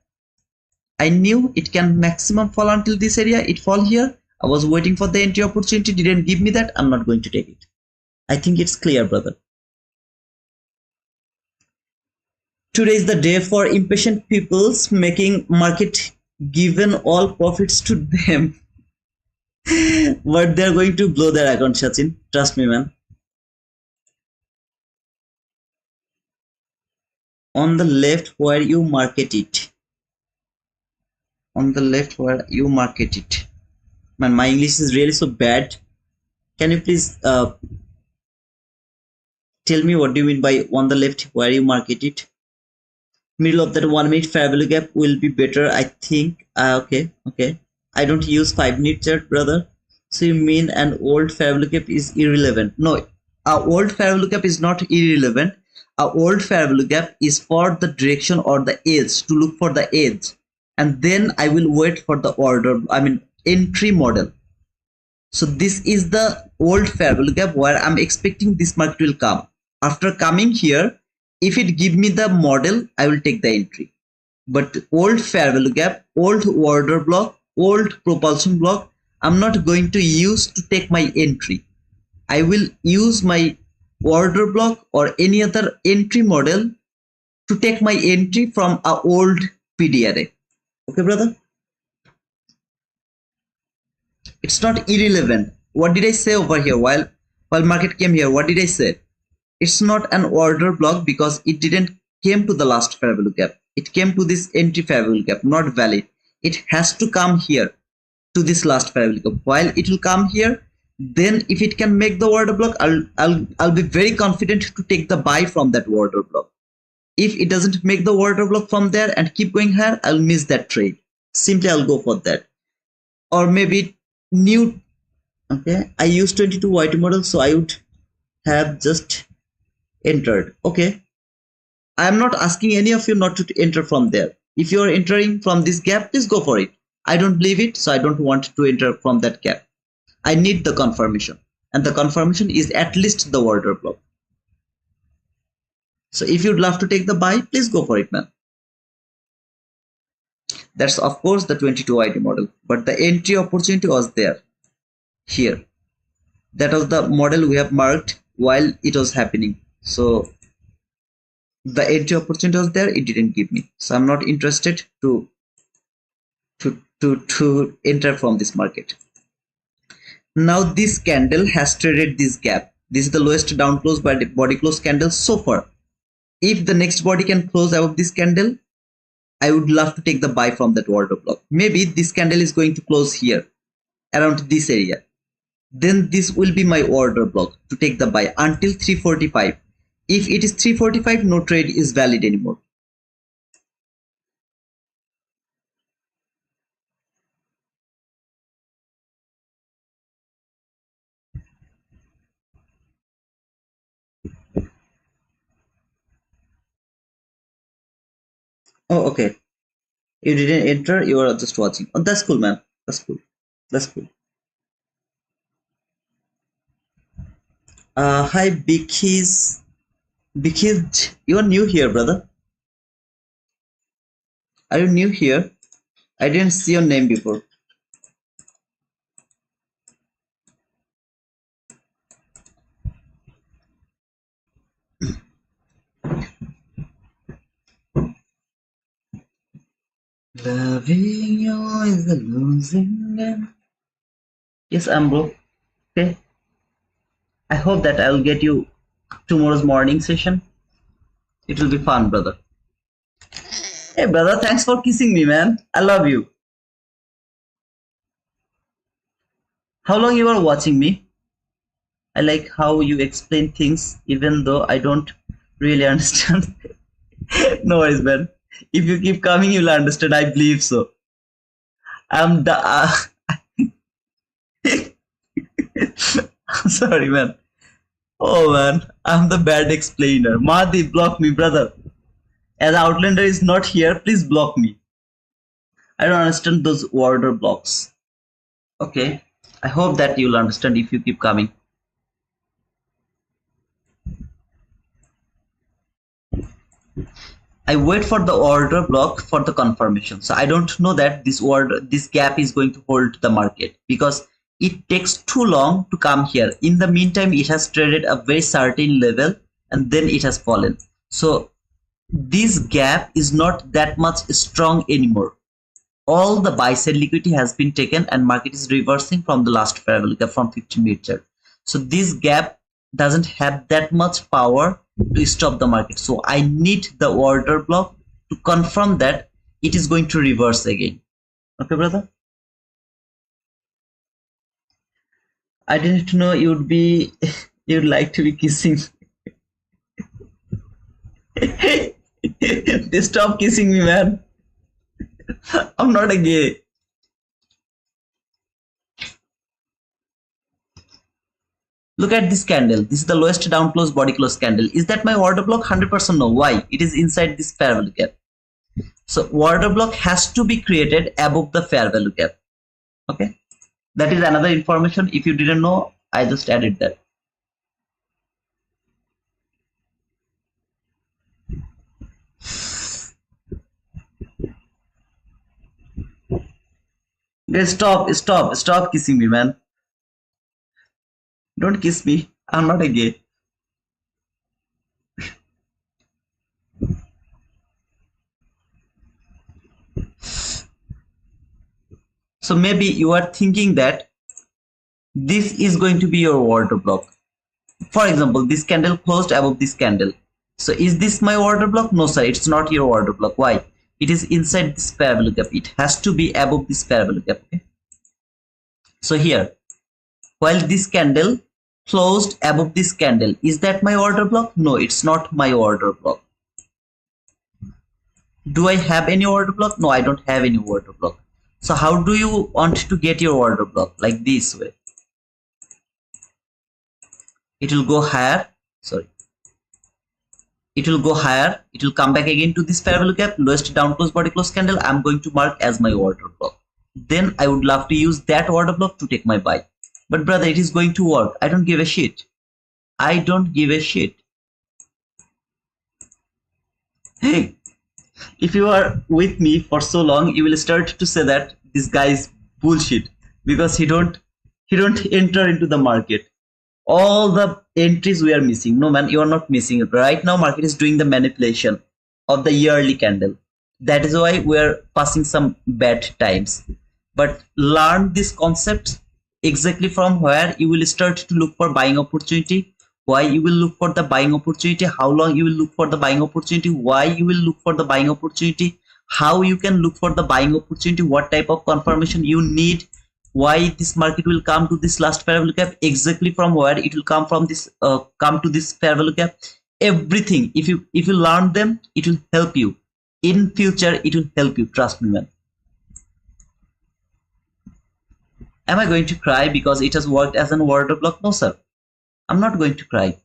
Speaker 1: I knew it can maximum fall until this area, it fall here. I was waiting for the entry opportunity, didn't give me that. I'm not going to take it. I think it's clear, brother. Today is the day for impatient peoples making market given all profits to them. But they're going to blow their account, Sachin. Trust me, man. On the left where you market it. On the left where you market it. Man, my English is really so bad. Can you please tell me what do you mean by on the left where you market it? Middle of that 1 minute fair value gap will be better, I think. Okay. I don't use 5 minute chart, brother. So you mean an old fair value gap is irrelevant? No, our old fair value gap is not irrelevant. Our old fair value gap is for the direction or the edge, to look for the edge, and then I will wait for the order, entry model. So this is the old fair value gap where I'm expecting this market will come. After coming here, if it give me the model, I will take the entry. But old fair value gap, old order block, old propulsion block, I'm not going to use to take my entry. I will use my order block or any other entry model to take my entry from a old PDRA. Okay, brother? It's not irrelevant. What did I say over here while market came here? What did I say? It's not an order block because it didn't came to the last fair value gap. It came to this entry fair value gap, not valid. It has to come here to this last fair value gap. While it will come here, then if it can make the order block, I'll be very confident to take the buy from that order block. If it doesn't make the order block from there and keep going higher, I'll miss that trade. Simply I'll go for that. Or maybe new, okay, I use 22 YT model, so I would have just entered. Okay, I am not asking any of you not to enter from there. If you are entering from this gap, please go for it. I don't believe it, so I don't want to enter from that gap. I need the confirmation, and the confirmation is at least the order block. So if you'd love to take the buy, please go for it, man. That's of course the 22 ID model, but the entry opportunity was there here. That was the model we have marked while it was happening. So the entry opportunity was there, it didn't give me. So I'm not interested to enter from this market. Now this candle has traded this gap. This is the lowest down close by body close candle so far. If the next body can close above this candle, I would love to take the buy from that order block. Maybe this candle is going to close here around this area. Then this will be my order block to take the buy until 345. If it is 345, no trade is valid anymore. Oh, okay. You didn't enter, you are just watching. Oh, that's cool, man. That's cool. That's cool. Hi, Bikis. Bikis, you are new here, brother. Are you new here? I didn't see your name before. Loving you is a losing game. Yes, I'm bro. Okay. I hope that I'll get you tomorrow's morning session. It will be fun, brother. Hey, brother, thanks for kissing me, man. I love you. How long you are watching me? I like how you explain things, even though I don't really understand. No worries, man. If you keep coming, you'll understand. I believe so. I'm the. Sorry, man. Oh, man. I'm the bad explainer. Mahdi, block me, brother. As Outlander is not here, please block me. I don't understand those order blocks. Okay. I hope that you'll understand if you keep coming. I wait for the order block for the confirmation. So I don't know that this gap is going to hold the market because it takes too long to come here. In the meantime, it has traded a very certain level and then it has fallen. So this gap is not that much strong anymore. All the buy side liquidity has been taken and market is reversing from the last fair value gap from 15-minute chart. So this gap doesn't have that much power to stop the market. So I need the order block to confirm that it is going to reverse again. Okay, brother? I didn't know you'd like to be kissing. Stop kissing me, man. I'm not a gay. Look at this candle. This is the lowest down close body close candle. Is that my order block? 100% no. Why? It is inside this fair value gap. So order block has to be created above the fair value gap. Okay. That is another information. If you didn't know, I just added that. Guys, stop kissing me, man. Don't kiss me. I'm not a gay. So maybe you are thinking that this is going to be your order block. For example, this candle closed above this candle. So is this my order block? No, sir, it's not your order block. Why? It is inside this fair value gap. It has to be above this fair value gap. Okay? So here, while this candle closed above this candle, is that my order block? No, it's not my order block. Do I have any order block? No, I don't have any order block. So how do you want to get your order block? Like this way. It will go higher. Sorry. It will go higher. It will come back again to this fair value gap. Lowest down close body close candle. I'm going to mark as my order block. then I would love to use that order block to take my buy. But brother, it is going to work. I don't give a shit. I don't give a shit. Hey, if you are with me for so long, you will start to say that this guy is bullshit because he don't enter into the market. All the entries we are missing. No man, you are not missing it. Right now, market is doing the manipulation of the yearly candle. That is why we are passing some bad times. But learn this concept exactly from where you will start to look for buying opportunity, why you will look for the buying opportunity, how long you will look for the buying opportunity, why you will look for the buying opportunity, how you can look for the buying opportunity, what type of confirmation you need, why this market will come to this last fair value gap, exactly from where it will come from this come to this fair value gap. Everything, if you learn them, it will help you in future. It will help you, trust me man. Am I going to cry because it has worked as an order block? No sir, I'm not going to cry.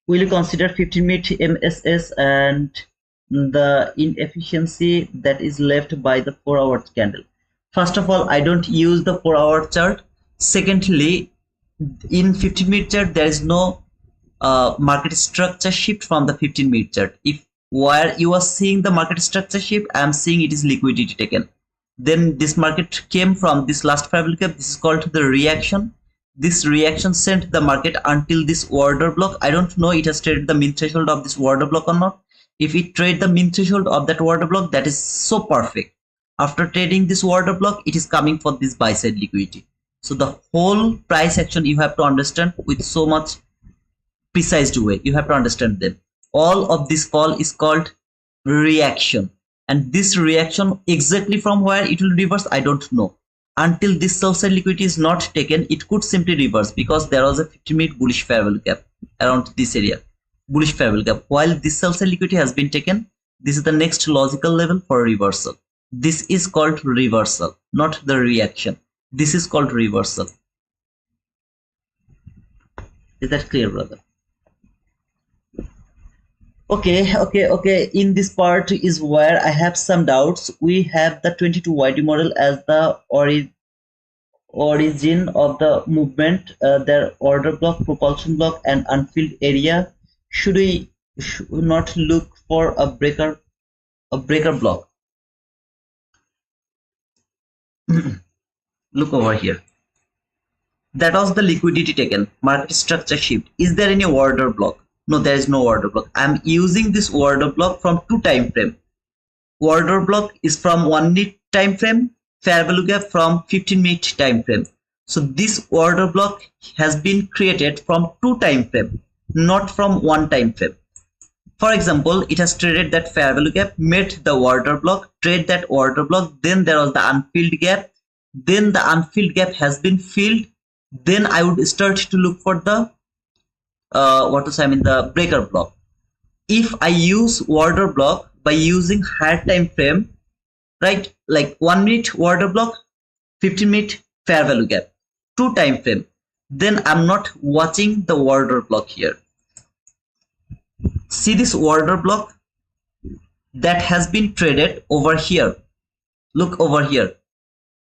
Speaker 1: Will you consider 15-minute MSS and the inefficiency that is left by the 4-hour candle? First of all, I don't use the 4-hour chart. Secondly, in 15-minute chart, there is no market structure shift from the 15-minute chart. If where you are seeing the market structure shift, I am seeing it is liquidity taken. Then this market came from this last fair value gap. This is called the reaction. This reaction sent the market until this order block. I don't know it has traded the min threshold of this order block or not. If it trade the min threshold of that order block, that is so perfect. After trading this order block, it is coming for this buy side liquidity. So the whole price action you have to understand with so much precise way. You have to understand them. All of this call is called reaction, and this reaction exactly from where it will reverse, I don't know. Until this sell side liquidity is not taken, it could simply reverse because there was a 15-minute bullish fair value gap around this area, bullish fair value gap. While this sell side liquidity has been taken, this is the next logical level for reversal. This is called reversal, not the reaction. This is called reversal. Is that clear, brother? Okay. In this part is where I have some doubts. We have the 22 YT model as the origin of the movement, their order block, propulsion block, and unfilled area. Should we not look for a breaker block? Look over here. That was the liquidity taken, market structure shift. Is there any order block? No, there is no order block. I am using this order block from 2 time frame. Order block is from 1 minute time frame, fair value gap from 15-minute time frame. So this order block has been created from 2 time frame, not from 1 time frame. For example, it has traded that fair value gap, met the order block, trade that order block, then there was the unfilled gap, then the unfilled gap has been filled, then I would start to look for the the breaker block. If I use order block by using higher time frame, right, like 1 minute order block, 15-minute fair value gap, 2 time frame, then I'm not watching the order block here. See this order block that has been traded over here. Look over here.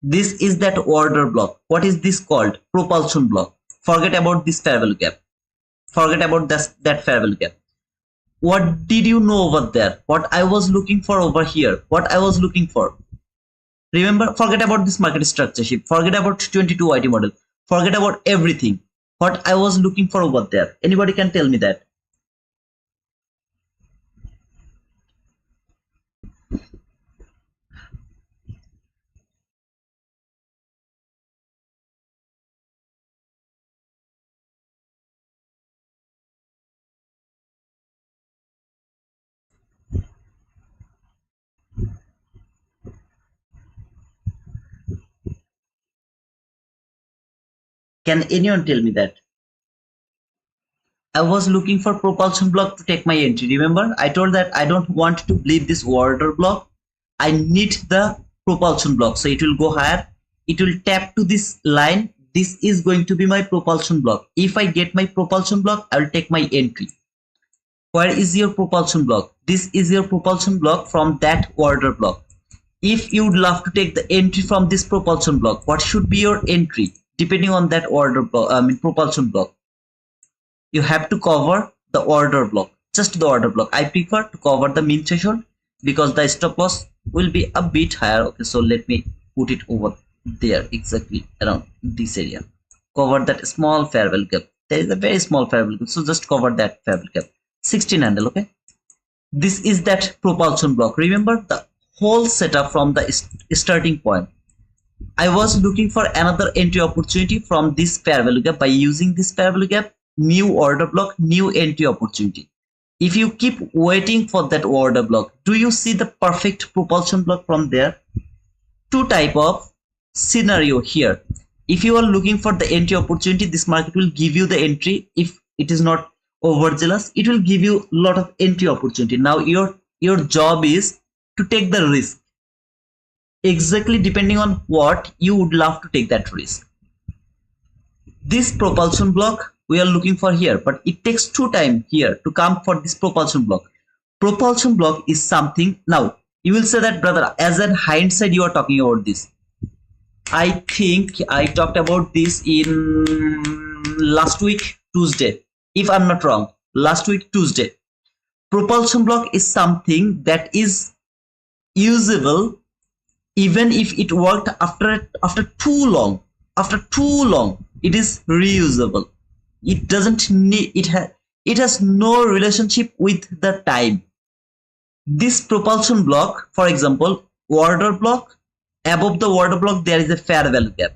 Speaker 1: This is that order block. What is this called? Propulsion block. Forget about this fair value gap. Forget about that fair value gap. What did you know over there? What I was looking for over here? What I was looking for? Remember, forget about this market structure shift. Forget about 22 YT model. Forget about everything. What I was looking for over there. Anybody can tell me that? Can anyone tell me that? I was looking for propulsion block to take my entry. Remember, I told that I don't want to believe this order block. I need the propulsion block. So it will go higher. it will tap to this line. This is going to be my propulsion block. If I get my propulsion block, I will take my entry. Where is your propulsion block? This is your propulsion block from that order block. If you would love to take the entry from this propulsion block, what should be your entry depending on that order block, propulsion block? You have to cover the order block, just the order block. I prefer to cover the mean threshold because the stop loss will be a bit higher. Okay, so let me put it over there, exactly around this area. Cover that small fair value gap. There is a very small fair value gap, so just cover that fair value gap. 16 handle. Okay, this is that propulsion block. Remember the whole setup from the starting point. I was looking for another entry opportunity from this fair value gap. By using this fair value gap, new order block, new entry opportunity. If you keep waiting for that order block, do you see the perfect propulsion block from there? Two type of scenario here. If you are looking for the entry opportunity, this market will give you the entry. If it is not overzealous, it will give you a lot of entry opportunity. Now your job is to take the risk, exactly depending on what you would love to take that risk. This propulsion block we are looking for here, but it takes two time here to come for this propulsion block. Propulsion block is something. Now you will say that, brother, as an hindsight you are talking about this. I think I talked about this in last week Tuesday, if I'm not wrong. Last week Tuesday. Propulsion block is something that is usable even if it worked after too long. After too long, it is reusable. It doesn't need it has no relationship with the time. This propulsion block, for example, order block, above the order block there is a fair value gap.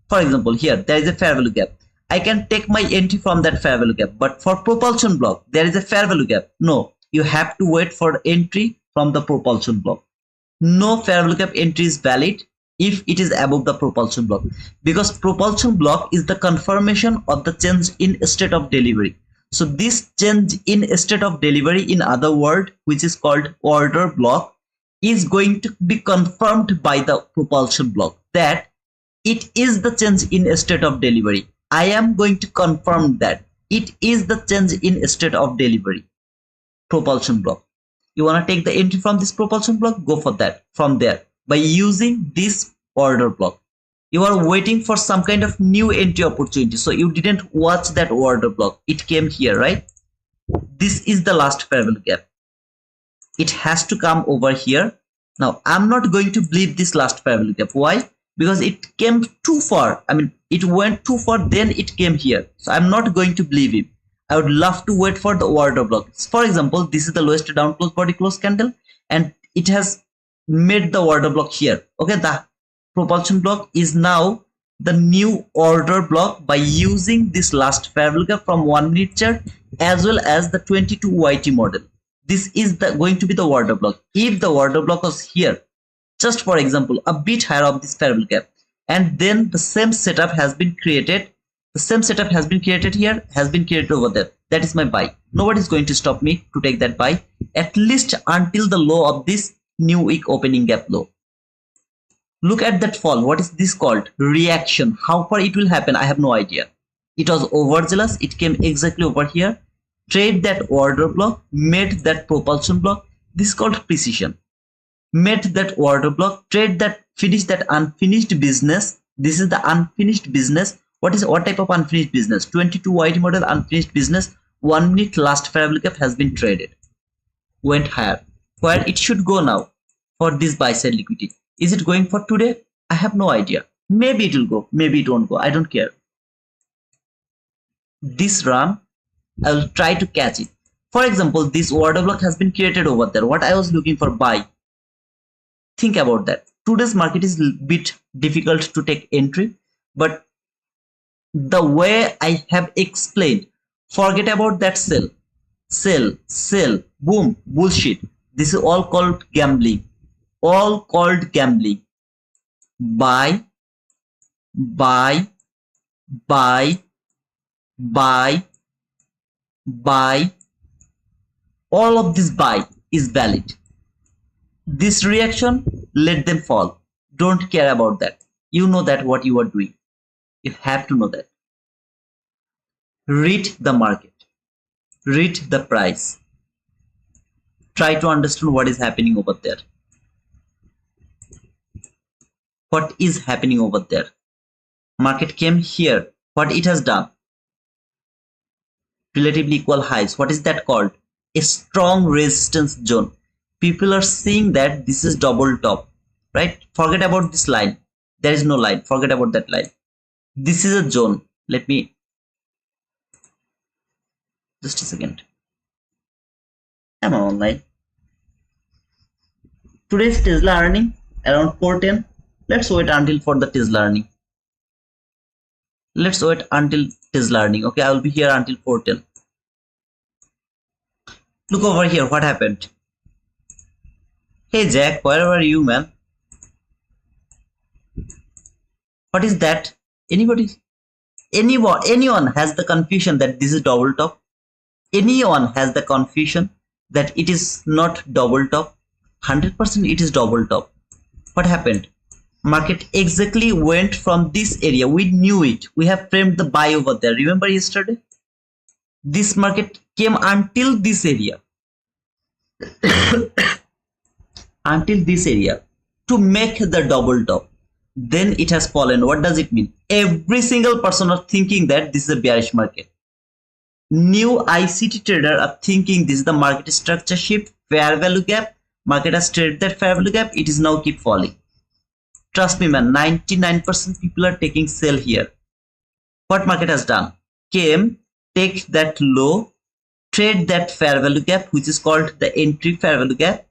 Speaker 1: For example, here there is a fair value gap. I can take my entry from that fair value gap, but for propulsion block there is a fair value gap. No, you have to wait for entry from the propulsion block. No fair value gap entry is valid if it is above the propulsion block, because propulsion block is the confirmation of the change in state of delivery. So this change in state of delivery, in other word, which is called order block, is going to be confirmed by the propulsion block that it is the change in state of delivery. I am going to confirm that it is the change in state of delivery. Propulsion block. You want to take the entry from this propulsion block, go for that from there by using this order block. You are waiting for some kind of new entry opportunity, so you didn't watch that order block. It came here, right? This is the last fair value gap. It has to come over here. Now I'm not going to believe this last fair value gap. Why? Because it came too far. I mean, it went too far, then it came here. So I'm not going to believe it. I would love to wait for the order block. For example, this is the lowest down close body close candle, and it has made the order block here. Okay, the propulsion block is now the new order block by using this last fair value gap from 1 minute chart as well as the 22 YT model. This is going to be the order block. If the order block was here, just for example, a bit higher of this fair value gap, and then the same setup has been created. The same setup has been created here, has been created over there. That is my buy. Nobody is going to stop me to take that buy, at least until the low of this new week opening gap low. Look at that fall. What is this called? Reaction. How far it will happen, I have no idea. It was overzealous. It came exactly over here. Trade that order block, made that propulsion block. This is called precision. Made that order block, trade that, finish that unfinished business. This is the unfinished business. What type of unfinished business? 22 YT model unfinished business. 1 minute last fair value gap has been traded. Went higher. Where it should go now for this buy side liquidity? Is it going for today? I have no idea. Maybe it will go, maybe it won't go. I don't care. This run, I will try to catch it. For example, this order block has been created over there. What I was looking for buy. Think about that. Today's market is a bit difficult to take entry, but the way I have explained, forget about that sell, boom, bullshit. This is all called gambling. All called gambling. Buy, buy, buy, buy, buy. All of this buy is valid. This reaction, let them fall. Don't care about that. You know that what you are doing. You have to know that. Read the market. Read the price. Try to understand what is happening over there. What is happening over there? Market came here. What it has done? Relatively equal highs. What is that called? A strong resistance zone. People are seeing that this is double top, right? Forget about this line. There is no line. Forget about that line. This is a zone. Let me just a second. Am I online? Today's Tesla earning around 410. Let's wait until for the Tesla earning. Let's wait until Tesla earning. Okay, I will be here until 410. Look over here. What happened? Hey Jack, where are you, man? What is that? Anybody? Anyone has the confusion that this is double top? Anyone has the confusion that it is not double top? 100% it is double top. What happened? Market exactly went from this area. We knew it. We have framed the buy over there. Remember yesterday? This market came until this area. Until this area to make the double top. Then it has fallen. What does it mean? Every single person are thinking that this is a bearish market. New ICT trader are thinking this is the market structure shift, fair value gap. Market has traded that fair value gap. It is now keep falling. Trust me, man. 99% people are taking sell here. What market has done? Came, take that low, trade that fair value gap, which is called the entry fair value gap.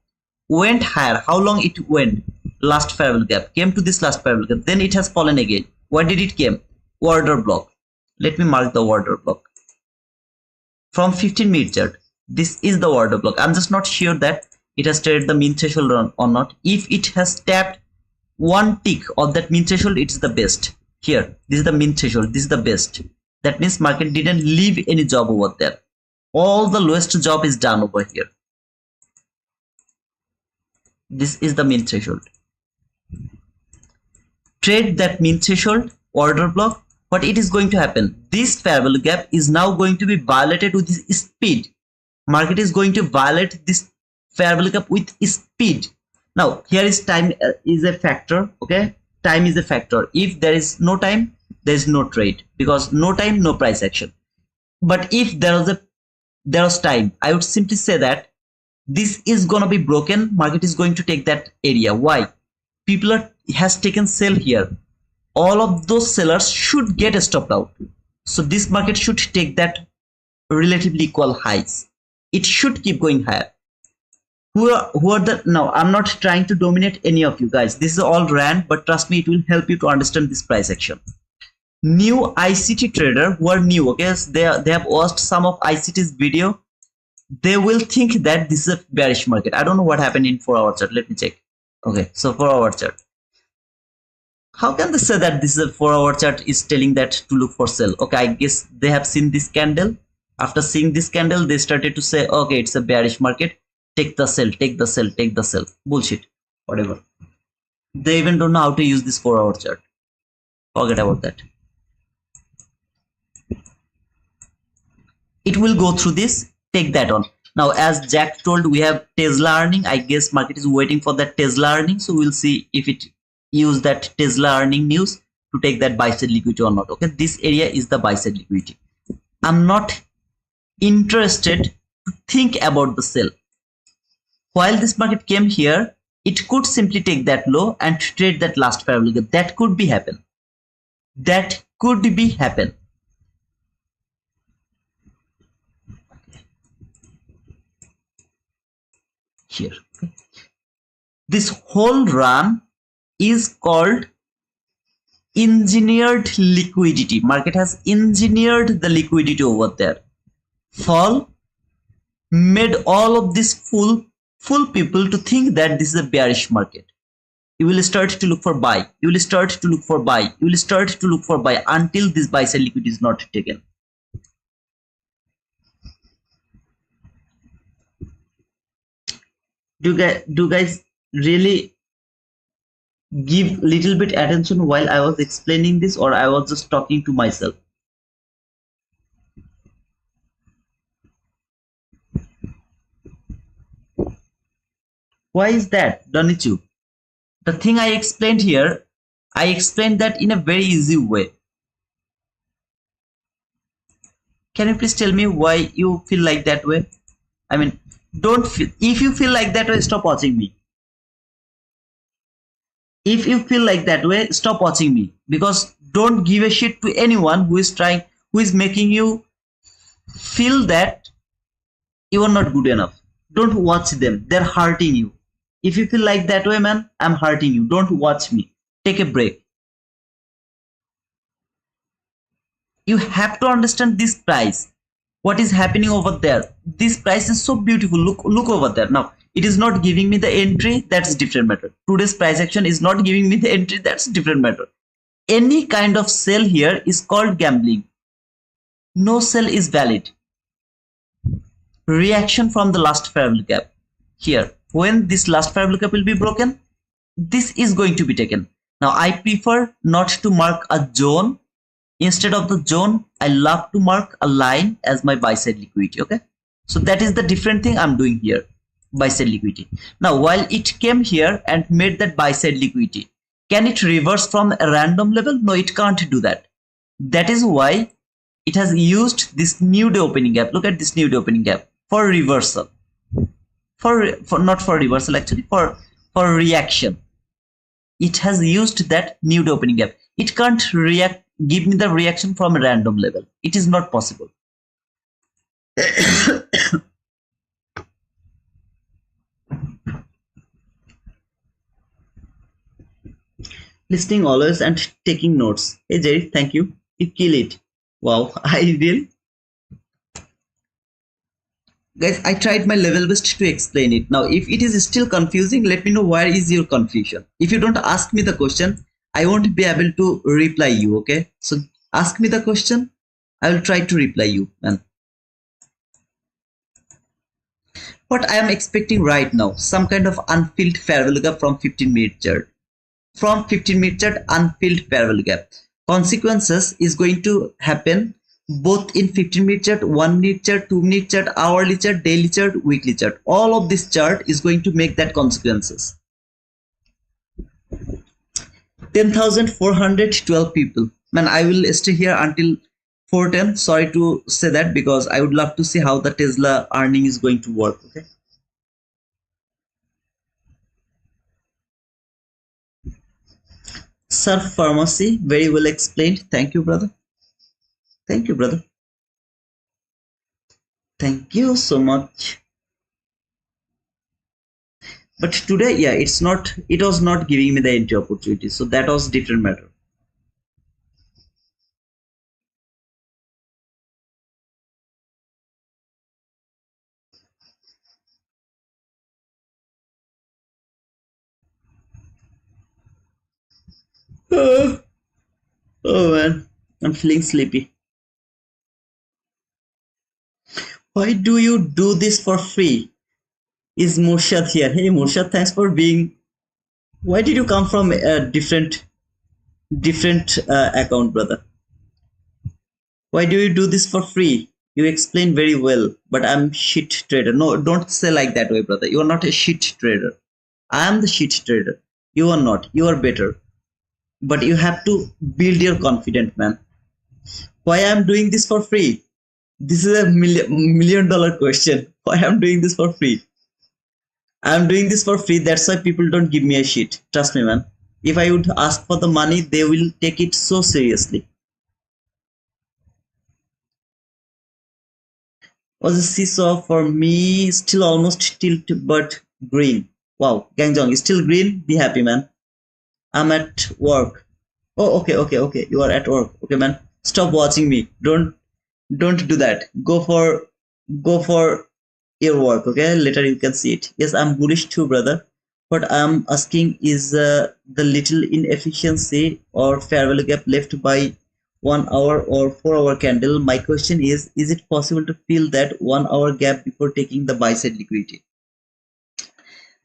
Speaker 1: Went higher. How long it went? Last fair value gap. Came to this last fair value gap. Then it has fallen again. Where did it came? Order block. Let me mark the order block. From 15-minute chart. This is the order block. I'm just not sure that it has traded the mean threshold or not. If it has tapped one tick of that mean threshold, it is the best. Here, this is the mean threshold. This is the best. That means market didn't leave any job over there. All the lowest job is done over here. This is the mean threshold. Trade that mean threshold, order block. What it is going to happen? This fair value gap is now going to be violated with this speed. Market is going to violate this fair value gap with speed. Now here is time is a factor. Okay, time is a factor. If there is no time, there is no trade, because no time, no price action. But if there was time, I would simply say that this is gonna be broken. Market is going to take that area. Why? People has taken sell here. All of those sellers should get stopped out. So this market should take that relatively equal highs. It should keep going higher. Who are the now? I'm not trying to dominate any of you guys. This is all rand, but trust me, it will help you to understand this price action. New ICT trader who are new, okay, so they have watched some of ICT's video. They will think that this is a bearish market. I don't know what happened in 4-hour chart. Let me check. Okay, so 4-hour chart. How can they say that this is a 4-hour chart is telling that to look for sell? Okay, I guess they have seen this candle. After seeing this candle, they started to say, okay, it's a bearish market. Take the sell, take the sell, take the sell. Bullshit. Whatever. They even don't know how to use this 4-hour chart. Forget about that. It will go through this. Take that on. Now, as Jack told, we have Tesla earning. I guess market is waiting for that Tesla earning. So we'll see if it use that Tesla earning news to take that buy side liquidity or not. Okay, this area is the buy side liquidity. I'm not interested to think about the sell. While this market came here, it could simply take that low and trade that last fair value gap. That could be happen. That could be happen. Here. Okay. This whole run is called engineered liquidity. Market has engineered the liquidity over there. Fall, made all of this fool people to think that this is a bearish market. You will start to look for buy. You will start to look for buy. You will start to look for buy until this buy side liquidity is not taken. Do you guys really give little bit attention while I was explaining this, or I was just talking to myself? Why is that, Danichu? The thing I explained here, I explained that in a very easy way. Can you please tell me why you feel like that way? I mean, don't feel, if you feel like that way, stop watching me. If you feel like that way, stop watching me, because don't give a shit to anyone who is trying, who is making you feel that you are not good enough. Don't watch them. They're hurting you. If you feel like that way, man, I'm hurting you. Don't watch me. Take a break. You have to understand this price. What is happening over there? This price is so beautiful. Look over there. Now, it is not giving me the entry. That's different matter. Today's price action is not giving me the entry. That's different matter. Any kind of sell here is called gambling. No sell is valid. Reaction from the last fair value gap. Here, when this last fair value gap will be broken, this is going to be taken. Now, I prefer not to mark a zone. Instead of the zone, I love to mark a line as my buy side liquidity. Okay, so that is the different thing I'm doing here. Buy side liquidity. Now, while it came here and made that buy side liquidity, can it reverse from a random level? No, it can't do that. That is why it has used this new day opening gap. Look at this new day opening gap for reversal. For not for reversal, actually for reaction. It has used that new day opening gap. It can't give me the reaction from a random level. It is not possible. Listening always and taking notes. Hey Jerry, thank you. You kill it. Wow, I will. Guys, I tried my level best to explain it. Now, if it is still confusing, let me know where is your confusion. If you don't ask me the question, I won't be able to reply you, okay? So ask me the question, I will try to reply you, man. What I am expecting right now, some kind of unfilled fair value gap from 15-minute chart. From 15-minute chart, unfilled fair value gap. Consequences is going to happen both in 15-minute chart, 1-minute chart, 2-minute chart, hourly chart, daily chart, weekly chart. All of this chart is going to make that consequences. 10,412 people. Man, I will stay here until 4:10. Sorry to say that, because I would love to see how the Tesla earning is going to work. Okay. Surf Pharmacy, very well explained. Thank you, brother. Thank you, brother. Thank you so much. But today, yeah, it was not giving me the entry opportunity. So that was different matter. Oh man, I'm feeling sleepy. Why do you do this for free? Is Murshad here? Hey Murshad, thanks for being. Why did you come from a different account, brother? Why do you do this for free? You explain very well, but I'm shit trader. No, don't say like that way, brother. You are not a shit trader. I am the shit trader. You are not. You are better. But you have to build your confidence, man. Why I'm doing this for free? This is a million dollar question. Why I'm doing this for free? I'm doing this for free. That's why people don't give me a shit. Trust me, man. If I would ask for the money, they will take it so seriously. Was a seesaw for me, still almost tilt but green. Wow, Gangjong is still green. Be happy, man. I'm at work. Oh, okay. You are at work. Okay, man. Stop watching me. Don't do that. Go for your work. Okay, later you can see it. Yes, I'm bullish too, brother. What I'm asking is the little inefficiency or fair value gap left by 1 hour or 4-hour candle. My question is it possible to fill that 1 hour gap before taking the buy side liquidity?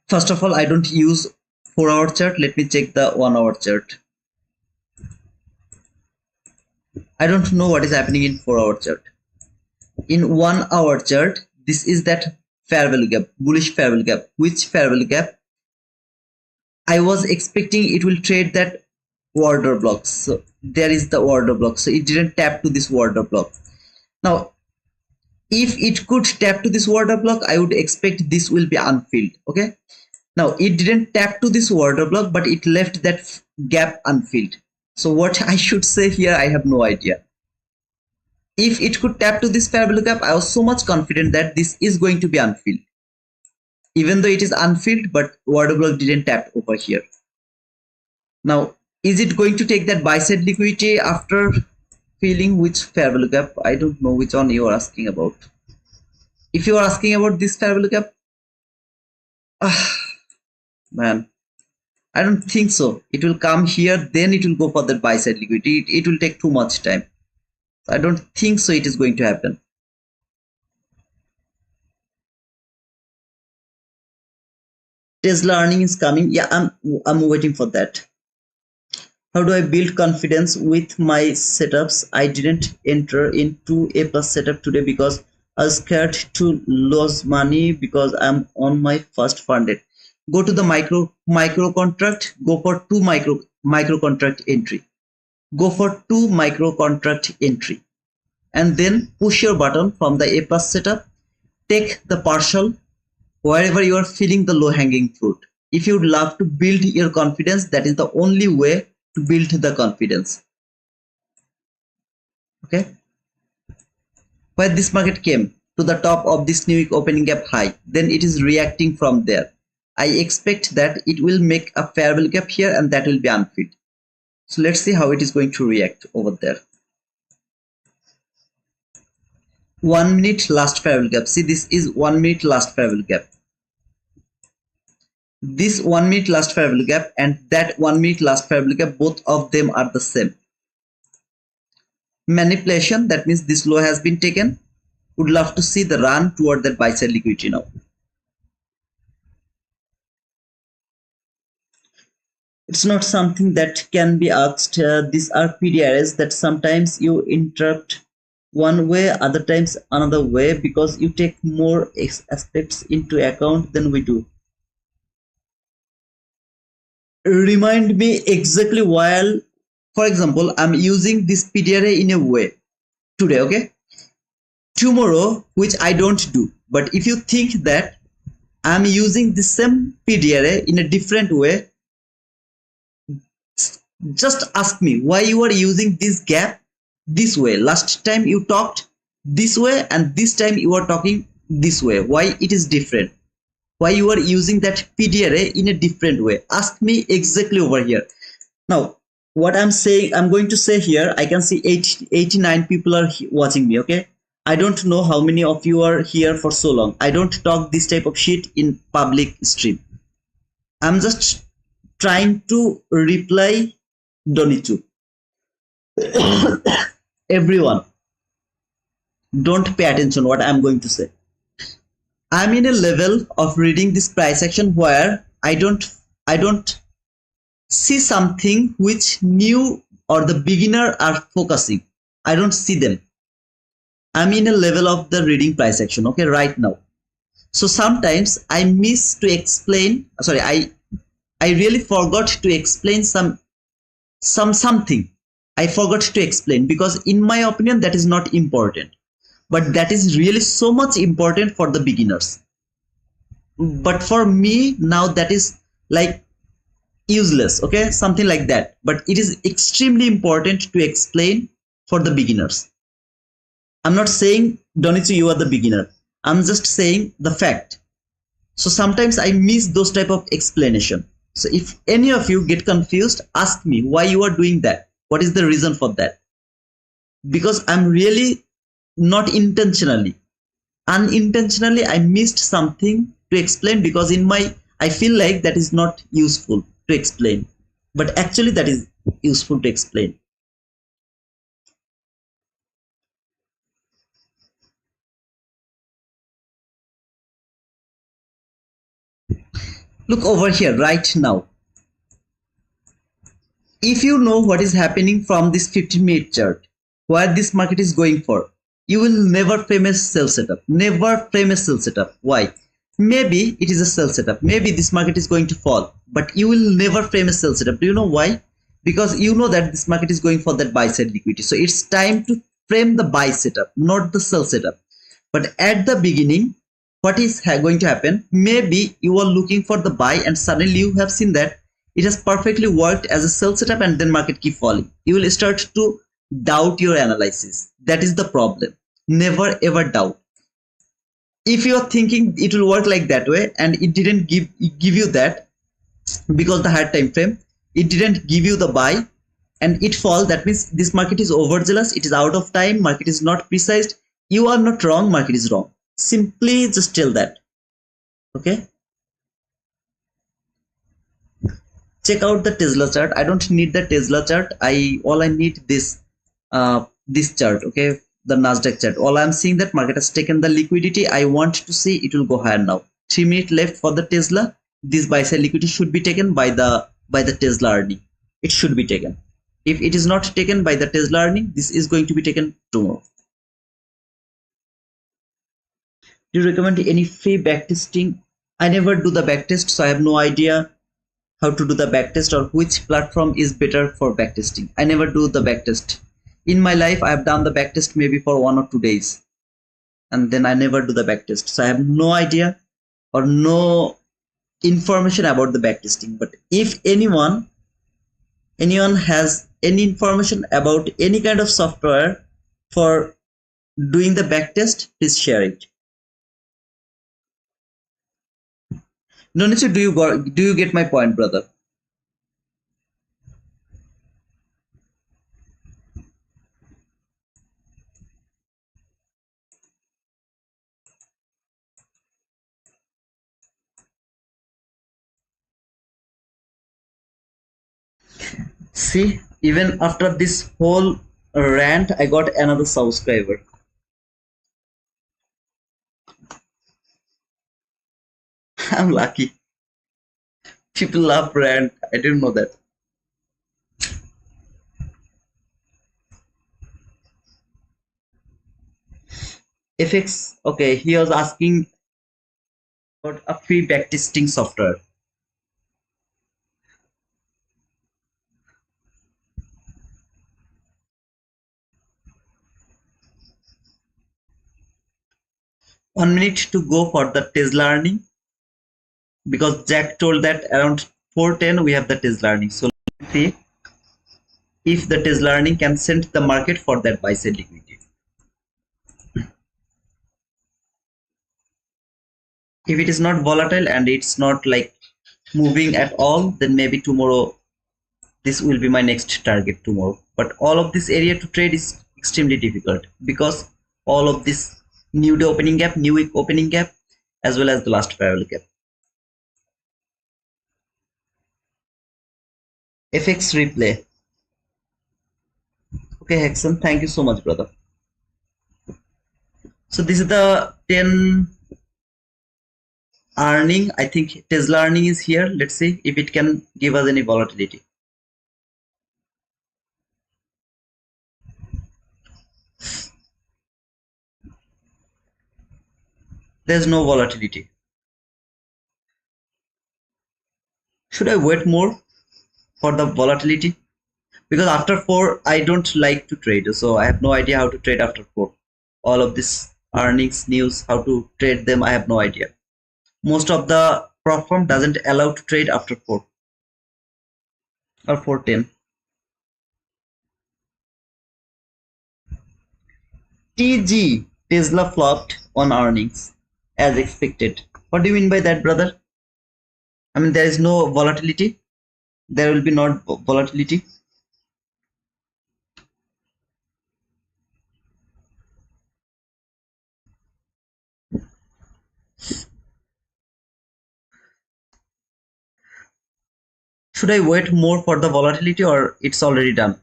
Speaker 1: First of all, I don't use 4-hour chart. Let me check the 1-hour chart. I don't know what is happening in 4-hour chart. In 1-hour chart, this is that fair value gap, bullish fair value gap. Which fair value gap? I was expecting it will trade that order block. So there is the order block. So it didn't tap to this order block. Now, if it could tap to this order block, I would expect this will be unfilled. Okay. Now it didn't tap to this order block, but it left that gap unfilled. So what I should say here, I have no idea. If it could tap to this fair value gap, I was so much confident that this is going to be unfilled. Even though it is unfilled, but order block didn't tap over here. Now, is it going to take that buy side liquidity after filling which fair value gap? I don't know which one you are asking about. If you are asking about this fair value gap, man, I don't think so. It will come here, then it will go for the buy side liquidity. It will take too much time. I don't think so it is going to happen. Tesla earning is coming. Yeah, I'm waiting for that. How do I build confidence with my setups? I didn't enter into a plus setup today because I was scared to lose money because I'm on my first funded. Go to the micro contract. Go for two micro contract entry. Go for two micro contract entry, and then push your button from the A plus setup. Take the partial wherever you are feeling the low hanging fruit. If you would love to build your confidence, that is the only way to build the confidence. Okay, where this market came to the top of this new week opening gap high, then it is reacting from there. I expect that it will make a fair value gap here, and that will be unfilled. So let's see how it is going to react over there. 1 minute last fair value gap. See, this is 1 minute last fair value gap. This 1 minute last fair value gap and that 1 minute last fair value gap, both of them are the same. Manipulation, that means this low has been taken. Would love to see the run toward that buy side liquidity now. It's not something that can be asked. These are PDRs that sometimes you interrupt one way, other times another way, because you take more aspects into account than we do. Remind me exactly while, for example, I'm using this PDRA in a way today, okay? Tomorrow, which I don't do, but if you think that I'm using the same PDRA in a different way, just ask me why you are using this gap this way. Last time you talked this way and this time you are talking this way. Why it is different? Why you are using that PDRA in a different way? Ask me exactly over here. Now, what I'm saying, I'm going to say here, I can see 89 people are watching me, okay? I don't know how many of you are here for so long. I don't talk this type of shit in public stream. I'm just trying to reply Donichu. Everyone, don't pay attention what I'm going to say. I'm in a level of reading this price action where I don't see something which new or the beginner are focusing. I don't see them. I'm in a level of the reading price action, okay, right now. So sometimes I miss to explain, sorry, I really forgot to explain something. I forgot to explain because in my opinion that is not important, but that is really so much important for the beginners. But for me now that is like useless, okay, something like that. But it is extremely important to explain for the beginners. I'm not saying Donichu you are the beginner, I'm just saying the fact. So sometimes I miss those type of explanation. So if any of you get confused, ask me why you are doing that. What is the reason for that? Because I'm really not intentionally, unintentionally I missed something to explain because in my, I feel like that is not useful to explain, but actually that is useful to explain. Look over here right now. if you know what is happening from this 15-minute chart, where this market is going for, you will never frame a sell setup. Never frame a sell setup. Why? Maybe it is a sell setup. Maybe this market is going to fall, but you will never frame a sell setup. Do you know why? Because you know that this market is going for that buy side liquidity. So it's time to frame the buy setup, not the sell setup. But at the beginning, what is going to happen? Maybe you are looking for the buy and suddenly you have seen that it has perfectly worked as a sell setup and then market keep falling. You will start to doubt your analysis. That is the problem. Never ever doubt. If you are thinking it will work like that way and it didn't give you that, because the higher time frame, it didn't give you the buy and it fall, that means this market is overzealous, it is out of time, market is not precise. You are not wrong, market is wrong. Simply just tell that. Okay, check out the Tesla chart. I don't need the Tesla chart. All I need this chart. Okay, the Nasdaq chart. All I'm seeing that market has taken the liquidity. I want to see it will go higher now. 3 minutes left for the Tesla. This buy side liquidity should be taken by the Tesla earning. It should be taken. If it is not taken by the Tesla earning, this is going to be taken tomorrow. Do you recommend any free backtesting? I never do the backtest, so I have no idea how to do the backtest or which platform is better for backtesting. I never do the backtest. In my life, I have done the backtest maybe for 1 or 2 days, and then I never do the backtest. So I have no idea or no information about the backtesting. But if anyone has any information about any kind of software for doing the backtest, please share it. No, Nichu, do you get my point, brother? See, even after this whole rant, I got another subscriber. I'm lucky. People love rant. I didn't know that. FX, okay, he was asking about a free backtesting software. One minute to go for the Tesla earning, because Jack told that around 4:10 we have the Tesla earning. So let's see if the Tesla earning can send the market for that buy side liquidity. If it is not volatile and it's not like moving at all, then maybe tomorrow this will be my next target tomorrow. But all of this area to trade is extremely difficult because all of this new day opening gap, new week opening gap, as well as the last parallel gap. FX replay. Okay, Hexon, thank you so much, brother. So this is the 10 earning. I think Tesla earning is here. Let's see if it can give us any volatility. There's no volatility. Should I wait more for the volatility? Because after 4 I don't like to trade, so I have no idea how to trade after 4. All of this earnings news, how to trade them, I have no idea. Most of the platform doesn't allow to trade after 4 or 4:10. TG, Tesla flopped on earnings as expected. What do you mean by that, brother? I mean, there is no volatility. There will be not volatility. Should I wait more for the volatility or it's already done?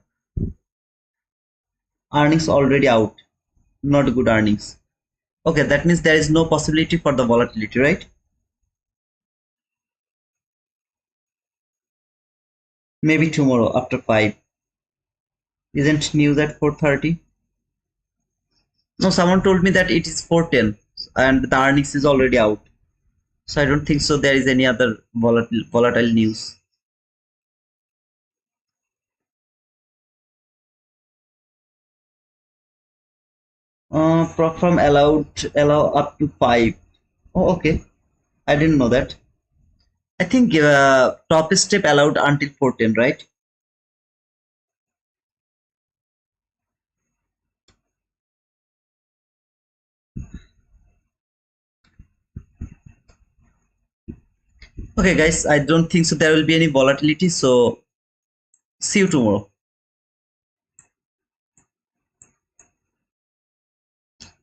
Speaker 1: Earnings already out. Not good earnings. Okay, that means there is no possibility for the volatility, right? Maybe tomorrow after 5. Isn't news at 4:30? No, someone told me that it is 4:10 and the earnings is already out. So I don't think so there is any other volatile news. Prop firm allow up to 5. Oh, okay. I didn't know that. I think top step allowed until 4:10, right? Okay, guys, I don't think so there will be any volatility. So see you tomorrow.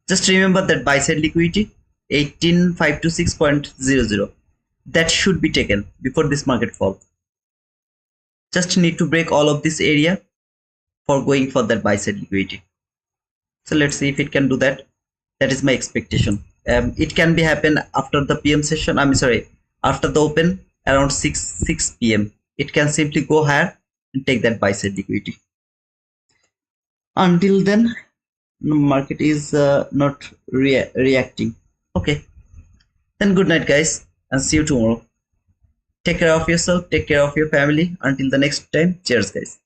Speaker 1: Just remember that buy side liquidity 18526.00. That should be taken before this market fall. Just need to break all of this area for going for that buy side liquidity. So let's see if it can do that. That is my expectation. It can be happen after the PM session. I'm sorry, after the open around 6 PM. It can simply go higher and take that buy side liquidity. Until then, the market is not reacting. Okay, then good night, guys, and see you tomorrow. Take care of yourself. Take care of your family. Until the next time. Cheers, guys.